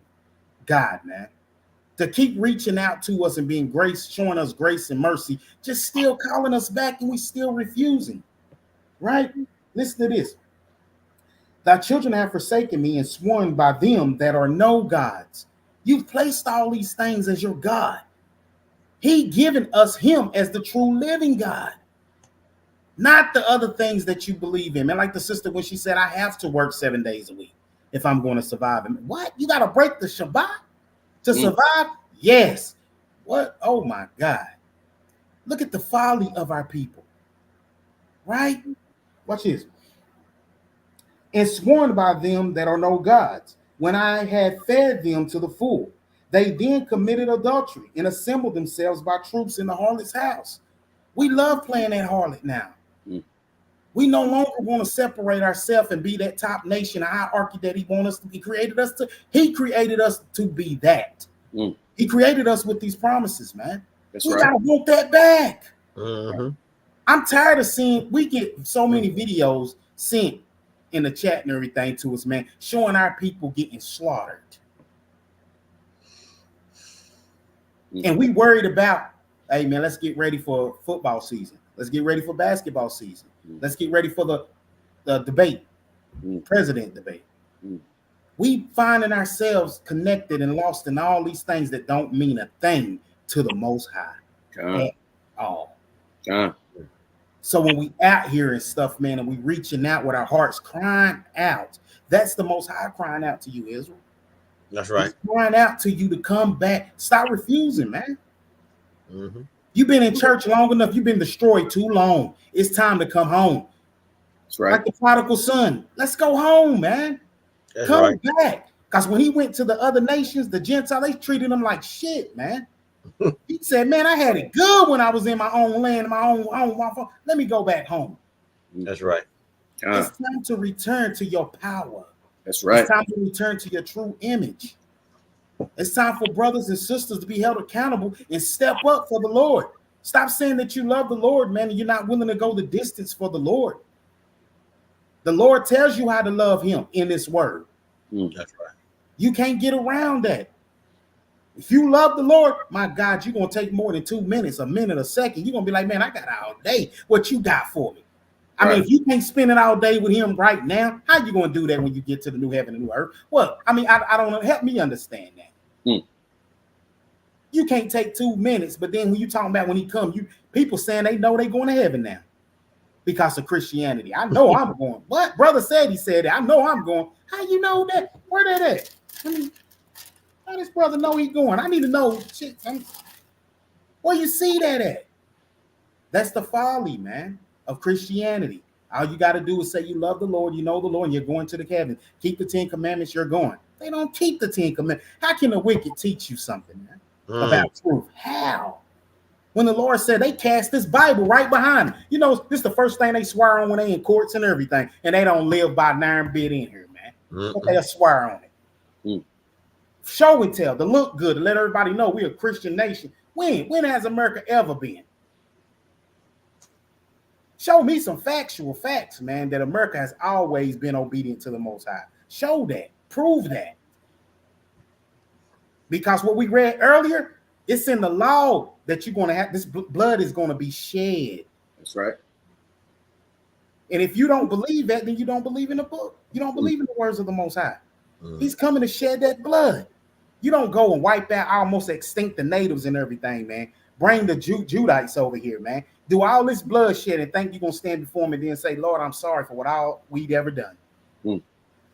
Speaker 4: God, man. To keep reaching out to us and being grace, showing us grace and mercy, just still calling us back and we still refusing. Right? Listen to this. Thy children have forsaken me and sworn by them that are no gods. You've placed all these things as your God. He given us him as the true living God, not the other things that you believe in. Man, like the sister when she said, I have to work 7 days a week if I'm going to survive. And what? You got to break the Shabbat to survive? Yes. What? Oh my God. Look at the folly of our people. Right? Watch this. And sworn by them that are no gods, when I had fed them to the full. They then committed adultery and assembled themselves by troops in the harlot's house. We love playing that harlot now. We no longer want to separate ourselves and be that top nation, a hierarchy that he wants us to be. He created us to be that. He created us with these promises, man. We gotta want that back. I'm tired of seeing, we get so many videos sent in the chat and everything to us, man, showing our people getting slaughtered. And we worried about, hey, man, let's get ready for football season. Let's get ready for basketball season. Let's get ready for the debate, president debate. We finding ourselves connected and lost in all these things that don't mean a thing to the Most High at all. So when we out here and stuff, man, and we reaching out with our hearts crying out, that's the Most High crying out to you, Israel.
Speaker 3: That's right.
Speaker 4: He's crying out to you to come back. Stop refusing, man. You've been in church long enough. You've been destroyed too long. It's time to come home.
Speaker 2: That's right.
Speaker 4: Like the prodigal son. Let's go home, man.
Speaker 3: That's
Speaker 4: come back. Because when he went to the other nations, the Gentiles, they treated him like shit, man. He said, man, I had it good when I was in my own land, my own home. Let me go back home.
Speaker 3: That's right.
Speaker 4: It's time to return to your power.
Speaker 2: That's right.
Speaker 4: It's time to return to your true image. It's time for brothers and sisters to be held accountable and step up for the Lord. Stop saying that you love the Lord, man, and you're not willing to go the distance for the Lord. The Lord tells you how to love him in this word.
Speaker 3: That's right.
Speaker 4: You can't get around that. If you love the Lord, my God, you're going to take more than 2 minutes, a minute, a second. You're going to be like, man, I got all day. What you got for me? I mean, if you can't spend it all day with him right now, how you going to do that when you get to the new heaven and new earth? Well, I mean, I don't know. Help me understand that. You can't take 2 minutes, but then when you talking about when he comes, people saying they know they going to heaven now because of Christianity. I know I'm going. What? Brother said he said that. I know I'm going. How you know that? Where that at? I mean, how does brother know he's going? I need to know. Shit, where you see that at? That's the folly, man, of Christianity. All you got to do is say you love the Lord, you know the Lord, and you're going to the heaven. Keep the 10 commandments, you're going. They don't keep the 10 commandments. How can the wicked teach you something, man, about truth? How? When the Lord said they cast this Bible right behind them. You know, this is the first thing they swear on when they in courts and everything, and they don't live by 9 bit in here, man. But they'll swear on it. Show and tell, to look good, to let everybody know we're a Christian nation. When has America ever been? Show me some factual facts, man, that America has always been obedient to the Most High. Show that. Prove that. Because what we read earlier, it's in the law that you're going to have, this blood is going to be shed.
Speaker 2: That's right.
Speaker 4: And if you don't believe that, then you don't believe in the book. You don't believe in the words of the Most High. He's coming to shed that blood. You don't go and wipe out, almost extinct the natives and everything, man. Bring the Judites over here, man. Do all this bloodshed and think you're going to stand before him and then say, Lord, I'm sorry for what all we'd ever done.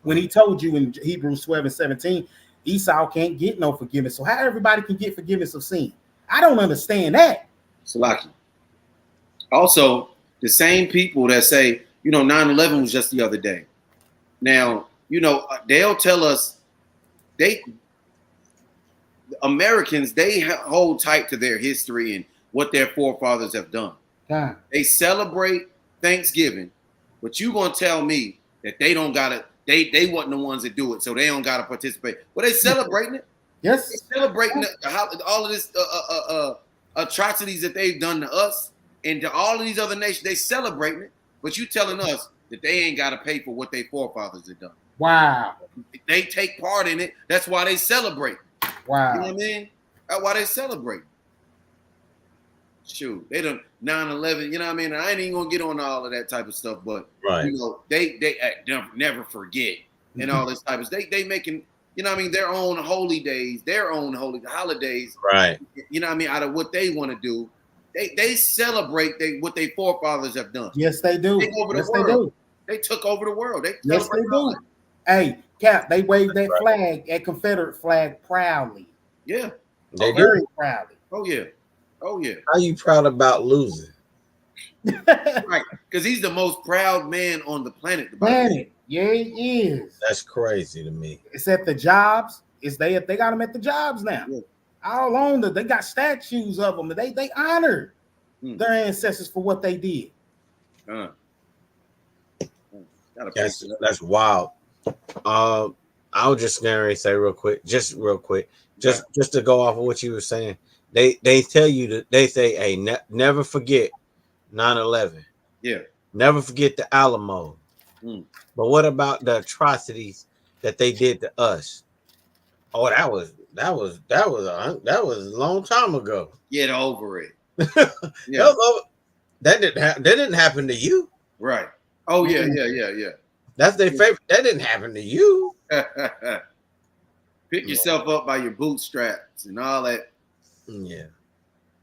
Speaker 4: When he told you in Hebrews 12:17, Esau can't get no forgiveness. So how everybody can get forgiveness of sin? I don't understand that.
Speaker 2: Salaki. Also, the same people that say, 9/11 was just the other day. Now, they'll tell us Americans, they hold tight to their history and what their forefathers have done. They celebrate Thanksgiving, but you gonna tell me that they don't gotta, they wasn't the ones that do it, so they don't gotta participate. But they celebrating it.
Speaker 4: Yes,
Speaker 2: they celebrating all of this atrocities that they've done to us and to all of these other nations. They celebrating it, but you telling us that they ain't gotta pay for what their forefathers have done.
Speaker 4: Wow.
Speaker 2: They take part in it. That's why they celebrate.
Speaker 4: Wow.
Speaker 2: You know what I mean? That's why they celebrate. Shoot, they done 9/11. You know what I mean? I ain't even gonna get on all of that type of stuff, but they never forget and all this type of stuff. They making, their own holy days, their own holy holidays.
Speaker 3: Right.
Speaker 2: You know what I mean? Out of what they want to do, they celebrate what their forefathers have done.
Speaker 4: Yes, they do.
Speaker 2: They took over the world. They took over the world.
Speaker 4: Yes, they do. Hey, Cap, they wave that flag, that Confederate flag, proudly.
Speaker 2: Yeah,
Speaker 3: they
Speaker 4: very
Speaker 3: do.
Speaker 4: proudly.
Speaker 2: Oh yeah.
Speaker 3: How you proud about losing?
Speaker 2: Right, because he's the most proud man on the planet.
Speaker 4: Yeah, he is.
Speaker 3: That's crazy to me.
Speaker 4: It's at the jobs. They got them at the jobs now. Yeah. All on they got statues of them. They honor their ancestors for what they did.
Speaker 3: That's wild. I'll just say real quick, just to go off of what you were saying. They tell you that they say, hey, never forget 9/11.
Speaker 2: Yeah.
Speaker 3: Never forget the Alamo. But what about the atrocities that they did to us? Oh, that was a long time ago.
Speaker 2: Get over it.
Speaker 3: Yeah. That didn't happen to you.
Speaker 2: Right. Oh yeah.
Speaker 3: That's their favorite. That didn't happen to you.
Speaker 2: Pick yourself up by your bootstraps and all that.
Speaker 3: Yeah.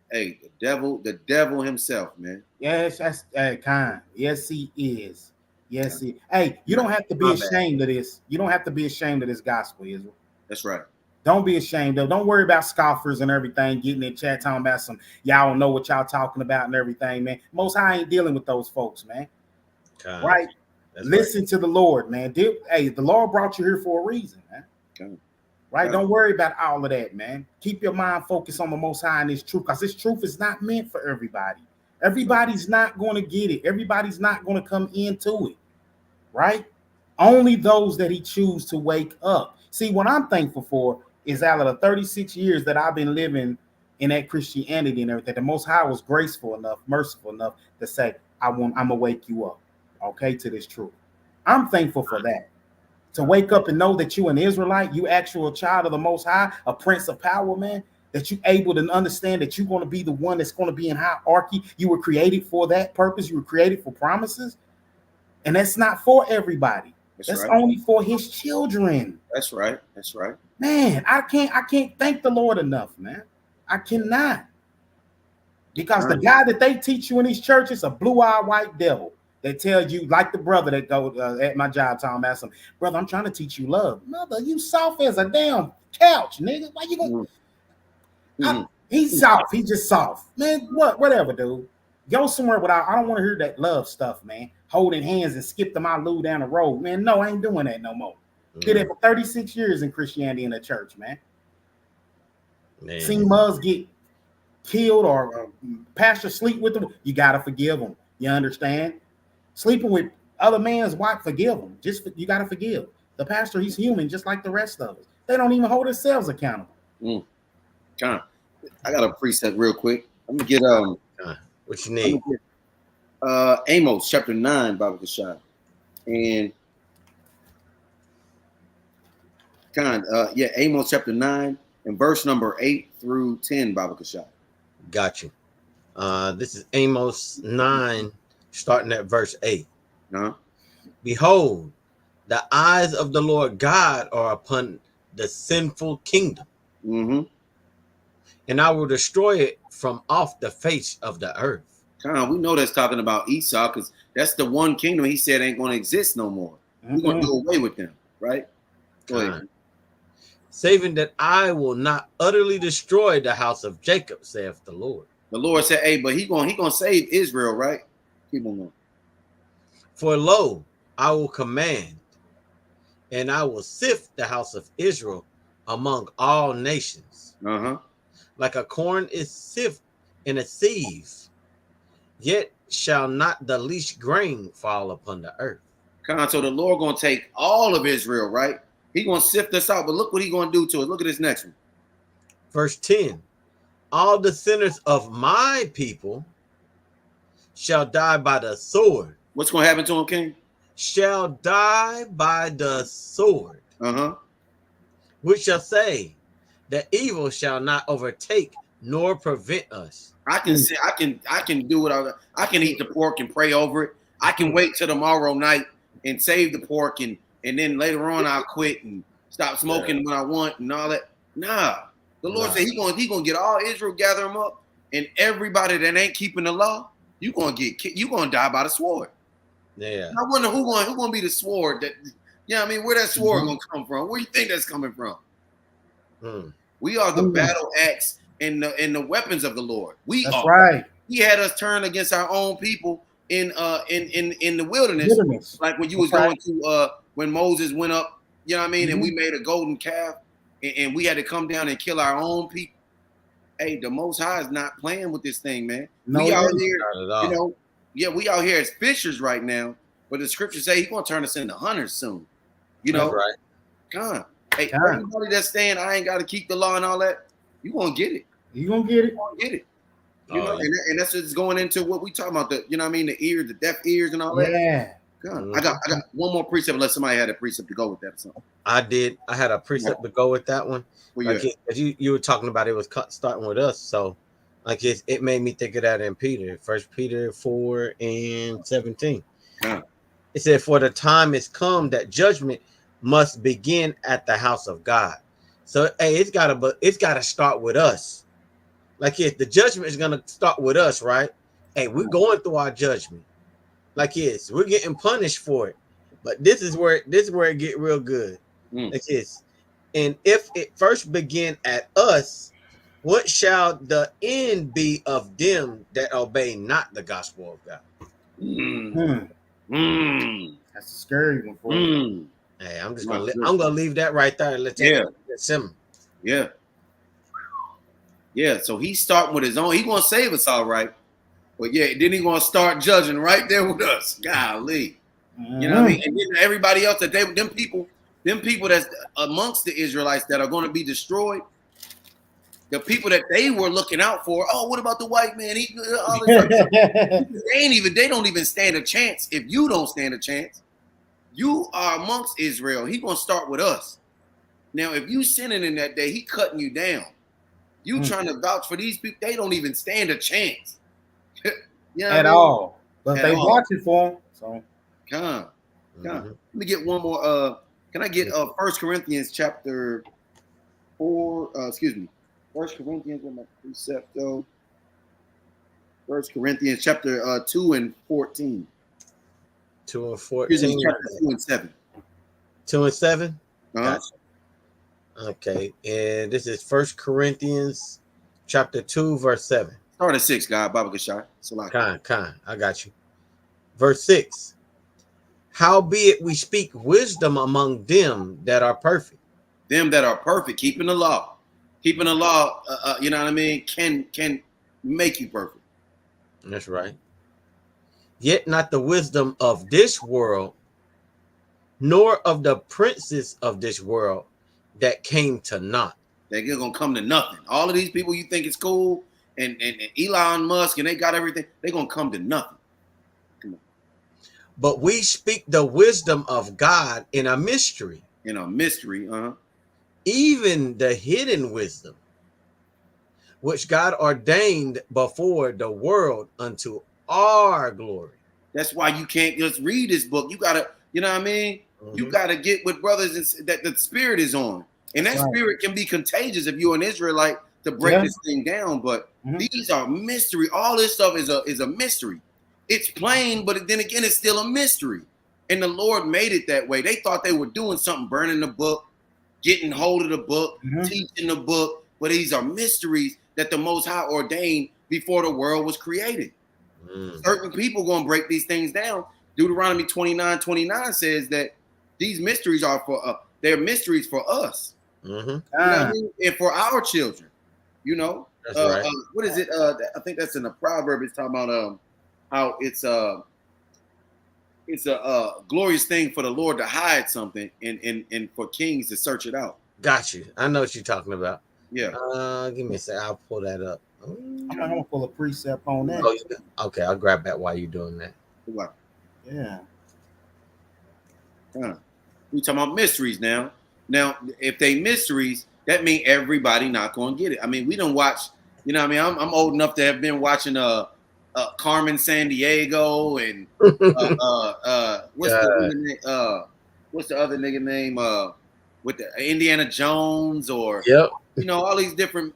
Speaker 2: Hey, the devil himself, man.
Speaker 4: Yes, that's kind. Yes, he is. Yes, he. Hey, you don't have to be ashamed of this. You don't have to be ashamed of this gospel, Israel.
Speaker 2: That's right.
Speaker 4: Don't be ashamed of. Don't worry about scoffers and everything getting in chat talking about some y'all don't know what y'all talking about and everything, man. Most High ain't dealing with those folks, man. Right? Listen to the Lord, man. Hey, the Lord brought you here for a reason, man. Right? Don't worry about all of that, man. Keep your mind focused on the Most High and His truth, because His truth is not meant for everybody. Everybody's not going to get it. Everybody's not going to come into it, right? Only those that He chooses to wake up. See, what I'm thankful for is out of the 36 years that I've been living in that Christianity and everything, the Most High was graceful enough, merciful enough to say, I'm going to wake you up, okay, to this truth. I'm thankful for that. To wake up and know that you an Israelite, you actual child of the Most High, a prince of power, man, that you able to understand that you're going to be the one that's going to be in hierarchy. You were created for that purpose. You were created for promises. And that's not for everybody. That's right. Only for his children.
Speaker 2: That's right. That's right.
Speaker 4: Man, I can't thank the Lord enough, man. I cannot. Because the guy that they teach you in these churches, a blue-eyed white devil. They tell you, like the brother that go at my job, Tom asked him, brother, I'm trying to teach you love. Mother, you soft as a damn couch, nigga. Why you going? He's soft. He's just soft. Man, whatever, dude. Go somewhere without, I don't want to hear that love stuff, man. Holding hands and skip the Malu down the road. Man, no, I ain't doing that no more. Did it for 36 years in Christianity in the church, man. Seen mothers get killed or pastor sleep with them. You got to forgive them. You understand? Sleeping with other man's wife, forgive them. You got to forgive. The pastor, he's human just like the rest of us. They don't even hold themselves accountable.
Speaker 2: John, I got a precept real quick. I'm going to get
Speaker 3: what you need?
Speaker 2: Amos chapter 9, Baba Kashad. And Amos chapter 9 and verse number 8 through 10, Baba Kashad.
Speaker 3: Got you. This is Amos 9, starting at verse 8. Behold, the eyes of the Lord God are upon the sinful kingdom, and I will destroy it from off the face of the earth.
Speaker 2: We know that's talking about Esau, because that's the one kingdom he said ain't going to exist no more. We're going to do away with them, right? Go ahead.
Speaker 3: Saving that I will not utterly destroy the house of Jacob, saith the Lord.
Speaker 2: The Lord said, hey, but he gonna save Israel, right? Keep on going.
Speaker 3: For lo, I will command, and I will sift the house of Israel among all nations. Like a corn is sifted in a sieve, yet shall not the least grain fall upon the earth.
Speaker 2: So the Lord gonna take all of Israel, right? He gonna sift us out, but look what he gonna do to us. Look at this next one.
Speaker 3: Verse 10. All the sinners of my people shall die by the sword.
Speaker 2: What's gonna happen to him, King?
Speaker 3: Shall die by the sword. Which shall say that evil shall not overtake nor prevent us.
Speaker 2: I can say I can do it. I can eat the pork and pray over it. I can wait till tomorrow night and save the pork and then later on I'll quit and stop smoking when I want and all that. Nah. The Lord said he gonna get all Israel, gather them up, and everybody that ain't keeping the law, you gonna die by the sword.
Speaker 3: Yeah.
Speaker 2: I wonder who gonna be the sword that, where that sword gonna come from? Where you think that's coming from? We are the battle axe and the weapons of the Lord.
Speaker 4: That's right.
Speaker 2: He had us turn against our own people in the wilderness. Like when you was going to when Moses went up, and we made a golden calf. And we had to come down and kill our own people. Hey, the Most High is not playing with this thing, man.
Speaker 3: No,
Speaker 2: we out here, we out here as fishers right now. But the scriptures say he's gonna turn us into hunters soon.
Speaker 3: That's right.
Speaker 2: Come. Hey, everybody that's saying I ain't got to keep the law and all that, you gonna get it.
Speaker 4: You gonna get it.
Speaker 2: And that's just going into what we talking about. The ears, the deaf ears, and all that.
Speaker 4: Yeah.
Speaker 2: I got one more precept unless somebody had a precept to go with that or something.
Speaker 3: I did. I had a precept to go with that one. You were talking about it was starting with us, so like it made me think of that in Peter, 1 Peter 4 and 17. It said, "For the time is come that judgment must begin at the house of God." So hey, it's gotta start with us. Like the judgment is gonna start with us, right? Hey, we're going through our judgment. Like we're getting punished for it, but this is where it get real good. Like and if it first begin at us, what shall the end be of them that obey not the gospel of God?
Speaker 4: That's a scary one for you.
Speaker 3: Hey, I'm gonna leave that right there and let that simmer.
Speaker 2: Yeah. So he's starting with his own. He's gonna save us all right. But then he's gonna start judging right there with us. Golly. You know what I mean? And then everybody else that them people that's amongst the Israelites that are gonna be destroyed, the people that they were looking out for. Oh, what about the white man? They don't even stand a chance. If you don't stand a chance, You are amongst Israel. He gonna start with us. Now, if you sinning in that day, he cutting you down. You trying to vouch for these people, they don't even stand a chance. You know
Speaker 4: At
Speaker 2: what I mean?
Speaker 4: all. But
Speaker 2: At
Speaker 4: they
Speaker 2: all.
Speaker 4: watching for him. So
Speaker 2: Come.
Speaker 3: Mhm.
Speaker 2: Let me get one more. Can I get 1 Corinthians chapter 4? Excuse me. 1 Corinthians, with my precept though. 1 Corinthians chapter 2 and 14.
Speaker 3: 2 and
Speaker 2: Excuse me,
Speaker 3: 14.
Speaker 2: chapter 2 and 7.
Speaker 3: 2 and 7.
Speaker 2: Uh-huh.
Speaker 3: Gotcha. Okay, and this is First Corinthians chapter 2, verse 7.
Speaker 2: Start at 6, God. Baba Gashai.
Speaker 3: Kind. I got you. Verse 6. Howbeit we speak wisdom among them that are perfect.
Speaker 2: Them that are perfect, keeping the law. Keeping the law, you know what I mean, can make you perfect.
Speaker 3: That's right. Yet not the wisdom of this world, nor of the princes of this world that came to naught.
Speaker 2: They're gonna come to nothing. All of these people you think is cool, and Elon Musk, and they got everything, they're gonna come to nothing. Come on.
Speaker 3: But we speak the wisdom of God in a mystery,
Speaker 2: In a mystery,
Speaker 3: even the hidden wisdom, which God ordained before the world unto our glory.
Speaker 2: That's why you can't just read this book. You gotta, you know what I mean? You gotta get with brothers that the spirit is on. And that spirit can be contagious if you're an Israelite to break this thing down. But these are mystery. All this stuff is a mystery. It's plain, but then again, it's still a mystery. And the Lord made it that way. They thought they were doing something, burning the book, getting hold of the book, teaching the book. But these are mysteries that the Most High ordained before the world was created. Certain people going to break these things down. Deuteronomy 29:29 says that these mysteries are for they're mysteries for us. You know what I mean? And for our children. You know,
Speaker 3: that's right.
Speaker 2: What is it? I think that's in the proverb. It's talking about how it's a glorious thing for the Lord to hide something and for kings to search it out.
Speaker 3: Got you. I know what you're talking about.
Speaker 2: Yeah.
Speaker 3: Give me a second. I'll pull that up.
Speaker 4: I'm gonna pull a precept on that.
Speaker 3: Oh, okay, I'll grab that while you're doing that.
Speaker 4: Yeah.
Speaker 2: We talking about mysteries now. Now, if they mysteries, that means everybody not gonna get it. I mean, we don't watch. You know, what I mean, I'm old enough to have been watching Carmen San Diego and what's the other nigga name with the Indiana Jones or you know, all these different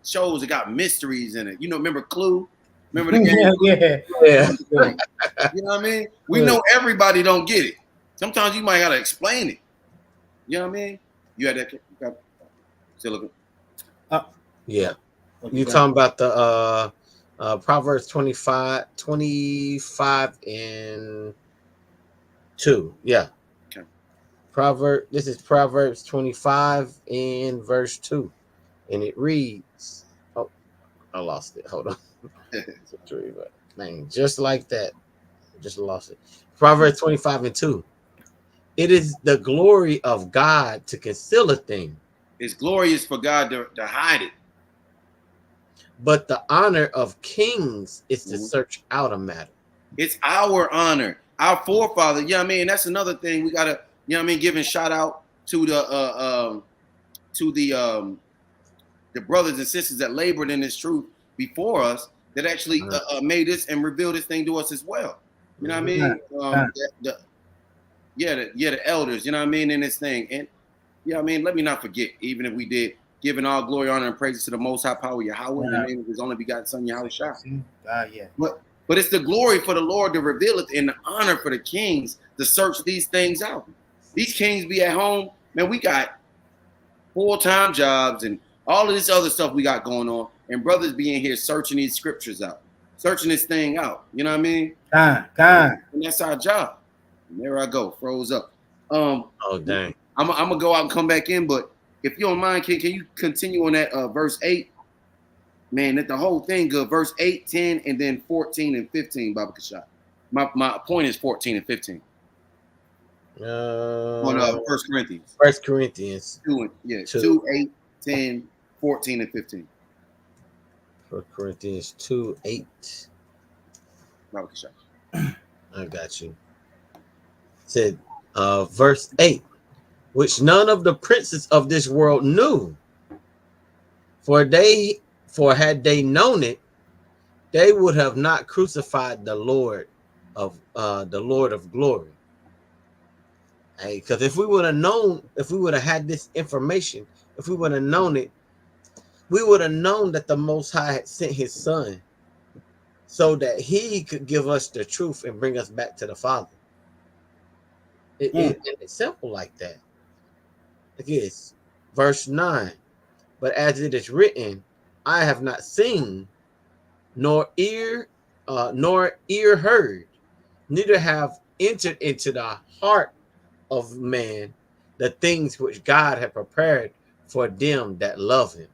Speaker 2: shows that got mysteries in it. You know, remember Clue? Remember the game?
Speaker 3: Yeah.
Speaker 2: You know what I mean? We know everybody don't get it. Sometimes you might gotta explain it. You know what I mean? You had that. Still looking.
Speaker 3: Yeah. You talking about the Proverbs 25 and 2. Yeah. Okay. This is Proverbs 25 and verse 2. And it reads, oh, I lost it. Hold on. Man, just like that. Just lost it. Proverbs 25 and 2. It is the glory of God to conceal a thing.
Speaker 2: It's glorious for God to hide it.
Speaker 3: But the honor of kings is to search out a matter.
Speaker 2: It's our honor. Our forefather, you know what I mean? That's another thing we gotta, you know what I mean, giving shout out to the brothers and sisters that labored in this truth before us that actually made this and revealed this thing to us as well. You know what I mean? The elders, you know what I mean, in this thing. And you know what I mean, let me not forget, even if we did, giving all glory, honor, and praises to the Most High Power Yahweh in the name of His only begotten Son Yahweh Shah. But it's the glory for the Lord to reveal it, and the honor for the kings to search these things out. These kings be at home, man. We got full-time jobs and all of this other stuff we got going on, and brothers being here searching these scriptures out, searching this thing out. You know what I mean? And that's our job. And there I go, froze up.
Speaker 3: Oh dang!
Speaker 2: I'm gonna go out and come back in, but if you don't mind, can you continue on that verse 8? Man, that the whole thing good. Verse 8, 10, and then 14 and 15, Baba Kashad. My point is 14 and 15. On 1 Corinthians.
Speaker 3: 1 Corinthians.
Speaker 2: 2, 8, 10, 14, and 15.
Speaker 3: 1 Corinthians 2, 8.
Speaker 2: Baba Kashad.
Speaker 3: I got you. Said, verse 8, which none of the princes of this world knew. For had they known it, they would have not crucified the Lord of glory. Hey, because if we would have known, if we would have had this information, if we would have known it, we would have known that the Most High had sent his son so that he could give us the truth and bring us back to the Father. It's simple like that. It is. Verse 9. But as it is written, I have not seen, nor ear heard, neither have entered into the heart of man the things which God had prepared for them that love him.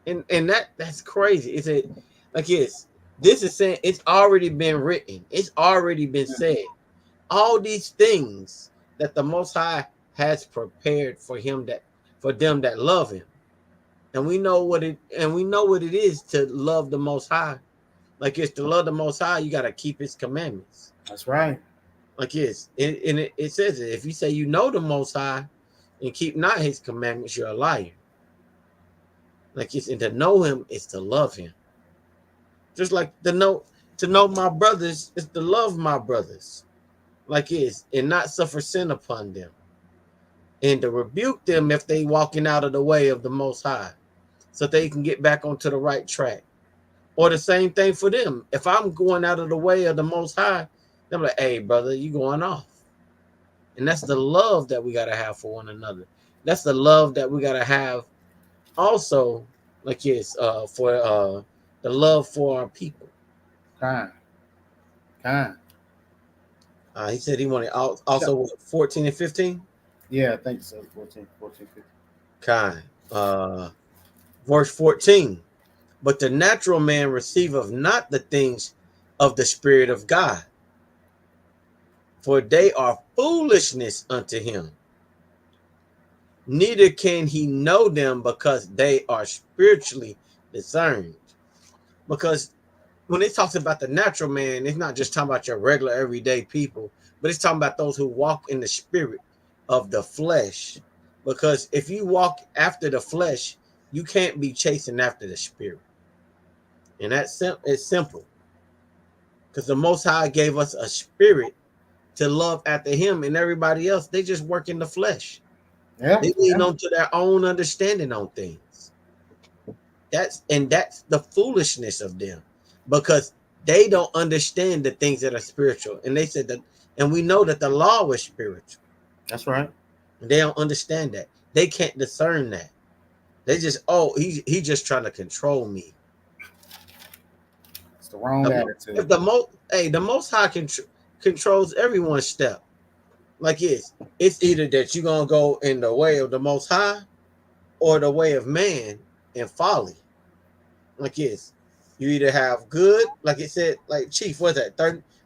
Speaker 3: And that's crazy. Is it like this is saying it's already been written, it's already been said. All these things that the Most High has prepared for them that love him. And we know what it is to love the Most High. Like it's to love the Most High, you gotta keep his commandments.
Speaker 4: That's right.
Speaker 3: Like it says it. If you say you know the Most High and keep not his commandments, you're a liar. Like it's, and to know him is to love him. Just like to know my brothers is to love my brothers. Like it's, and not suffer sin upon them. And to rebuke them if they walking out of the way of the Most High, so they can get back onto the right track. Or the same thing for them. If I'm going out of the way of the Most High, I'm like, hey, brother, you going off. And that's the love that we got to have for one another. That's the love that we got to have also, like yes, for the love for our people.
Speaker 4: Kind.
Speaker 3: He said he wanted also 14 and 15.
Speaker 4: Yeah, I think so. 14, 15.
Speaker 3: Kind. Verse 14. But the natural man receiveth not the things of the Spirit of God, for they are foolishness unto him. Neither can he know them because they are spiritually discerned. Because when it talks about the natural man, it's not just talking about your regular everyday people, but it's talking about those who walk in the spirit of the flesh. Because if you walk after the flesh, you can't be chasing after the spirit. And that's it's simple. Because the Most High gave us a spirit to love after him, and everybody else, they just work in the flesh.
Speaker 4: Yeah.
Speaker 3: They lean on to their own understanding on things. That's the foolishness of them, because they don't understand the things that are spiritual. And they said that, and we know that the law was spiritual.
Speaker 4: That's right.
Speaker 3: And they don't understand that. They can't discern that. They just, he just trying to control me.
Speaker 4: It's the wrong attitude.
Speaker 3: If the Most High controls everyone's step. Like it's either that you're gonna go in the way of the Most High or the way of man and folly. Like it's, you either have good, like it said, like Chief, what's that?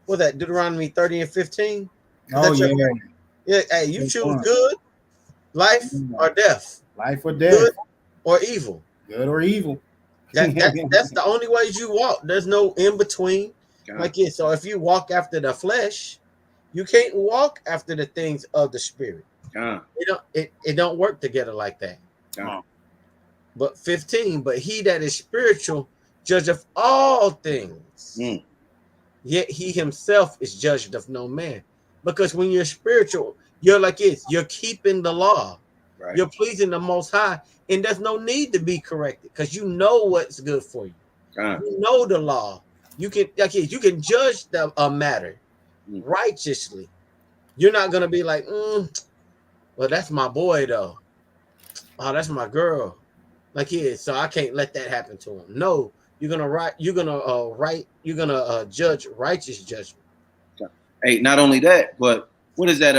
Speaker 3: Deuteronomy 30 and 15?
Speaker 4: Oh yeah.
Speaker 3: Yeah, hey, you choose good, life or death.
Speaker 4: Life or death.
Speaker 3: Good or evil.
Speaker 4: Good or evil.
Speaker 3: That's the only ways you walk. There's no in between.
Speaker 2: God.
Speaker 3: Like it. So if you walk after the flesh, you can't walk after the things of the spirit. It don't work together like that. But 15, but he that is spiritual judgeth all things. Yet he himself is judged of no man. Because when you're spiritual, you're like this. You're keeping the law. Right. You're pleasing the Most High. And there's no need to be corrected because you know what's good for you. You know the law. You can judge a matter righteously. You're not gonna be like, well, that's my boy though. Oh, that's my girl. Like so I can't let that happen to him. No, you're gonna judge righteous judgment.
Speaker 2: Hey, not only that, but what is that?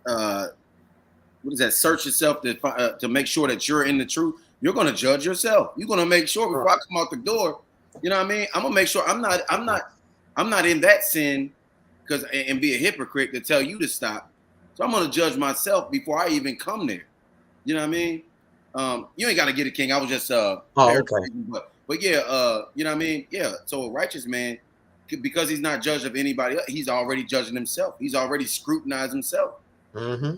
Speaker 2: What is that? Search yourself to make sure that you're in the truth. You're gonna judge yourself. You're gonna make sure before I come out the door. You know what I mean? I'm gonna make sure I'm not in that sin and be a hypocrite to tell you to stop. So I'm gonna judge myself before I even come there. You know what I mean? You ain't gotta get it, King. I was just
Speaker 3: okay.
Speaker 2: But yeah, you know what I mean? Yeah. So a righteous man, because he's not judged of anybody else, he's already judging himself. He's already scrutinized himself.
Speaker 3: Mm-hmm.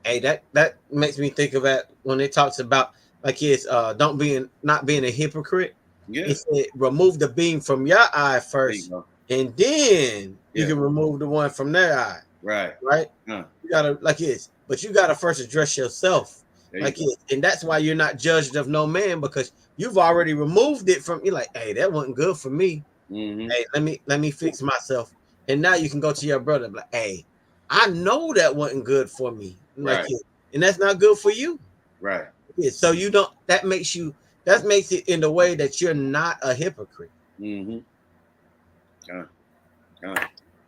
Speaker 3: Hey, that makes me think of that when it talks about like it's not being a hypocrite.
Speaker 2: Yeah.
Speaker 3: It said remove the beam from your eye
Speaker 2: There you
Speaker 3: first,
Speaker 2: go.
Speaker 3: and then you
Speaker 2: Yeah.
Speaker 3: can remove the one from their eye.
Speaker 2: Right.
Speaker 3: Right?
Speaker 2: Huh.
Speaker 3: You gotta but you gotta first address yourself.
Speaker 2: There you go.
Speaker 3: And that's why you're not judged of no man, because you've already removed it from you. Like, hey, that wasn't good for me.
Speaker 2: Mm-hmm.
Speaker 3: Hey, let me fix myself. And now you can go to your brother and be like, hey, I know that wasn't good for me.
Speaker 2: Right.
Speaker 3: And that's not good for you.
Speaker 2: Right.
Speaker 3: So you don't that makes it in the way that you're not a hypocrite.
Speaker 2: Mm-hmm.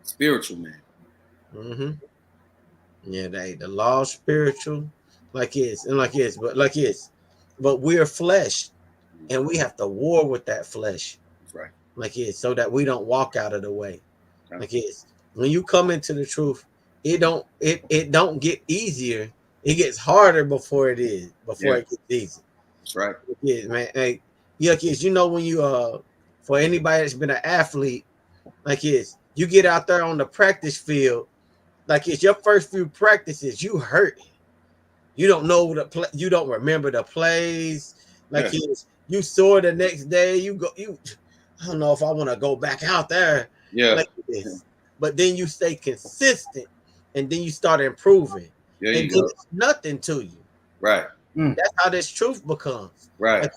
Speaker 2: Spiritual man.
Speaker 3: Mm-hmm. Yeah, the law is spiritual, but we're flesh, and we have to war with that flesh.
Speaker 2: That's right.
Speaker 3: So that we don't walk out of the way.
Speaker 2: Okay.
Speaker 3: When you come into the truth, it don't get easier. It gets harder before it gets easy.
Speaker 2: That's right.
Speaker 3: Man. Hey, kids, when you for anybody that's been an athlete, you get out there on the practice field, it's your first few practices, you hurt. You don't know you don't remember the plays. You sore the next day. I don't know if I want to go back out there.
Speaker 2: Yeah.
Speaker 3: But then you stay consistent, and then you start improving.
Speaker 2: There
Speaker 3: and
Speaker 2: you
Speaker 3: then
Speaker 2: go.
Speaker 3: it's nothing to you.
Speaker 2: Right.
Speaker 3: That's how this truth becomes.
Speaker 2: Right.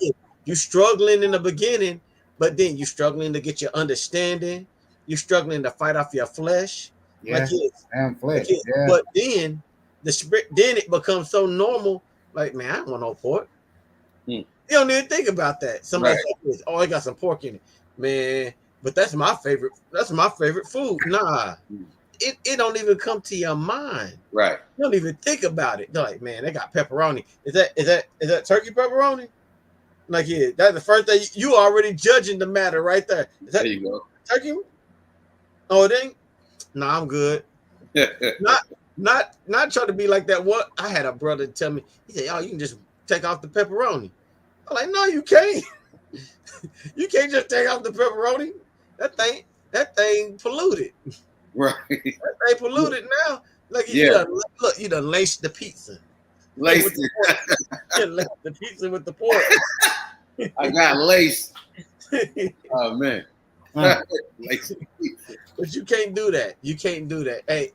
Speaker 3: You struggling in the beginning, but then you struggling to get your understanding. You're struggling to fight off your flesh.
Speaker 4: Yeah. Flesh.
Speaker 3: But then it becomes so normal. Like, man, I don't want no pork. You don't even think about that. Somebody says, "Oh, I got some pork in it, man." But that's my favorite. That's my favorite food. Nah, it don't even come to your mind.
Speaker 2: Right.
Speaker 3: You don't even think about it. They're like, man, they got pepperoni. Is that turkey pepperoni? That's the first thing you already judging the matter right there.
Speaker 2: There you go.
Speaker 3: Turkey? Oh, it ain't. Nah, I'm good. Not trying to be like that. What I had a brother tell me, he said, "Oh, you can just take off the pepperoni." I'm like, "No, you can't. You can't just take off the pepperoni. That thing polluted.
Speaker 2: Right.
Speaker 3: That thing polluted now. You done laced the pizza.
Speaker 2: Laced
Speaker 3: it. Laced the pizza with the pork.
Speaker 2: I got laced. Oh man.
Speaker 3: But you can't do that. You can't do that. Hey,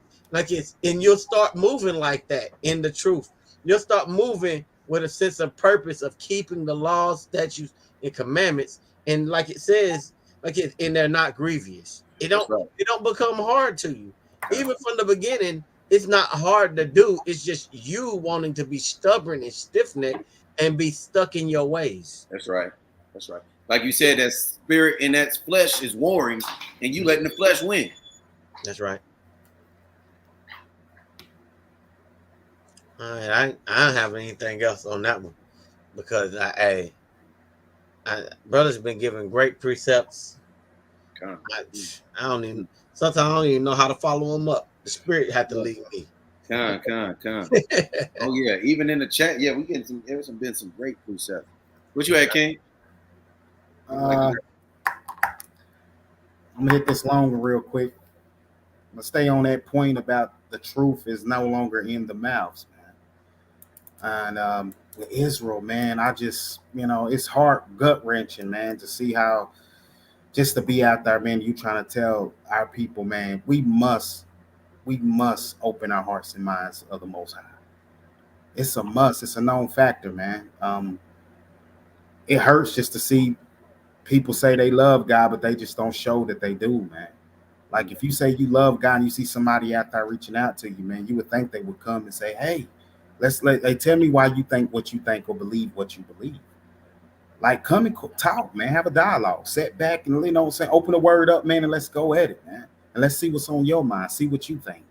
Speaker 3: and you'll start moving like that in the truth. You'll start moving with a sense of purpose of keeping the laws, statutes, and commandments. And like it says, and they're not grievous. It don't become hard to you. Even from the beginning, it's not hard to do. It's just you wanting to be stubborn and stiff-necked and be stuck in your ways.
Speaker 2: That's right. That's right. Like you said, that spirit and that flesh is warring, and you letting the flesh win.
Speaker 3: That's right. All right, I don't have anything else on that one because brother's been giving great precepts. Sometimes I don't even know how to follow them up. The spirit had to lead me.
Speaker 2: Oh yeah, even in the chat, yeah, we getting there's been some great precepts. What you had, King?
Speaker 4: I'm gonna hit this long real quick. I'm gonna stay on that point about the truth is no longer in the mouths, man. And with Israel, man, I just, it's heart gut wrenching, man, to see how just to be out there, man. You trying to tell our people, man, we must open our hearts and minds of the Most High. It's a must. It's a known factor, man. It hurts just to see people say they love God, but they just don't show that they do, man. Like if you say you love God and you see somebody out there reaching out to you, man, you would think they would come and say, "Hey, tell me why you think what you think or believe what you believe." Like come and talk, man. Have a dialogue. Sit back and open the word up, man, and let's go at it, man. And let's see what's on your mind. See what you think.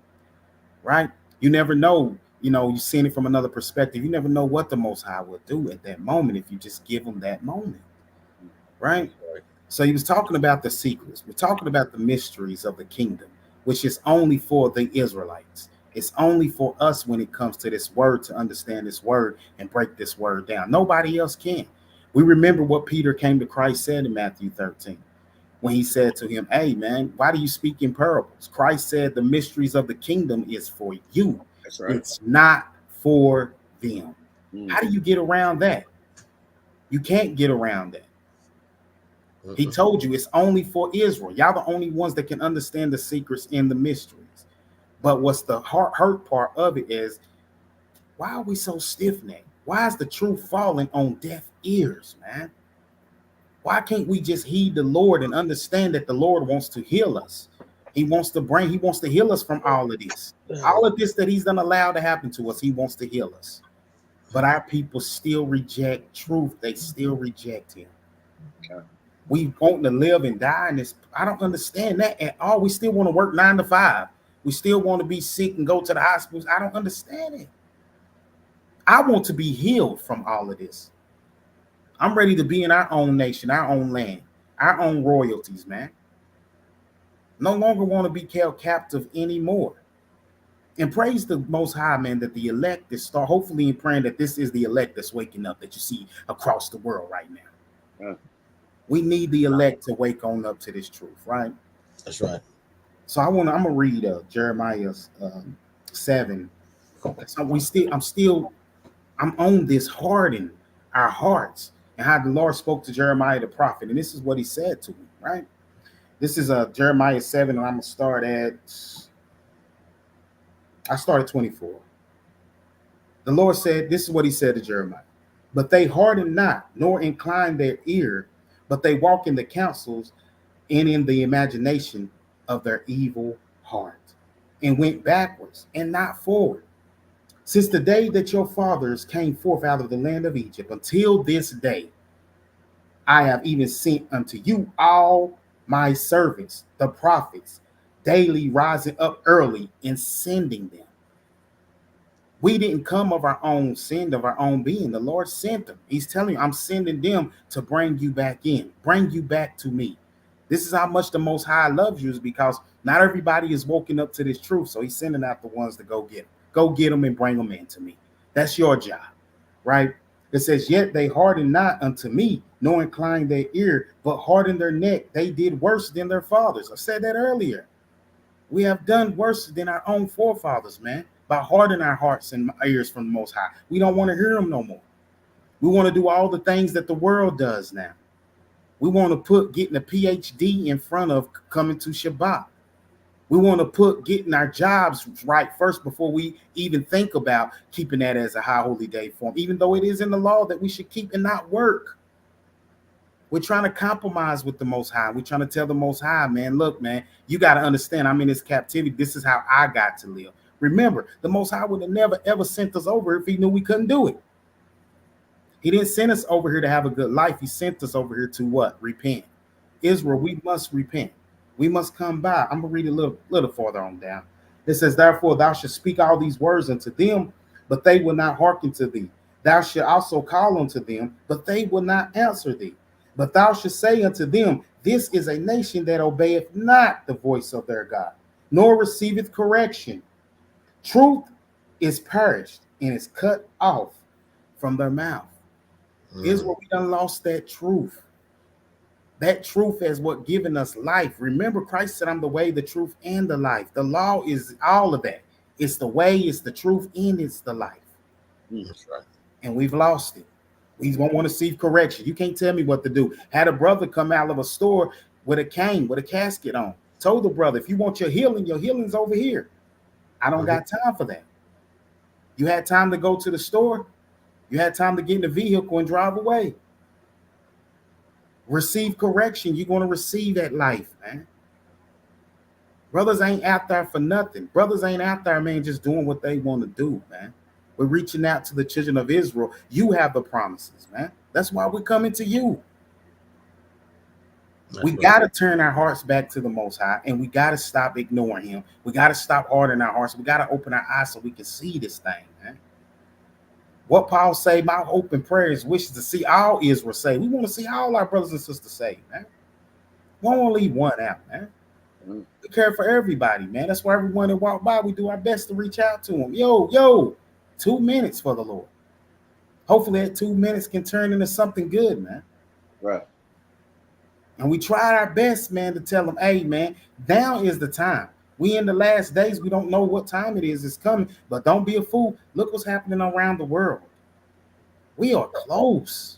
Speaker 4: Right? You never know. You're seeing it from another perspective. You never know what the Most High will do at that moment if you just give them that moment. Right? So he was talking about the secrets. We're talking about the mysteries of the kingdom, which is only for the Israelites. It's only for us when it comes to this word to understand this word and break this word down. Nobody else can. We remember what Peter came to Christ said in Matthew 13. when he said to him, hey, man, why do you speak in parables? Christ said the mysteries of the kingdom is for you.
Speaker 2: That's right.
Speaker 4: It's not for them.
Speaker 2: Mm.
Speaker 4: How do you get around that? You can't get around that. He told you it's only for Israel. Y'all the only ones that can understand the secrets and the mysteries. But what's the hurt part of it is, why are we so stiff-necked? Why is the truth falling on deaf ears, man? Why can't we just heed the Lord and understand that the Lord wants to heal us? He wants to heal us from all of this. All of this that he's done allow to happen to us, he wants to heal us. But our people still reject truth. They still reject him.
Speaker 2: Okay.
Speaker 4: We want to live and die in this. I don't understand that at all. We still want to work 9 to 5. We still want to be sick and go to the hospitals. I don't understand it. I want to be healed from all of this. I'm ready to be in our own nation, our own land, our own royalties, man. No longer want to be held captive anymore. And praise the Most High, man, that the elect is hopefully in praying that this is the elect that's waking up that you see across the world right now.
Speaker 2: Yeah. We
Speaker 4: need the elect to wake on up to this truth, right?
Speaker 3: That's right.
Speaker 4: So I'm gonna read Jeremiah 7. So I'm on this harden our hearts, and how the Lord spoke to Jeremiah the prophet, and this is what he said to me, right? This is Jeremiah 7, and I'm gonna start at 24. The Lord said, this is what he said to Jeremiah. But they harden not, nor incline their ear, but they walk in the counsels and in the imagination of their evil heart, and went backwards and not forward. Since the day that your fathers came forth out of the land of Egypt until this day, I have even sent unto you all my servants, the prophets, daily rising up early and sending them. We didn't come of our own sin, of our own being. The Lord sent them. He's telling you, I'm sending them to bring you back in, bring you back to me. This is how much the Most High loves you, is because not everybody is woken up to this truth. So he's sending out the ones to go get them. Go get them and bring them in to me. That's your job, right? It says, yet they harden not unto me, nor incline their ear, but harden their neck. They did worse than their fathers. I said that earlier. We have done worse than our own forefathers, man, by hardening our hearts and ears from the Most High. We don't want to hear them no more. We want to do all the things that the world does now. We want to put getting a PhD in front of coming to Shabbat. We want to put getting our jobs right first before we even think about keeping that as a high holy day form, even though it is in the law that we should keep and not work. We're trying to compromise with the Most High. We're trying to tell the Most High, man, look, man, you got to understand I'm in this captivity. This is how I got to live. Remember, the Most High would have never, ever sent us over if he knew we couldn't do it. He didn't send us over here to have a good life. He sent us over here to what? Repent. Israel, we must repent. We must come by. I'm going to read a little farther on down. It says, therefore, thou shalt speak all these words unto them, but they will not hearken to thee. Thou shalt also call unto them, but they will not answer thee. But thou shalt say unto them, this is a nation that obeyeth not the voice of their God, nor receiveth correction. Truth is perished and is cut off from their mouth. Israel, we done lost that truth. That truth is what given us life. Remember, Christ said, I'm the way, the truth, and the life. The law is all of that. It's the way, it's the truth, and it's the life.
Speaker 3: That's right.
Speaker 4: And we've lost it. We won't want to see correction. You can't tell me what to do. Had a brother come out of a store with a cane, with a casket on. Told the brother, if you want your healing's over here. I don't got time for that. You had time to go to the store. You had time to get in the vehicle and drive away. Receive correction. You're going to receive that life, man. Brothers ain't out there for nothing. Brothers ain't out there, man, just doing what they want to do, man. We're reaching out to the children of Israel. You have the promises, man. That's why we're coming to you. We got to turn our hearts back to the Most High, and we got to stop ignoring him. We got to stop hardening our hearts. We got to open our eyes so we can see this thing, man. What Paul say, my hope and prayer is wishes to see all Israel saved. We want to see all our brothers and sisters saved, man. We don't want to leave one out, man. We care for everybody, man. That's why everyone that walk by, we do our best to reach out to them. Yo, 2 minutes for the Lord. Hopefully that 2 minutes can turn into something good, man.
Speaker 2: Right.
Speaker 4: And we tried our best, man, to tell them, hey, man, now is the time. We in the last days. We don't know what time it is. It's coming. But don't be a fool. Look what's happening around the world. We are close.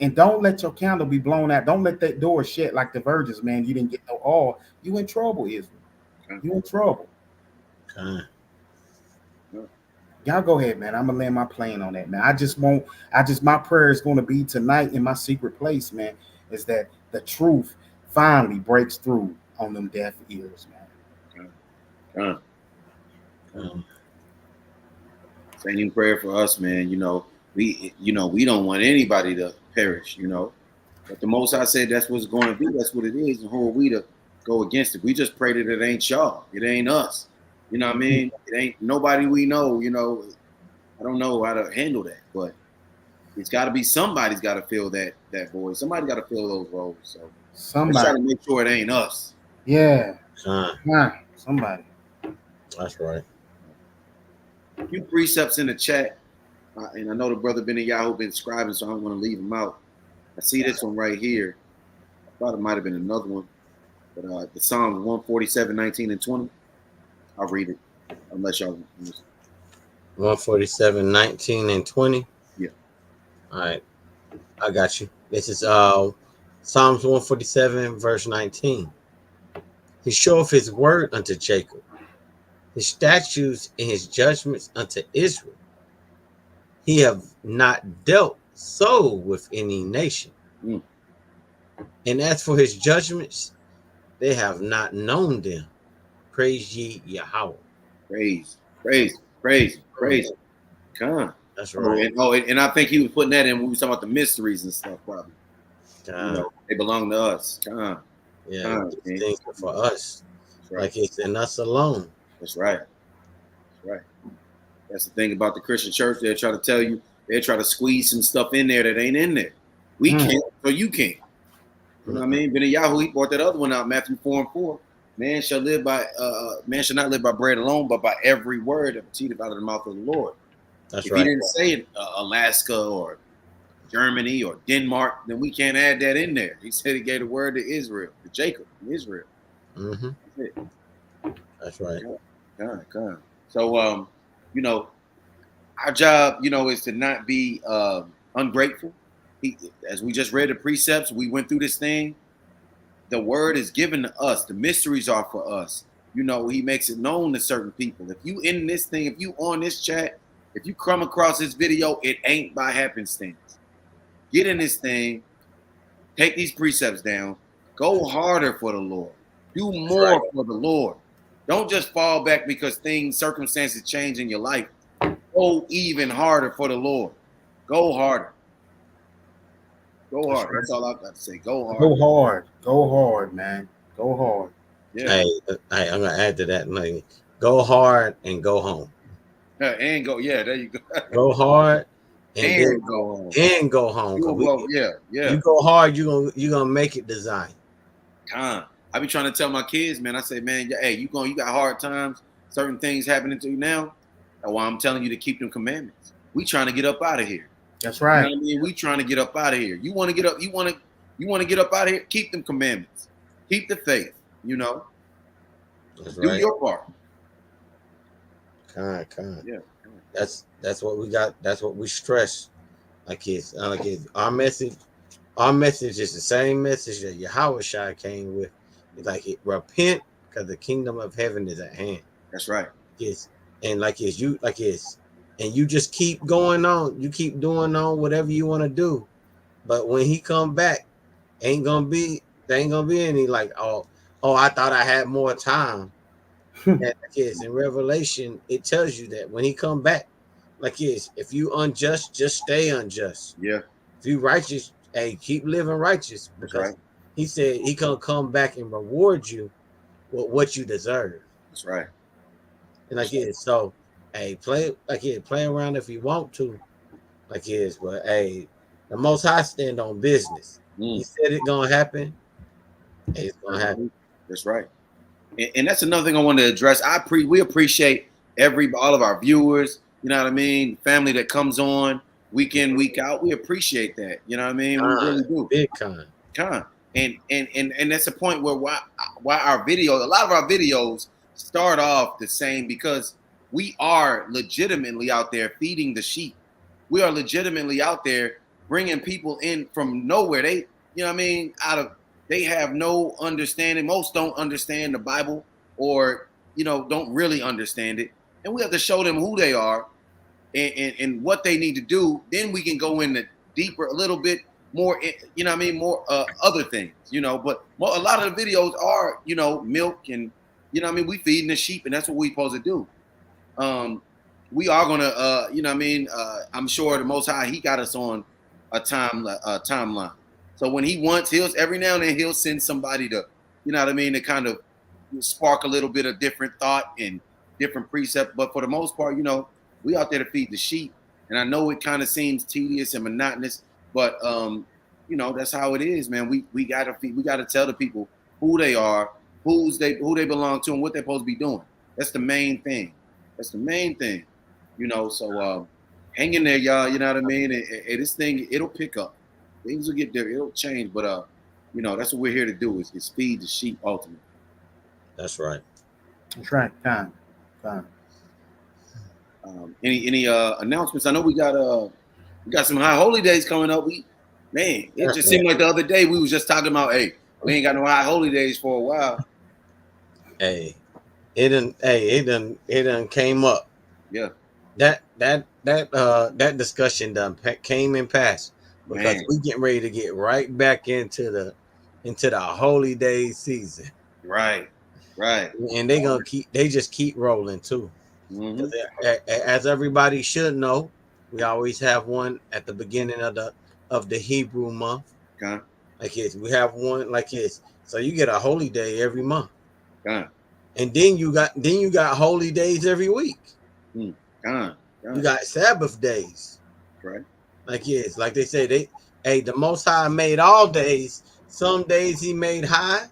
Speaker 4: And don't let your candle be blown out. Don't let that door shut like the virgins, man. You didn't get no oil. You in trouble, Israel. You in trouble. Y'all go ahead, man. I'm gonna land my plane on that, man. My prayer is gonna be tonight in my secret place, man, is that the truth finally breaks through on them deaf ears, man.
Speaker 2: Same prayer for us, man. We don't want anybody to perish, But the Most High said that's what's going to be. That's what it is. And who are we to go against it? We just pray that it ain't y'all. It ain't us. You know what I mean? It ain't nobody we know. I don't know how to handle that, but it's got to be somebody's got to fill that void. Somebody got to fill those roles. So let's try to make sure it ain't us.
Speaker 4: Yeah. Somebody.
Speaker 3: That's right.
Speaker 2: A few precepts in the chat, and I know the brother Ben Yahoo been scribing, so I don't want to leave him out. I see this one right here. I thought it might have been another one, but the Psalms 147, 19 and 20. I'll read it, unless y'all.
Speaker 3: 147, 19 and 20.
Speaker 2: Yeah.
Speaker 3: All right, I got you. This is Psalms 147, verse 19. He showeth his word unto Jacob, his statutes and his judgments unto Israel. He have not dealt so with any nation. And as for his judgments, they have not known them. Praise ye Yahweh.
Speaker 2: Praise. Come on.
Speaker 3: That's right.
Speaker 2: And I think he was putting that in when we was talking about the mysteries and stuff, probably. They belong to us. Come on.
Speaker 3: Yeah, things are for us.
Speaker 2: Right.
Speaker 3: Like it's in us alone.
Speaker 2: That's right. That's the thing about the Christian church. They'll try to tell you, they'll try to squeeze some stuff in there that ain't in there. We can't, so you can't. You know what I mean? Ben Yahoo, he brought that other one out, Matthew 4:4. Man shall not live by bread alone, but by every word that proceedeth out of the mouth of the Lord. If he didn't say Alaska or Germany or Denmark, then we can't add that in there. He said he gave the word to Israel, to Jacob, Israel.
Speaker 3: That's right.
Speaker 2: God. So, our job, is to not be ungrateful. As we just read the precepts, we went through this thing. The word is given to us. The mysteries are for us. He makes it known to certain people. If you in this thing, if you on this chat, if you come across this video, it ain't by happenstance. Get in this thing. Take these precepts down. Go harder for the Lord. Do more for the Lord. Don't just fall back because circumstances change in your life. Go even harder for the Lord. Go harder. Go hard. That's all I've got to say. Go hard.
Speaker 4: Go hard. Go hard, man. Go hard.
Speaker 3: Yeah. Hey, I'm gonna add to that. Like, go hard and go home.
Speaker 2: And go. Yeah, there you go.
Speaker 3: Go hard
Speaker 2: and go home.
Speaker 3: And go home.
Speaker 2: Yeah.
Speaker 3: You go hard, you're gonna make it design.
Speaker 2: I be trying to tell my kids, man. I say, man, hey, you got hard times. Certain things happening to you now. That's why I'm telling you to keep them commandments. We trying to get up out of here.
Speaker 4: That's right.
Speaker 2: You know what I mean? We trying to get up out of here. You want to get up? You want to get up out of here? Keep them commandments. Keep the faith.
Speaker 3: That's
Speaker 2: do your part.
Speaker 3: Yeah. That's what we got. That's what we stress. Like it's our message. Our message is the same message that Yahweh Shai came with. It's like repent because the kingdom of heaven is at hand.
Speaker 2: That's right.
Speaker 3: And you just keep going on. You keep doing on whatever you want to do. But when he come back, there ain't gonna be any like, oh, I thought I had more time. In Revelation, it tells you that when he come back, if you unjust, just stay unjust.
Speaker 2: Yeah.
Speaker 3: If you righteous, hey, keep living righteous. Because he said he gonna come back and reward you with what you deserve.
Speaker 2: That's right.
Speaker 3: And so hey, play around if you want to, but hey, the Most High stand on business. He said it's gonna happen. Hey, it's gonna happen.
Speaker 2: That's right. And that's another thing I want to address. We appreciate all of our viewers. You know what I mean? Family that comes on week in, week out. We appreciate that. You know what I mean? We really do.
Speaker 3: Big kind.
Speaker 2: And that's the point where why our videos, a lot of our videos start off the same, because we are legitimately out there feeding the sheep. We are legitimately out there bringing people in from nowhere. They, you know what I mean, they have no understanding. Most don't understand the Bible, or, you know, don't really understand it. And we have to show them who they are, and what they need to do. Then we can go into deeper, a little bit more, you know what I mean, more other things, you know. But a lot of the videos are, you know, milk, and, you know what I mean, we feeding the sheep, and that's what we supposed to do. We are gonna, you know what I mean, I'm sure the Most High, He got us on a timeline. So when He wants, He'll every now and then He'll send somebody to, you know what I mean, to kind of spark a little bit of different thought and different precept. But for the most part, you know, we out there to feed the sheep. And I know it kind of seems tedious and monotonous, but you know, that's how it is, man. We gotta feed, we gotta tell the people who they are, who they belong to, and what they're supposed to be doing. That's the main thing. That's the main thing. You know, so hang in there, y'all. You know what I mean? And this thing, it'll pick up. Things will get there. It'll change. But you know, that's what we're here to do, is feed the sheep ultimately.
Speaker 3: That's right.
Speaker 4: That's right. Time.
Speaker 2: Any announcements? I know we got some high holy days coming up. It just seemed like the other day we was just talking about, hey, we ain't got no high holy days for a while.
Speaker 3: Hey, it done came up.
Speaker 2: Yeah.
Speaker 3: That discussion done came and passed, because we getting ready to get right back into the holy days season.
Speaker 2: Right.
Speaker 3: And they just keep rolling too.
Speaker 2: Mm-hmm.
Speaker 3: As everybody should know, we always have one at the beginning of the Hebrew month.
Speaker 2: Okay.
Speaker 3: Like this, we have one like this. So you get a holy day every month.
Speaker 2: Okay.
Speaker 3: And then you got holy days every week.
Speaker 2: Okay.
Speaker 3: You got Sabbath days.
Speaker 2: Right.
Speaker 3: Like yes, like they say, the Most High made all days. Some days He made high,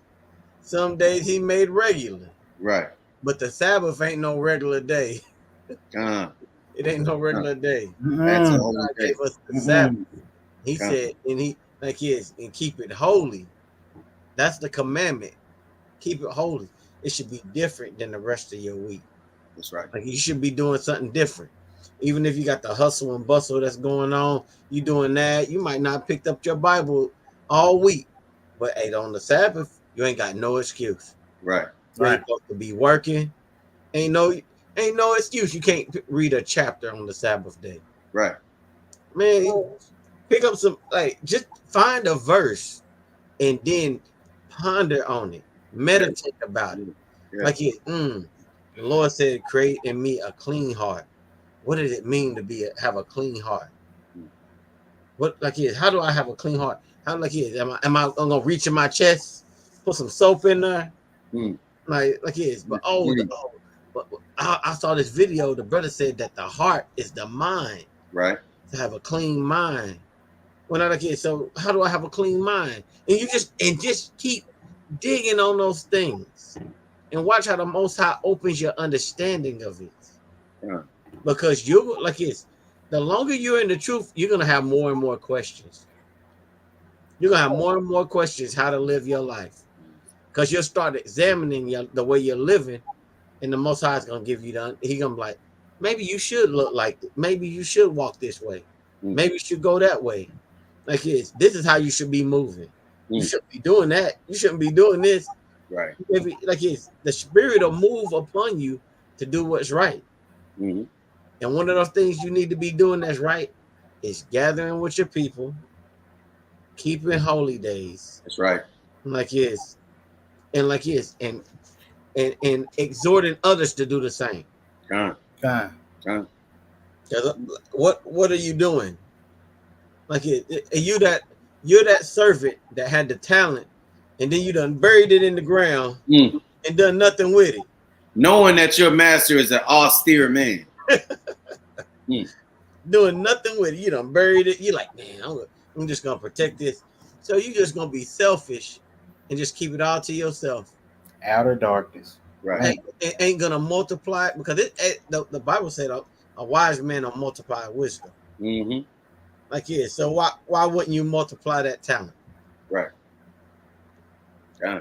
Speaker 3: some days He made regular.
Speaker 2: Right.
Speaker 3: But the Sabbath ain't no regular day. It ain't no regular day.
Speaker 2: That's a holy
Speaker 3: God
Speaker 2: day.
Speaker 3: gave us the Sabbath. He said, and keep it holy. That's the commandment. Keep it holy. It should be different than the rest of your week.
Speaker 2: That's right.
Speaker 3: Like you should be doing something different. Even if you got the hustle and bustle that's going on, you doing that. You might not picked up your Bible all week, but hey, on the Sabbath, you ain't got no excuse.
Speaker 2: Right.
Speaker 3: You ain't supposed to be working. Ain't no excuse. You can't read a chapter on the Sabbath day.
Speaker 2: Right.
Speaker 3: Man, pick up some, just find a verse and then ponder on it. Meditate about it.
Speaker 2: Yeah.
Speaker 3: The Lord said, create in me a clean heart. What does it mean to have a clean heart? How do I have a clean heart? Am I gonna reach in my chest, put some soap in there? But I saw this video. The brother said that the heart is the mind.
Speaker 2: Right.
Speaker 3: To have a clean mind. So how do I have a clean mind? And you just keep digging on those things and watch how the Most High opens your understanding of it.
Speaker 2: Yeah.
Speaker 3: Because the longer you're in the truth, you're gonna have more and more questions. You're gonna have more and more questions how to live your life. Because you'll start examining the way you're living, and the Most High is gonna give you He's gonna be like, maybe you should look like it. Maybe you should walk this way. Maybe you should go that way. This is how you should be moving. You shouldn't be doing that. You shouldn't be doing this.
Speaker 2: Right.
Speaker 3: The Spirit will move upon you to do what's right.
Speaker 2: Mm-hmm.
Speaker 3: And one of those things you need to be doing that's right is gathering with your people, keeping holy days.
Speaker 2: That's right.
Speaker 3: And exhorting others to do the same. What are you doing? You're that servant that had the talent, and then you done buried it in the ground and done nothing with it.
Speaker 2: Knowing that your master is an austere man.
Speaker 3: Doing nothing with it. You done buried it. You're like, man, I'm just gonna protect this. So you just gonna be selfish and just keep it all to yourself.
Speaker 4: Outer darkness.
Speaker 2: Right.
Speaker 3: It ain't gonna multiply, because the Bible said a wise man will multiply wisdom.
Speaker 2: Mm-hmm.
Speaker 3: So why wouldn't you multiply that talent?
Speaker 2: Right. Yeah.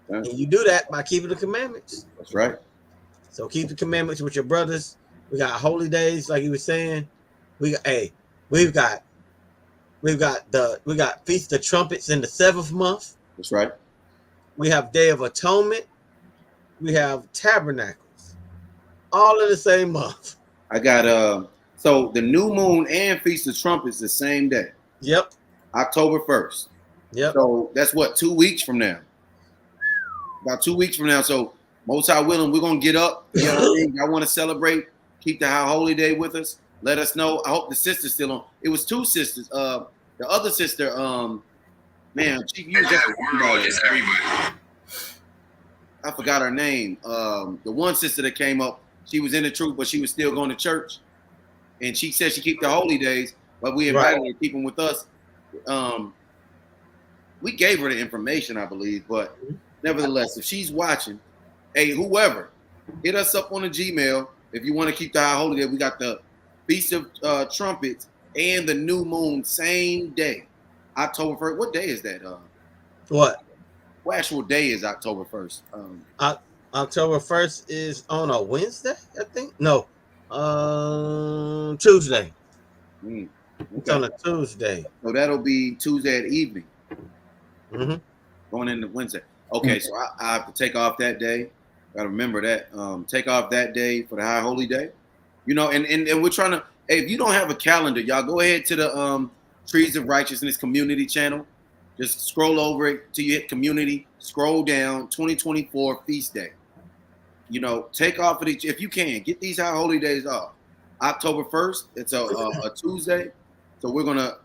Speaker 3: And you do that by keeping the commandments.
Speaker 2: That's right.
Speaker 3: So keep the commandments with your brothers. We got holy days, like you were saying. We got we've got Feast of Trumpets in the 7th month.
Speaker 2: That's right.
Speaker 3: We have Day of Atonement. We have Tabernacles. All in the same month.
Speaker 2: I got so the new moon and Feast of Trumpets the same day.
Speaker 3: Yep.
Speaker 2: October 1st.
Speaker 3: Yep.
Speaker 2: So that's what, 2 weeks from now. About 2 weeks from now. So most high willing, we're gonna get up. You know what I mean? Y'all want to celebrate, keep the high holy day with us. Let us know. I hope the sister's still on. It was 2 sisters. The other sister, man, she you just I forgot her name. The one sister that came up, she was in the truth, but she was still going to church. And she said she keep the holy days, but we invited her to keep them with us. We gave her the information, I believe, but nevertheless, if she's watching, hey, whoever, hit us up on the Gmail if you want to keep the high holy day. We got the Feast of Trumpets and the new moon same day, October 1st. What day is that?
Speaker 3: What
Speaker 2: actual day is October 1st?
Speaker 3: October 1st is on a Wednesday, I think. No, Tuesday.
Speaker 2: Okay.
Speaker 3: It's on a Tuesday.
Speaker 2: So that'll be Tuesday at evening.
Speaker 3: Mm-hmm.
Speaker 2: Going into Wednesday. Okay, so I have to take off that day. Gotta remember that. Take off that day for the high holy day. You know, and we're trying to, hey, if you don't have a calendar, y'all go ahead to the Trees of Righteousness community channel. Just scroll over it till you hit community, scroll down, 2024 feast day. You know, take off of each, if you can, get these high holy days off. October 1st, it's a Tuesday. So we're gonna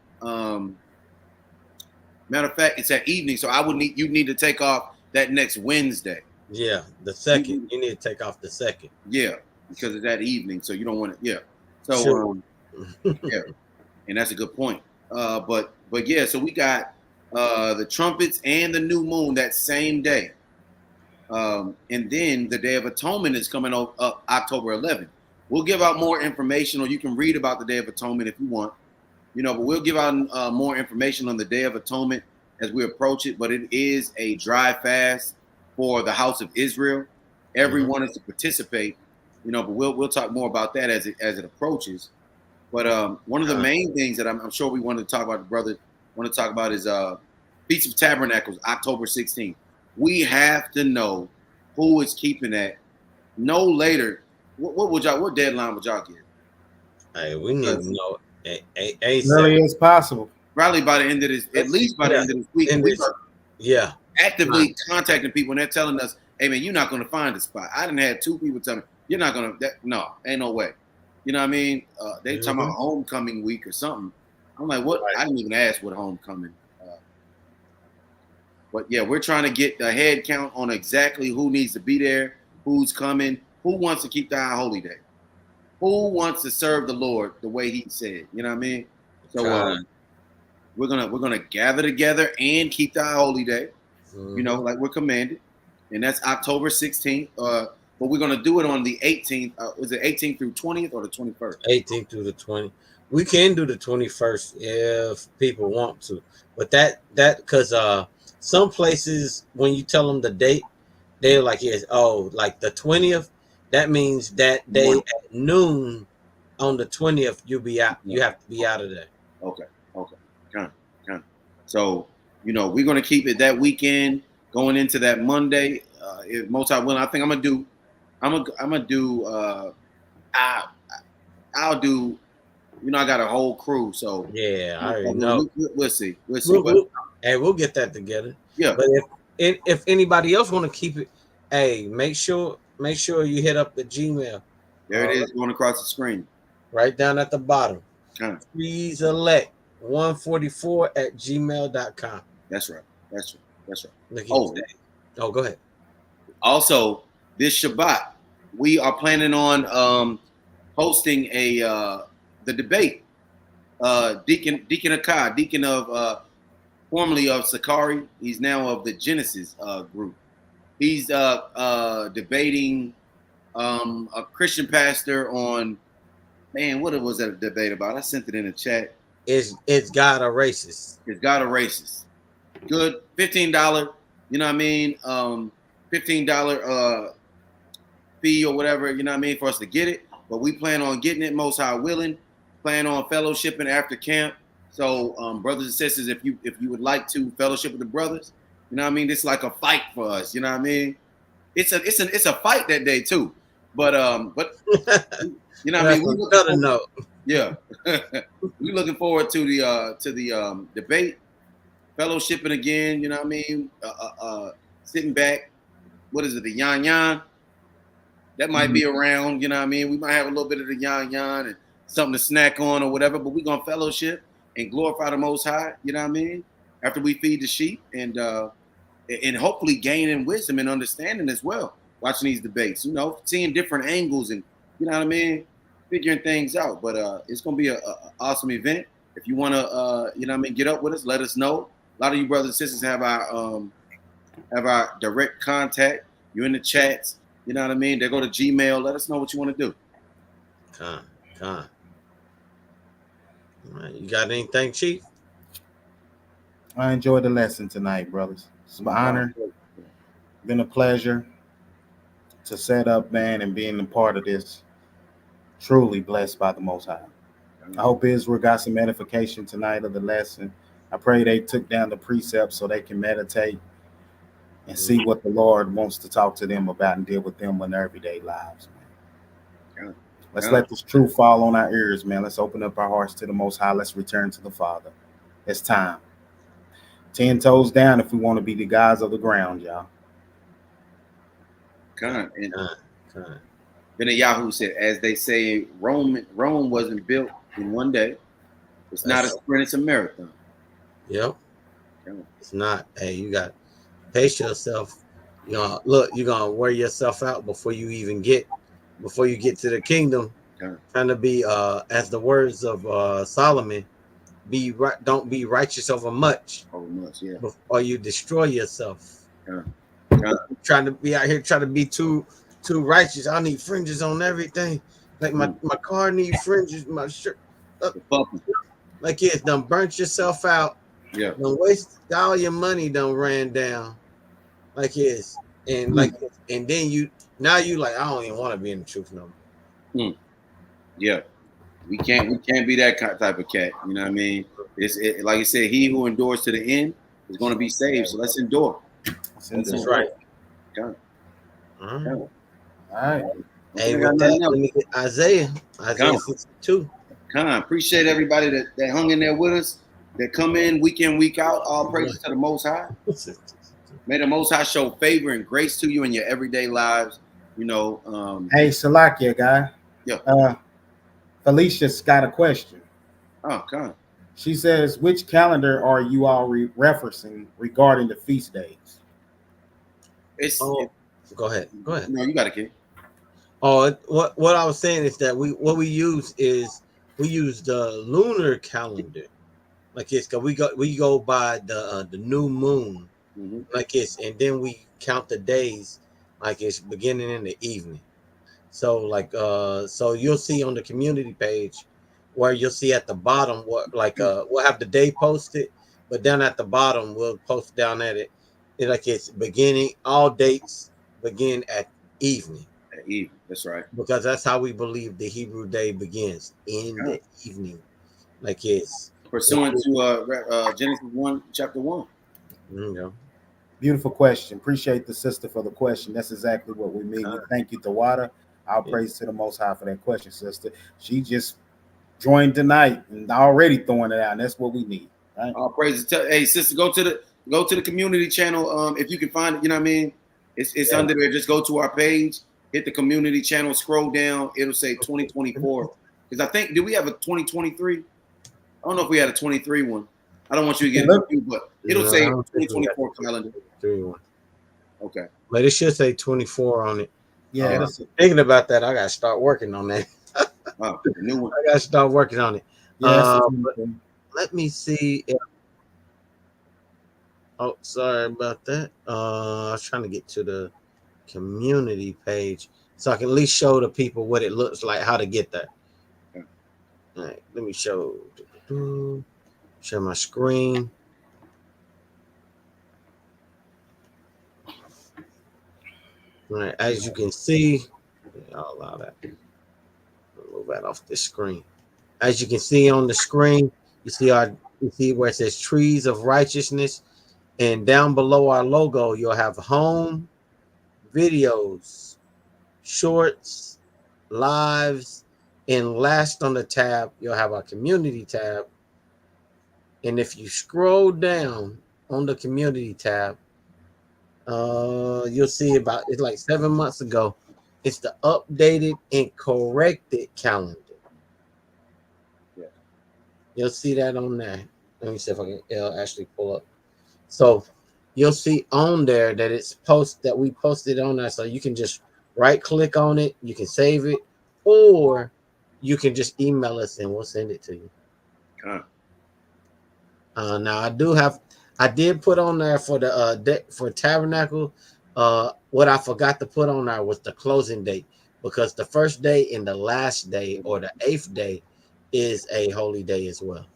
Speaker 2: matter of fact, it's at evening. So you need to take off that next Wednesday.
Speaker 3: Yeah, the 2nd. You need to take off the 2nd.
Speaker 2: Yeah, because it's that evening. So you don't want to, yeah. So
Speaker 3: Sure.
Speaker 2: yeah. And that's a good point. But yeah, so we got the trumpets and the new moon that same day. And then the Day of Atonement is coming up October 11th. We'll give out more information, or you can read about the Day of Atonement if you want. You know, but we'll give out more information on the Day of Atonement as we approach it. But it is a dry fast for the house of Israel. Everyone is to participate. You know, but we'll talk more about that as it approaches. But one of the main things that I'm sure we want to talk about, the brother want to talk about, is Feast of Tabernacles, October 16th. We have to know who is keeping that. No later. What deadline would y'all give?
Speaker 3: Hey, we need to know
Speaker 4: early as possible.
Speaker 2: Probably by the end of this, at least by the end of this week.
Speaker 3: Yeah.
Speaker 2: Actively contacting people, and they're telling us, hey man, you're not going to find a spot. I didn't have 2 people tell me, you're not going to, no, ain't no way. You know what I mean? They talking about homecoming week or something. I'm like, what? Right. I didn't even ask what homecoming. But yeah, we're trying to get the head count on exactly who needs to be there, who's coming, who wants to keep the high holy day, who wants to serve the Lord the way He said. You know what I mean? So we're gonna gather together and keep the high holy day. You know, like we're commanded, and that's October 16th. But we're gonna do it on the 18th. Was it 18th through 20th or the 21st?
Speaker 3: 18th through the 20th. We can do the 21st if people want to, but that because some places when you tell them the date, they're like, yes, like the 20th. That means that day at noon on the 20th, you'll be out. You have to be out of there.
Speaker 2: Okay. Kind of. So, you know, we're gonna keep it that weekend going into that Monday. If most I will, I think I'm gonna do. I'll do. You know, I got a whole crew, so
Speaker 3: yeah, I already know.
Speaker 2: We'll see.
Speaker 3: We'll get that together.
Speaker 2: Yeah.
Speaker 3: But if anybody else want to keep it, hey, make sure you hit up the Gmail.
Speaker 2: There it is, going across the screen.
Speaker 3: Right down at the bottom. Please elect 144@gmail.com.
Speaker 2: That's right.
Speaker 3: Oh, go ahead.
Speaker 2: Also, this Shabbat, we are planning on hosting the debate. Deacon Akai, deacon of formerly of Sakari, he's now of the Genesis group. He's debating a Christian pastor on, man, what was that debate about? I sent it in the chat.
Speaker 3: Is God a racist?
Speaker 2: Is God a racist? Good, $15 you know what I mean, $15 fee or whatever, you know what I mean, for us to get it. But we plan on getting it, most high willing. Plan on fellowshipping after camp. So, brothers and sisters, if you would like to fellowship with the brothers, you know what I mean, it's like a fight for us. You know what I mean? It's a fight that day too. But you know what I mean. We looking forward, yeah, we looking forward to the debate, fellowshipping again. You know what I mean? Sitting back. What is it? The yan yan that might be around. You know what I mean? We might have a little bit of the yan yan and something to snack on or whatever. But we're gonna fellowship and glorify the Most High. You know what I mean? After we feed the sheep and hopefully gaining wisdom and understanding as well. Watching these debates, you know, seeing different angles and you know what I mean, figuring things out. But it's gonna be a awesome event. If you want to, you know what I mean, get up with us, let us know. A lot of you brothers and sisters have our direct contact. You're in the chats. You know what I mean. They go to Gmail. Let us know what you want to do.
Speaker 3: Con. All right, you got anything, Chief?
Speaker 4: I enjoyed the lesson tonight, brothers. It's an honor. Been a pleasure to set up, man, and being a part of this. Truly blessed by the Most High. I hope Israel got some edification tonight of the lesson. I pray they took down the precepts so they can meditate and see what the Lord wants to talk to them about and deal with them in their everyday lives, man. Let's let this truth fall on our ears, man. Let's open up our hearts to the Most High. Let's return to the Father. It's time. 10 toes down if we want to be the gods of the ground, y'all.
Speaker 2: Then Yahoo said, as they say, Rome wasn't built in one day. It's not a sprint, it's a marathon.
Speaker 3: Yep. It's not. Hey, you got to pace yourself. You know, look, you're gonna wear yourself out before you get to the kingdom. Trying to be as the words of Solomon, don't be righteous over much.
Speaker 2: Yeah.
Speaker 3: Or you destroy yourself. Trying to be out here trying to be too righteous. I need fringes on everything. Like my car needs fringes, my shirt. Like it's done burnt yourself out.
Speaker 2: Yeah.
Speaker 3: Don't waste all your money, done ran down. Like it's and and then you like, I don't even want to be in the truth no more.
Speaker 2: Yeah. We can't be that type of cat. You know what I mean? Like I said, he who endures to the end is going to be saved. So let's endure.
Speaker 3: That's right.
Speaker 2: All
Speaker 4: right.
Speaker 3: Hey, with that, let me get Isaiah 62.
Speaker 2: Appreciate everybody that hung in there with us, that come in, week out. All praises to the Most High. May the Most High show favor and grace to you in your everyday lives. You know.
Speaker 4: Hey, Salakia guy.
Speaker 2: Yeah.
Speaker 4: Felicia's got a question.
Speaker 2: Oh, God.
Speaker 4: She says, which calendar are you all referencing regarding the feast days?
Speaker 3: Go ahead.
Speaker 2: No, you got it, kid.
Speaker 3: Oh, what I was saying is that we use the lunar calendar, like it's because we go by the new moon, like it's, and then we count the days like it's beginning in the evening. So like so you'll see on the community page where you'll see at the bottom what we'll have the day posted, but down at the bottom we'll post down at it like it's beginning. All dates begin at evening.
Speaker 2: At evening, that's right.
Speaker 3: Because that's how we believe the Hebrew day begins, in the evening, like it's
Speaker 2: pursuant to Genesis 1, chapter 1.
Speaker 3: Yeah.
Speaker 4: Beautiful question. Appreciate the sister for the question. That's exactly what we mean. Thank you, T.O.R. I'll praise to the Most High for that question, sister. She just joined tonight and already throwing it out. And that's what we need. Right?
Speaker 2: All praises. Hey, sister, go to the community channel. If you can find it, you know what I mean. It's under there. Just go to our page, hit the community channel, scroll down. It'll say 2024. Because I think, did we have a 2023? I don't know if we had a 23 one. I don't want you to get it, but it'll say 2024 calendar. Okay.
Speaker 3: But it should say 24 on it.
Speaker 4: Yeah.
Speaker 3: Thinking about that, I gotta start working on that.
Speaker 2: The new one.
Speaker 3: I gotta start working on it. Let me see. Oh, sorry about that. I was trying to get to the community page so I can at least show the people what it looks like, how to get there. All right, let me share my screen. Right, as you can see, I'll allow that. Move that off the screen. As you can see on the screen, you see where it says trees of righteousness, and down below our logo, you'll have home, videos, shorts, lives, and last on the tab, you'll have our community tab. And if you scroll down on the community tab, you'll see it's like 7 months ago. It's the updated and corrected calendar.
Speaker 2: Yeah.
Speaker 3: You'll see that on there. Let me see if I can it'll actually pull up. So you'll see on there that we posted on there. So you can just right click on it, you can save it, or you can just email us and we'll send it to you. Now I did put on there for the for Tabernacle. What I forgot to put on there was the closing date, because the first day and the last day, or the 8th day, is a holy day as well.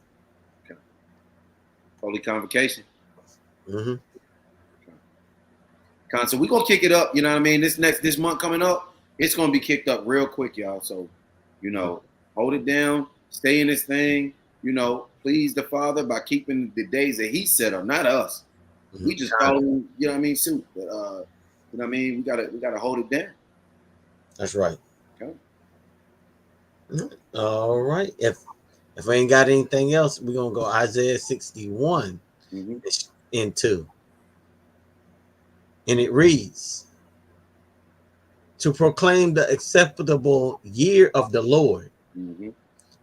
Speaker 2: Okay. Holy Convocation.
Speaker 3: Mm-hmm.
Speaker 2: So we're gonna kick it up, you know what I mean? This month coming up, it's gonna be kicked up real quick, y'all. So, hold it down, stay in this thing, please the Father by keeping the days that He set up, not us. Mm-hmm. We just following, suit. But we gotta hold it down.
Speaker 3: That's right.
Speaker 2: Okay.
Speaker 3: All right. If we ain't got anything else, we're gonna go Isaiah 61 and 2. And it reads, to proclaim the acceptable year of the Lord, and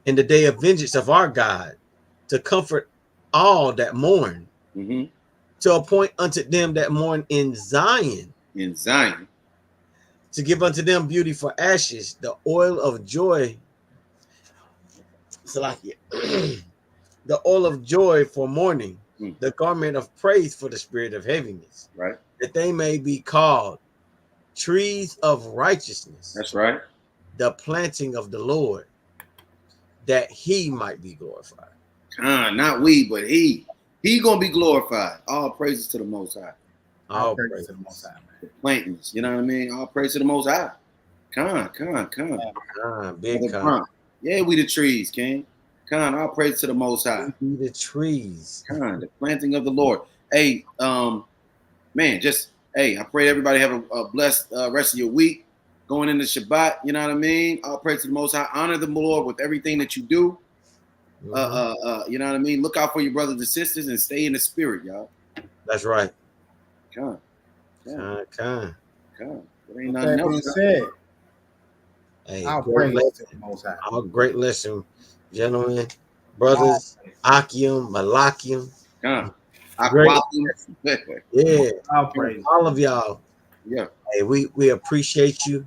Speaker 3: the day of vengeance of our God, to comfort all that mourn, to appoint unto them that mourn in Zion, to give unto them beauty for ashes, the oil of joy, the oil of joy for mourning, the garment of praise for the spirit of heaviness,
Speaker 2: right?
Speaker 3: That they may be called trees of righteousness.
Speaker 2: That's right.
Speaker 3: The planting of the Lord, that He might be glorified.
Speaker 2: Not we, but He gonna be glorified. All praises to the Most High.
Speaker 4: All praises to the Most High, man.
Speaker 2: The plantings, you know what I mean? All praise to the Most High.
Speaker 3: Big con.
Speaker 2: Yeah, we the trees, King. All praise to the Most High.
Speaker 3: We the trees.
Speaker 2: The planting of the Lord. Hey, man, I pray everybody have a blessed rest of your week. Going into Shabbat, you know what I mean? All praise to the Most High. Honor the Lord with everything that you do. You know what I mean? Look out for your brothers and sisters and stay in the spirit, y'all.
Speaker 3: That's right.
Speaker 2: Con.
Speaker 3: It
Speaker 2: ain't nothing else.
Speaker 3: Hey,
Speaker 4: I'll praise to the Most High.
Speaker 3: Our great lesson, gentlemen, brothers, Akim, Malakim. Yeah,
Speaker 4: I'll praise
Speaker 3: all of y'all.
Speaker 2: Yeah.
Speaker 3: Hey, we appreciate you.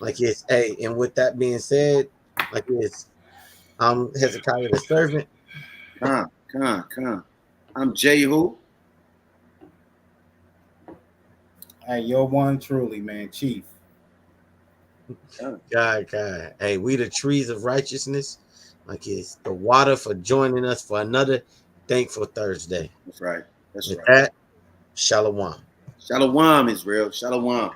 Speaker 3: And with that being said, I'm Hezekiah the servant.
Speaker 2: I'm Jehu.
Speaker 4: Hey, you're one truly, man, Chief.
Speaker 3: God. Hey, we the trees of righteousness. It's the water for joining us for another thankful Thursday.
Speaker 2: That's right.
Speaker 3: With that, Shalom.
Speaker 2: Shalom, Israel. Shalom.